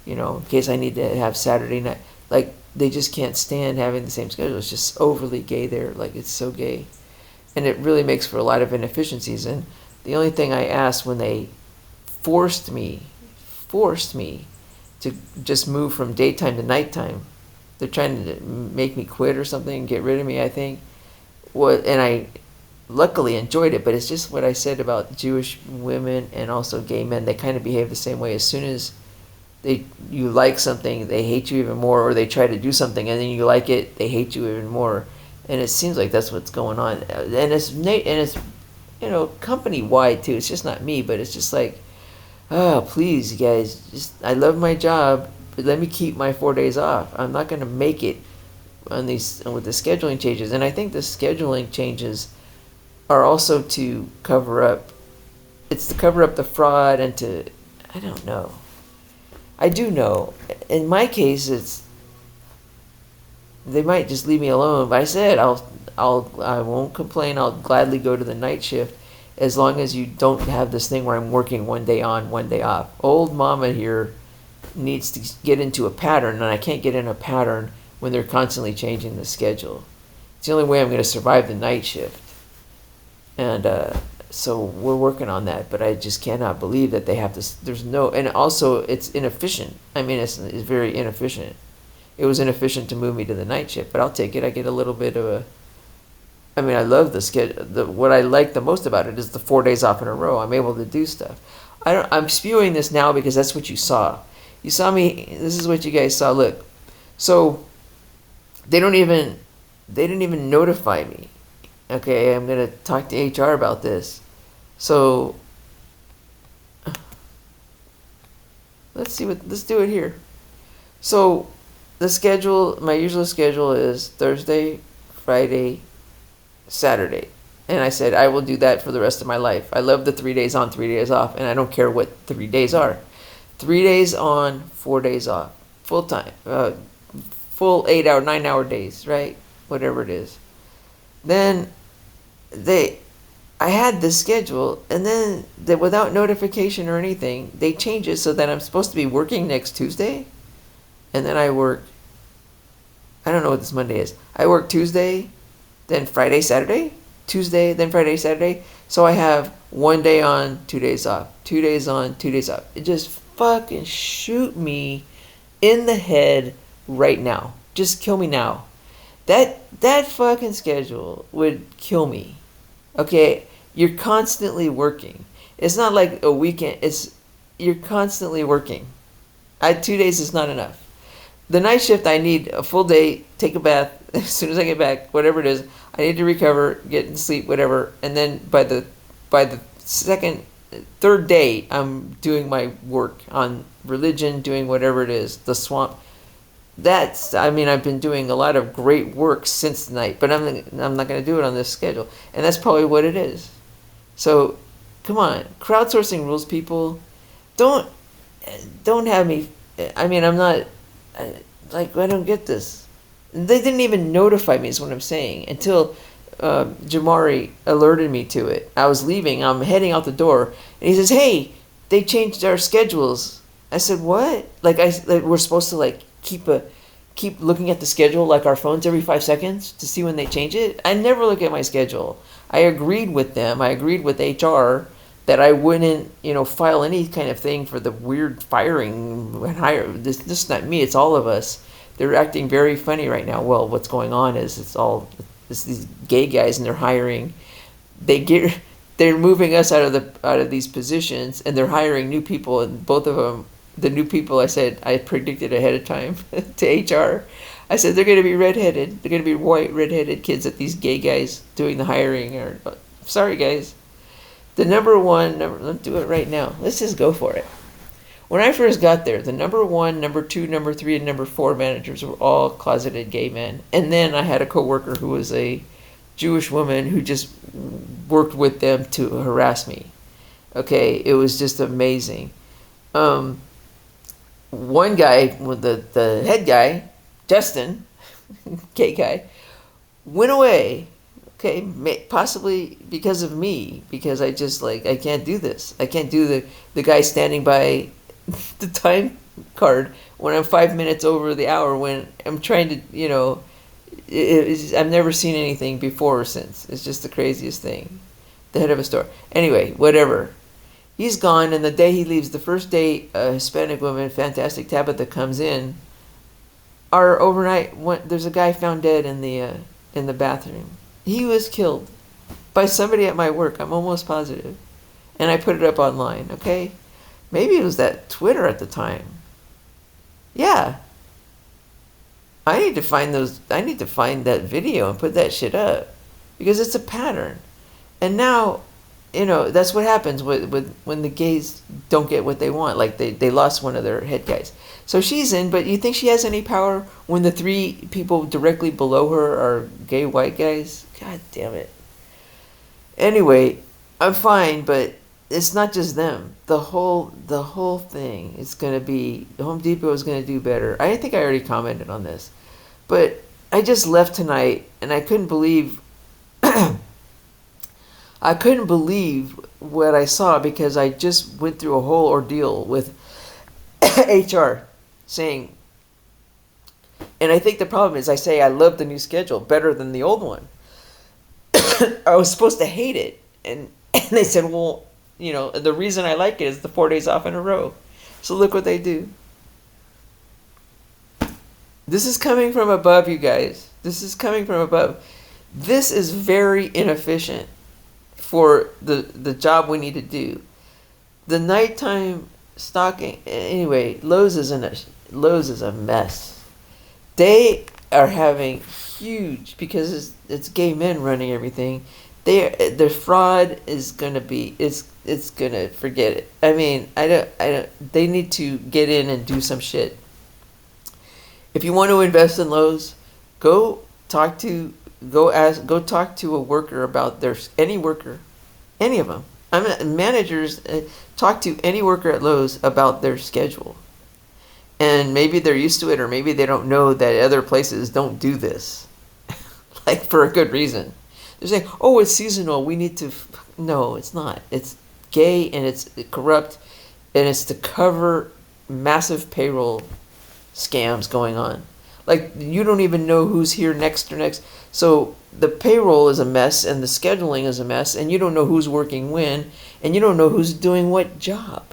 in case I need to have Saturday night. Like, they just can't stand having the same schedule. It's just overly gay there. Like, it's so gay. And it really makes for a lot of inefficiencies. And the only thing I asked when they forced me to just move from daytime to nighttime, they're trying to make me quit or something, get rid of me, I think. And I luckily enjoyed it, but it's just what I said about Jewish women and also gay men. They kind of behave the same way. As soon as you like something, they hate you even more, or they try to do something and then you like it, they hate you even more. And it seems like that's what's going on. And it's company wide too. It's just not me, but it's just like, oh, please, you guys, I love my job, but let me keep my 4 days off. I'm not going to make it with the scheduling changes. And I think the scheduling changes are also to cover up. It's to cover up the fraud and to, I don't know. I do know. In my case, they might just leave me alone. But I said I won't complain. I'll gladly go to the night shift as long as you don't have this thing where I'm working 1 day on, 1 day off. Old mama here needs to get into a pattern, and I can't get in a pattern when they're constantly changing the schedule. It's the only way I'm going to survive the night shift. And So we're working on that, but I just cannot believe that they have to. There's no, and also it's inefficient. I mean, it's very inefficient. It was inefficient to move me to the night shift, but I'll take it. I get a little bit of a. I mean, I love the schedule. What I like the most about it is the 4 days off in a row. I'm able to do stuff. I'm spewing this now because that's what you saw. You saw me. This is what you guys saw. Look, so they didn't even notify me. Okay, I'm gonna talk to HR about this. So let's do it here. So the schedule, my usual schedule is Thursday, Friday, Saturday. And I said, I will do that for the rest of my life. I love the 3 days on, 3 days off, and I don't care what 3 days are. 3 days on, 4 days off. Full time. Full 8-hour, 9-hour days, right? Whatever it is. Then I had this schedule, and then without notification or anything, they changed it so that I'm supposed to be working next Tuesday. And then I work, I don't know what this Monday is. I work Tuesday, then Friday, Saturday, Tuesday, then Friday, Saturday. So I have 1 day on, 2 days off, 2 days on, 2 days off. It just fucking shoot me in the head right now. Just kill me now. That fucking schedule would kill me. Okay, you're constantly working. It's not like a weekend. You're constantly working. 2 days is not enough. The night shift, I need a full day, take a bath as soon as I get back, whatever it is. I need to recover, get in sleep, whatever. And then by the third day, I'm doing my work on religion, doing whatever it is, the swamp. I've been doing a lot of great work since the night, but I'm not going to do it on this schedule. And that's probably what it is. So, come on, crowdsourcing rules, people. Don't have me. I mean, I'm not. I don't get this. They didn't even notify me, is what I'm saying, until Jamari alerted me to it. I was leaving. I'm heading out the door, and he says, "Hey, they changed our schedules." I said, "What?" We're supposed to keep looking at the schedule like our phones every 5 seconds to see when they change it. I never look at my schedule. I agreed with them. I agreed with HR that I wouldn't, file any kind of thing for the weird firing and hire. This is not me. It's all of us. They're acting very funny right now. Well, what's going on is it's these gay guys, and they're hiring. They're moving us out of these positions, and they're hiring new people. And both of them, the new people, I predicted ahead of time to HR. I said they're going to be redheaded. They're going to be white redheaded kids that these gay guys doing the hiring are. Sorry, guys. The let's do it right now. Let's just go for it. When I first got there, the number 1, number 2, number 3, and number 4 managers were all closeted gay men. And then I had a coworker who was a Jewish woman who just worked with them to harass me. Okay, it was just amazing. One guy, the head guy, Justin, gay guy, went away. Okay, possibly because of me, because I just I can't do this. I can't do the guy standing by the time card when I'm 5 minutes over the hour, when I'm trying to, I've never seen anything before or since. It's just the craziest thing. The head of a store. Anyway, whatever. He's gone, and the day he leaves, the first day a Hispanic woman, fantastic Tabitha, comes in, our overnight, there's a guy found dead in the bathroom. He was killed by somebody at my work, I'm almost positive. And I put it up online, okay? Maybe it was that Twitter at the time. Yeah. I need to find that video and put that shit up. Because it's a pattern. And now, that's what happens when the gays don't get what they want. Like they lost one of their head guys. So she's in, but you think she has any power when the 3 people directly below her are gay white guys? God damn it. Anyway, I'm fine, but it's not just them. The whole thing is going to be, Home Depot is going to do better. I think I already commented on this. But I just left tonight, and I couldn't believe what I saw, because I just went through a whole ordeal with HR saying, and I think the problem is I say I love the new schedule better than the old one. I was supposed to hate it, and they said, well, the reason I like it is the 4 days off in a row. So look what they do. This is coming from above, you guys. This is coming from above. This is very inefficient for the job we need to do. The nighttime stocking, anyway, Lowe's is a mess. They are having huge, because it's gay men running everything. Their fraud is gonna be it's gonna, forget it. I mean, I don't. They need to get in and do some shit. If you want to invest in Lowe's, go talk to a worker about any worker, any of them. Managers, talk to any worker at Lowe's about their schedule. And maybe they're used to it, or maybe they don't know that other places don't do this. Like, for a good reason. They're saying, oh, it's seasonal, we need to... No, it's not. It's gay, and it's corrupt, and it's to cover massive payroll scams going on. Like, you don't even know who's here next or next. So the payroll is a mess, and the scheduling is a mess, and you don't know who's working when, and you don't know who's doing what job.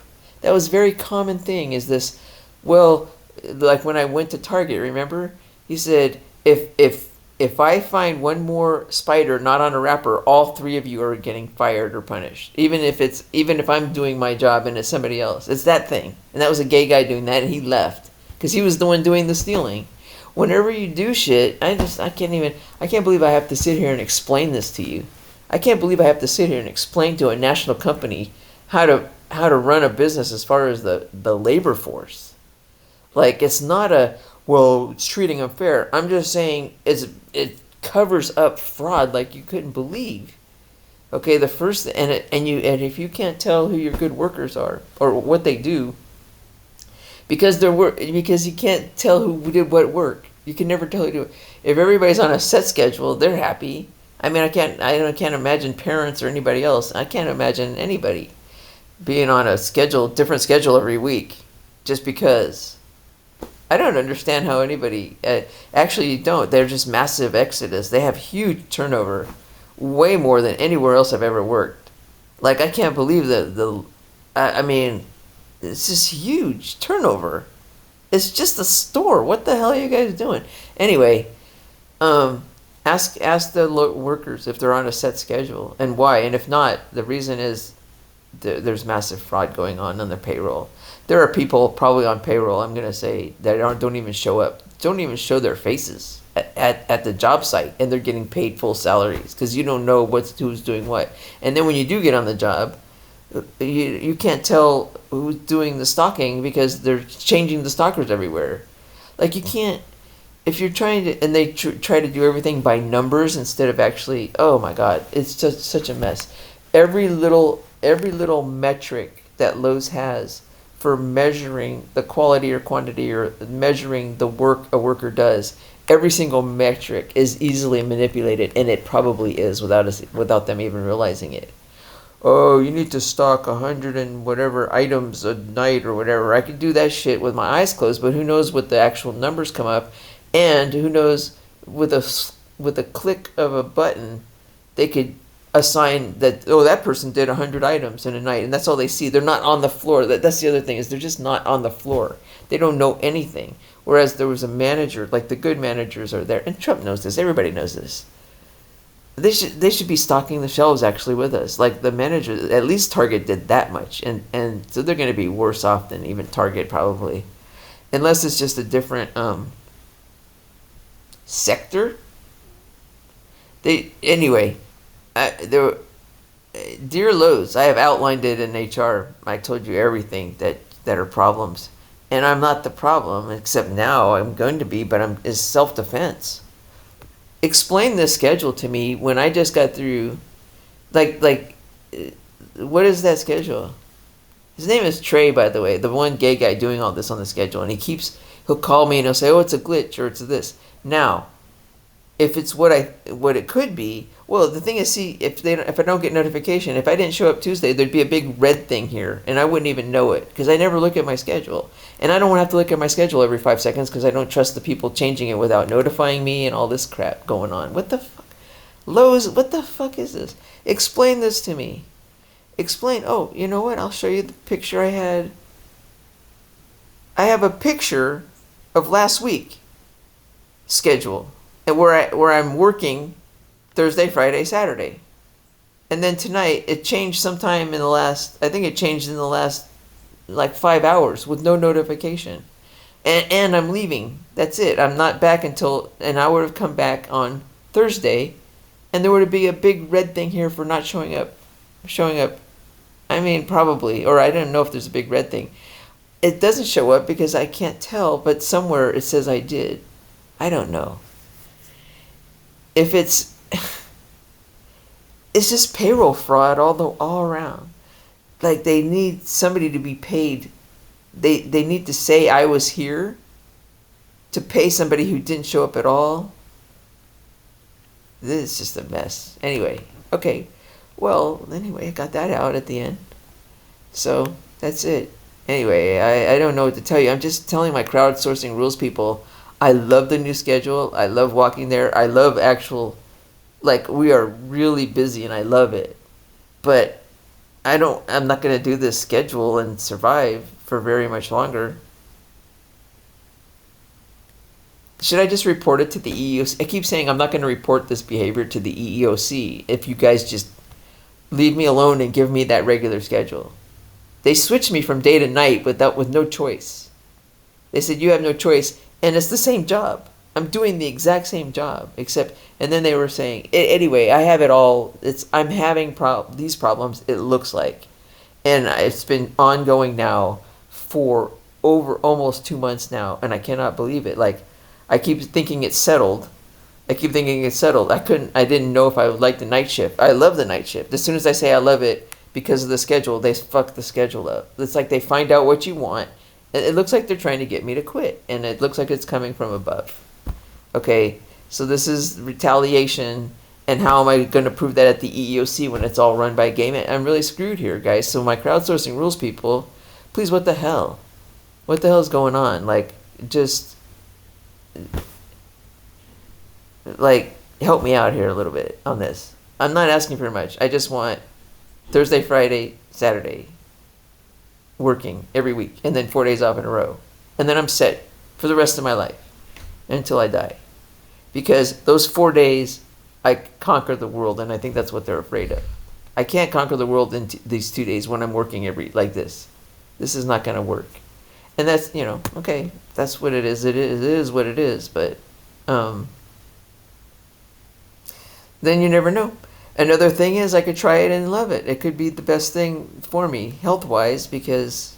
That was a very common thing, is this, well, like when I went to Target, remember? He said, if I find one more spider not on a wrapper, all 3 of you are getting fired or punished. Even if I'm doing my job and it's somebody else. It's that thing. And that was a gay guy doing that, and he left. Because he was the one doing the stealing. Whenever you do shit, I can't believe I have to sit here and explain this to you. I can't believe I have to sit here and explain to a national company how to run a business as far as the labor force. Like, it's not it's treating them fair. I'm just saying it covers up fraud like you couldn't believe. Okay, the first, and if you can't tell who your good workers are or what they do, because you can't tell who did what work. You can never tell who do it. If everybody's on a set schedule, they're happy. I mean, I can't imagine parents or anybody else. I can't imagine anybody being on a different schedule every week, just because. I don't understand how anybody, actually you don't. They're just massive exodus. They have huge turnover, way more than anywhere else I've ever worked. Like, I can't believe I mean, it's just huge turnover. It's just a store. What the hell are you guys doing? Anyway, ask the workers if they're on a set schedule and why. And if not, the reason is there's massive fraud going on their payroll. There are people probably on payroll, I'm going to say, that don't even show up. Don't even show their faces at the job site, and they're getting paid full salaries because you don't know who's doing what. And then when you do get on the job, you can't tell who's doing the stocking because they're changing the stockers everywhere. Like, you can't, if you're trying to, and they try to do everything by numbers instead of actually, oh my God, it's just such a mess. Every little metric that Lowe's has for measuring the quality or quantity or measuring the work a worker does, every single metric is easily manipulated, and it probably is without them even realizing it. Oh, you need to stock 100 and whatever items a night or whatever. I could do that shit with my eyes closed, but who knows what the actual numbers come up, and who knows, with a click of a button, they could assign that, oh, that person did 100 items in a night, and that's all they see. They're not on the floor. That's the other thing, is they're just not on the floor. They don't know anything. Whereas there was a manager, like the good managers are there, and Trump knows this, everybody knows this. They should be stocking the shelves actually with us. Like the manager, at least Target did that much, and so they're going to be worse off than even Target probably, unless it's just a different sector. Anyway. Dear Lowe's, I have outlined it in HR. I told you everything that are problems, and I'm not the problem. Except now I'm going to be, but it's self-defense. Explain this schedule to me when I just got through. Like, what is that schedule? His name is Trey, by the way, the one gay guy doing all this on the schedule, and he'll call me and he'll say, oh, it's a glitch or it's this. Now, if it's what it could be, well, the thing is, see, if I don't get notification, if I didn't show up Tuesday, there'd be a big red thing here, and I wouldn't even know it because I never look at my schedule, and I don't want to have to look at my schedule every 5 seconds because I don't trust the people changing it without notifying me and all this crap going on. What the fuck, Lowe's? What the fuck is this? Explain this to me. explain. Oh, you know what? I'll show you the picture I had. I have a picture of last week schedule, and where I'm working Thursday, Friday, Saturday. And then tonight it changed sometime in the last, I think it changed in the last like 5 hours with no notification. And I'm leaving. That's it. I'm not back until, and I would have come back on Thursday, and there would be a big red thing here for not showing up. I mean, probably, or I don't know if there's a big red thing. It doesn't show up because I can't tell, but somewhere it says I did. I don't know. If it's just payroll fraud all around. Like they need somebody to be paid. They need to say I was here to pay somebody who didn't show up at all. This is just a mess. Anyway, okay. Well, anyway, I got that out at the end. So that's it. Anyway, I don't know what to tell you. I'm just telling my crowdsourcing rules people, I love the new schedule. I love walking there. I love actual, like, we are really busy and I love it. But I'm not going to do this schedule and survive for very much longer. Should I just report it to the EEOC? I keep saying I'm not going to report this behavior to the EEOC if you guys just leave me alone and give me that regular schedule. They switched me from day to night with no choice. They said you have no choice, and it's the same job. I'm doing the exact same job, except, and then they were saying, anyway, I have it all. I'm having these problems, it looks like. And it's been ongoing now for over almost 2 months now, and I cannot believe it. Like, I keep thinking it's settled. I didn't know if I would like the night shift. I love the night shift. As soon as I say I love it because of the schedule, they fuck the schedule up. It's like they find out what you want. It looks like they're trying to get me to quit, and it looks like it's coming from above. Okay, so this is retaliation, and how am I going to prove that at the EEOC when it's all run by gay men? I'm really screwed here, guys. So my crowdsourcing rules people, please, what the hell? What the hell is going on? Like, just, like, help me out here a little bit on this. I'm not asking for much. I just want Thursday, Friday, Saturday working every week, and then 4 days off in a row. And then I'm set for the rest of my life until I die. Because those 4 days, I conquer the world, and I think that's what they're afraid of. I can't conquer the world in these 2 days when I'm working like this. This is not going to work. And that's, okay, that's what it is. It is what it is, but then you never know. Another thing is I could try it and love it. It could be the best thing for me health-wise because,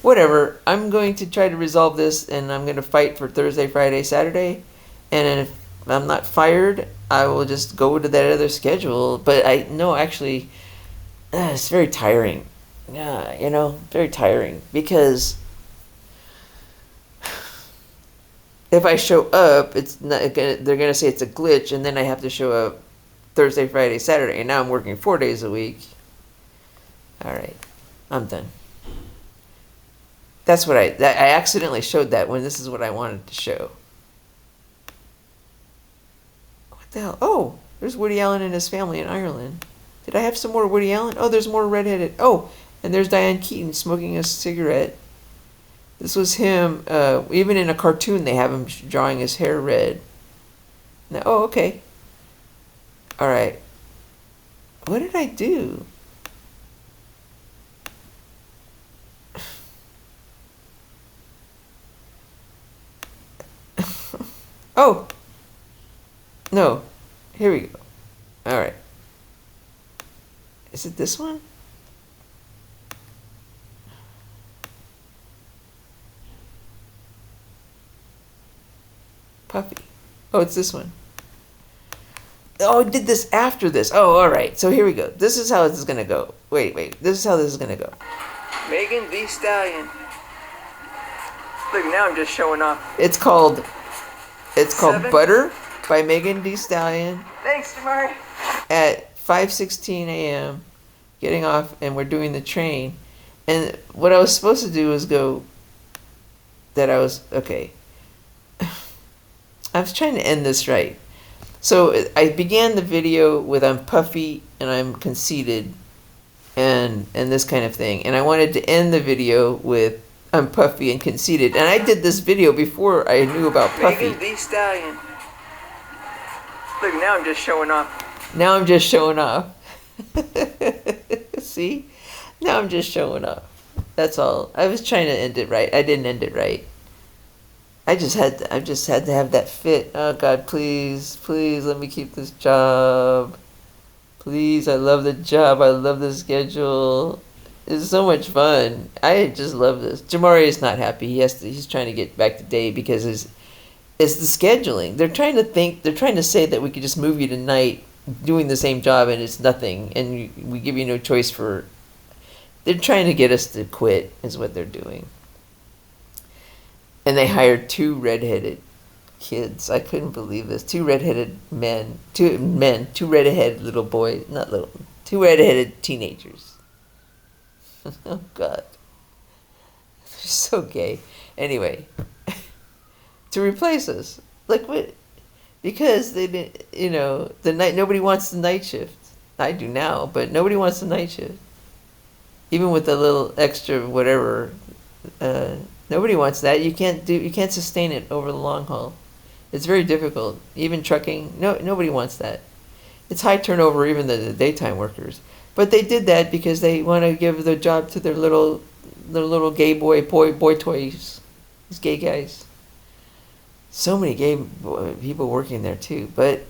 whatever. I'm going to try to resolve this, and I'm going to fight for Thursday, Friday, Saturday. And if I'm not fired, I will just go to that other schedule. But actually, it's very tiring. Very tiring because if I show up, they're gonna say it's a glitch, and then I have to show up Thursday, Friday, Saturday, and now I'm working 4 days a week. All right, I'm done. That's what I accidentally showed that when this is what I wanted to show. What the hell? Oh, there's Woody Allen and his family in Ireland. Did I have some more Woody Allen? Oh, there's more redheaded. Oh, and there's Diane Keaton smoking a cigarette. This was him, even in a cartoon they have him drawing his hair red. Now, oh, okay. Alright. What did I do? Oh! No. Here we go. Alright. Is it this one? Puffy. Oh, it's this one. Oh, I did this after this. Oh, all right. So here we go. This is how this is going to go. Wait. This is how this is going to go. Megan Thee Stallion. Look, now I'm just showing off. It's called Butter by Megan Thee Stallion. Thanks, Jamari. At 5:16 a.m. Getting off, and we're doing the train. And what I was supposed to do was go okay. I was trying to end this right. So I began the video with I'm puffy and I'm conceited and this kind of thing. And I wanted to end the video with I'm puffy and conceited. And I did this video before I knew about puffy. Megan Thee Stallion. Look, now I'm just showing off. Now I'm just showing off. See? Now I'm just showing off. That's all. I was trying to end it right. I didn't end it right. I just had to have that fit. Oh God, please, please let me keep this job. Please, I love the job. I love the schedule. It's so much fun. I just love this. Jamari is not happy. He's trying to get back to day because it's the scheduling. They're trying to say that we could just move you to night doing the same job and it's nothing and we give you no choice for. They're trying to get us to quit is what they're doing. And they hired 2 redheaded kids. I couldn't believe this. 2 redheaded men. 2 redheaded little boys. Not little. 2 redheaded teenagers. Oh, God. They're so gay. Anyway. To replace us. Like, what? Because they didn't, the night, nobody wants the night shift. I do now, but nobody wants the night shift. Even with the little extra whatever, nobody wants that. You can't sustain it over the long haul. It's very difficult. Even trucking, nobody wants that. It's high turnover, even the daytime workers. But they did that because they want to give the job to their little gay boy toys. These gay guys. So many gay people working there too. But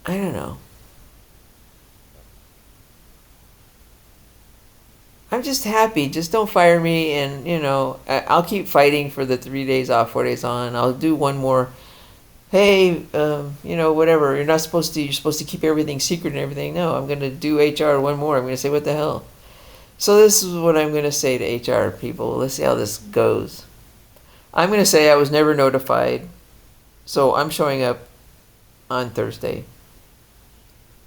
I don't know. I'm just happy. Just don't fire me, and I'll keep fighting for the 3 days off, 4 days on. I'll do one more. Hey, whatever. You're supposed to keep everything secret and everything. No, I'm gonna do HR one more. I'm gonna say what the hell. So this is what I'm gonna say to HR people. Let's see how this goes. I'm gonna say I was never notified, so I'm showing up on Thursday,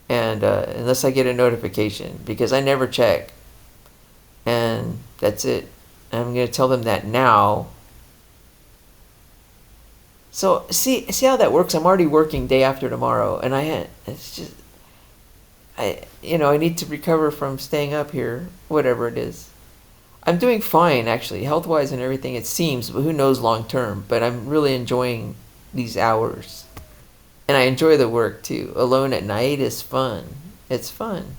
and unless I get a notification, because I never check. And that's it. I'm going to tell them that now. So see how that works. I'm already working day after tomorrow, and I need to recover from staying up here, whatever it is. I'm doing fine actually, health-wise and everything. It seems, but who knows long term. But I'm really enjoying these hours, and I enjoy the work too. Alone at night is fun. It's fun.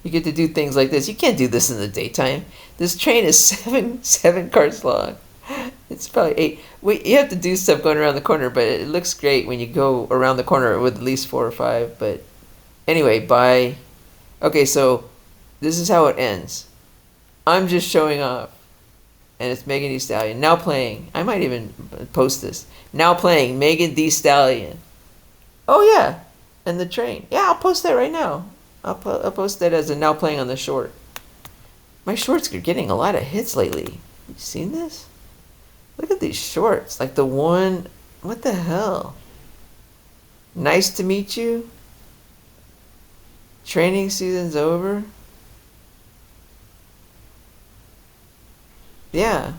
You get to do things like this. You can't do this in the daytime. This train is seven cars long. It's probably 8. You have to do stuff going around the corner, but it looks great when you go around the corner with at least 4 or 5. But anyway, bye. Okay, so this is how it ends. I'm just showing off. And it's Megan Thee Stallion. Now playing. I might even post this. Now playing Megan Thee Stallion. Oh, yeah. And the train. Yeah, I'll post that right now. I'll post that as a now playing on the short. My shorts are getting a lot of hits lately. You seen this? Look at these shorts. Like the one... What the hell? Nice to meet you. Training season's over. Yeah.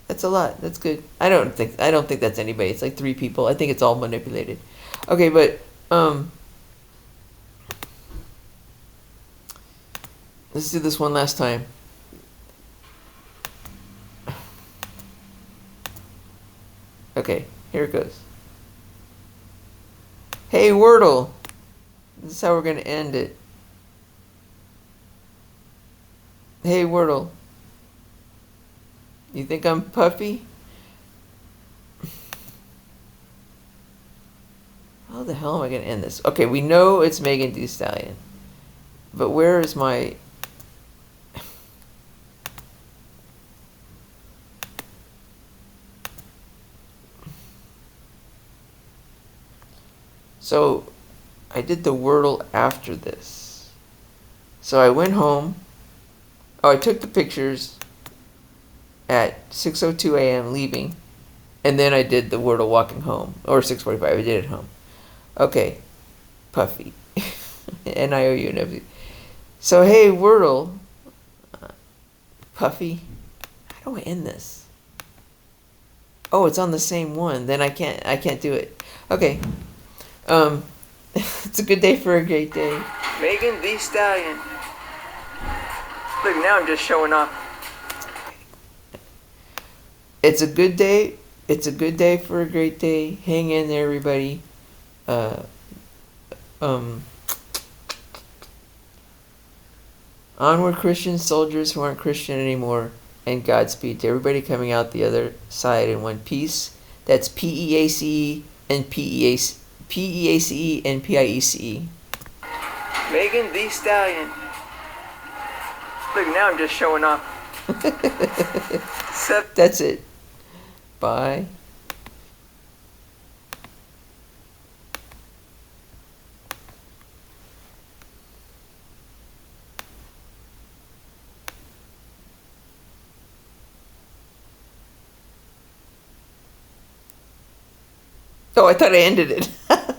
That's a lot. That's good. I don't think that's anybody. It's like 3 people. I think it's all manipulated. Okay, but... Let's do this one last time. Okay, here it goes. Hey, Wordle. This is how we're going to end it. Hey, Wordle. You think I'm puffy? How the hell am I going to end this? Okay, we know it's Megan Thee Stallion. But where is my... So, I did the Wordle after this. So I went home. Oh, I took the pictures at 6:02 a.m. leaving. And then I did the Wordle walking home. Or 6:45, I did it home. Okay. Puffy. And I owe you an everything. So, hey, Wordle. Puffy. How do I end this? Oh, it's on the same one. Then I can't do it. Okay. It's a good day for a great day. Megan the Stallion. Look, now I'm just showing off. It's a good day. It's a good day for a great day. Hang in there, everybody. Onward, Christian soldiers who aren't Christian anymore, and Godspeed to everybody coming out the other side in one piece. That's PEACE and PEACE and PIECE. Megan the Stallion. Look, now I'm just showing off. That's it. Bye. Oh, I thought I ended it.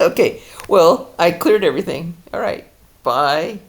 Okay. Well, I cleared everything. All right. Bye.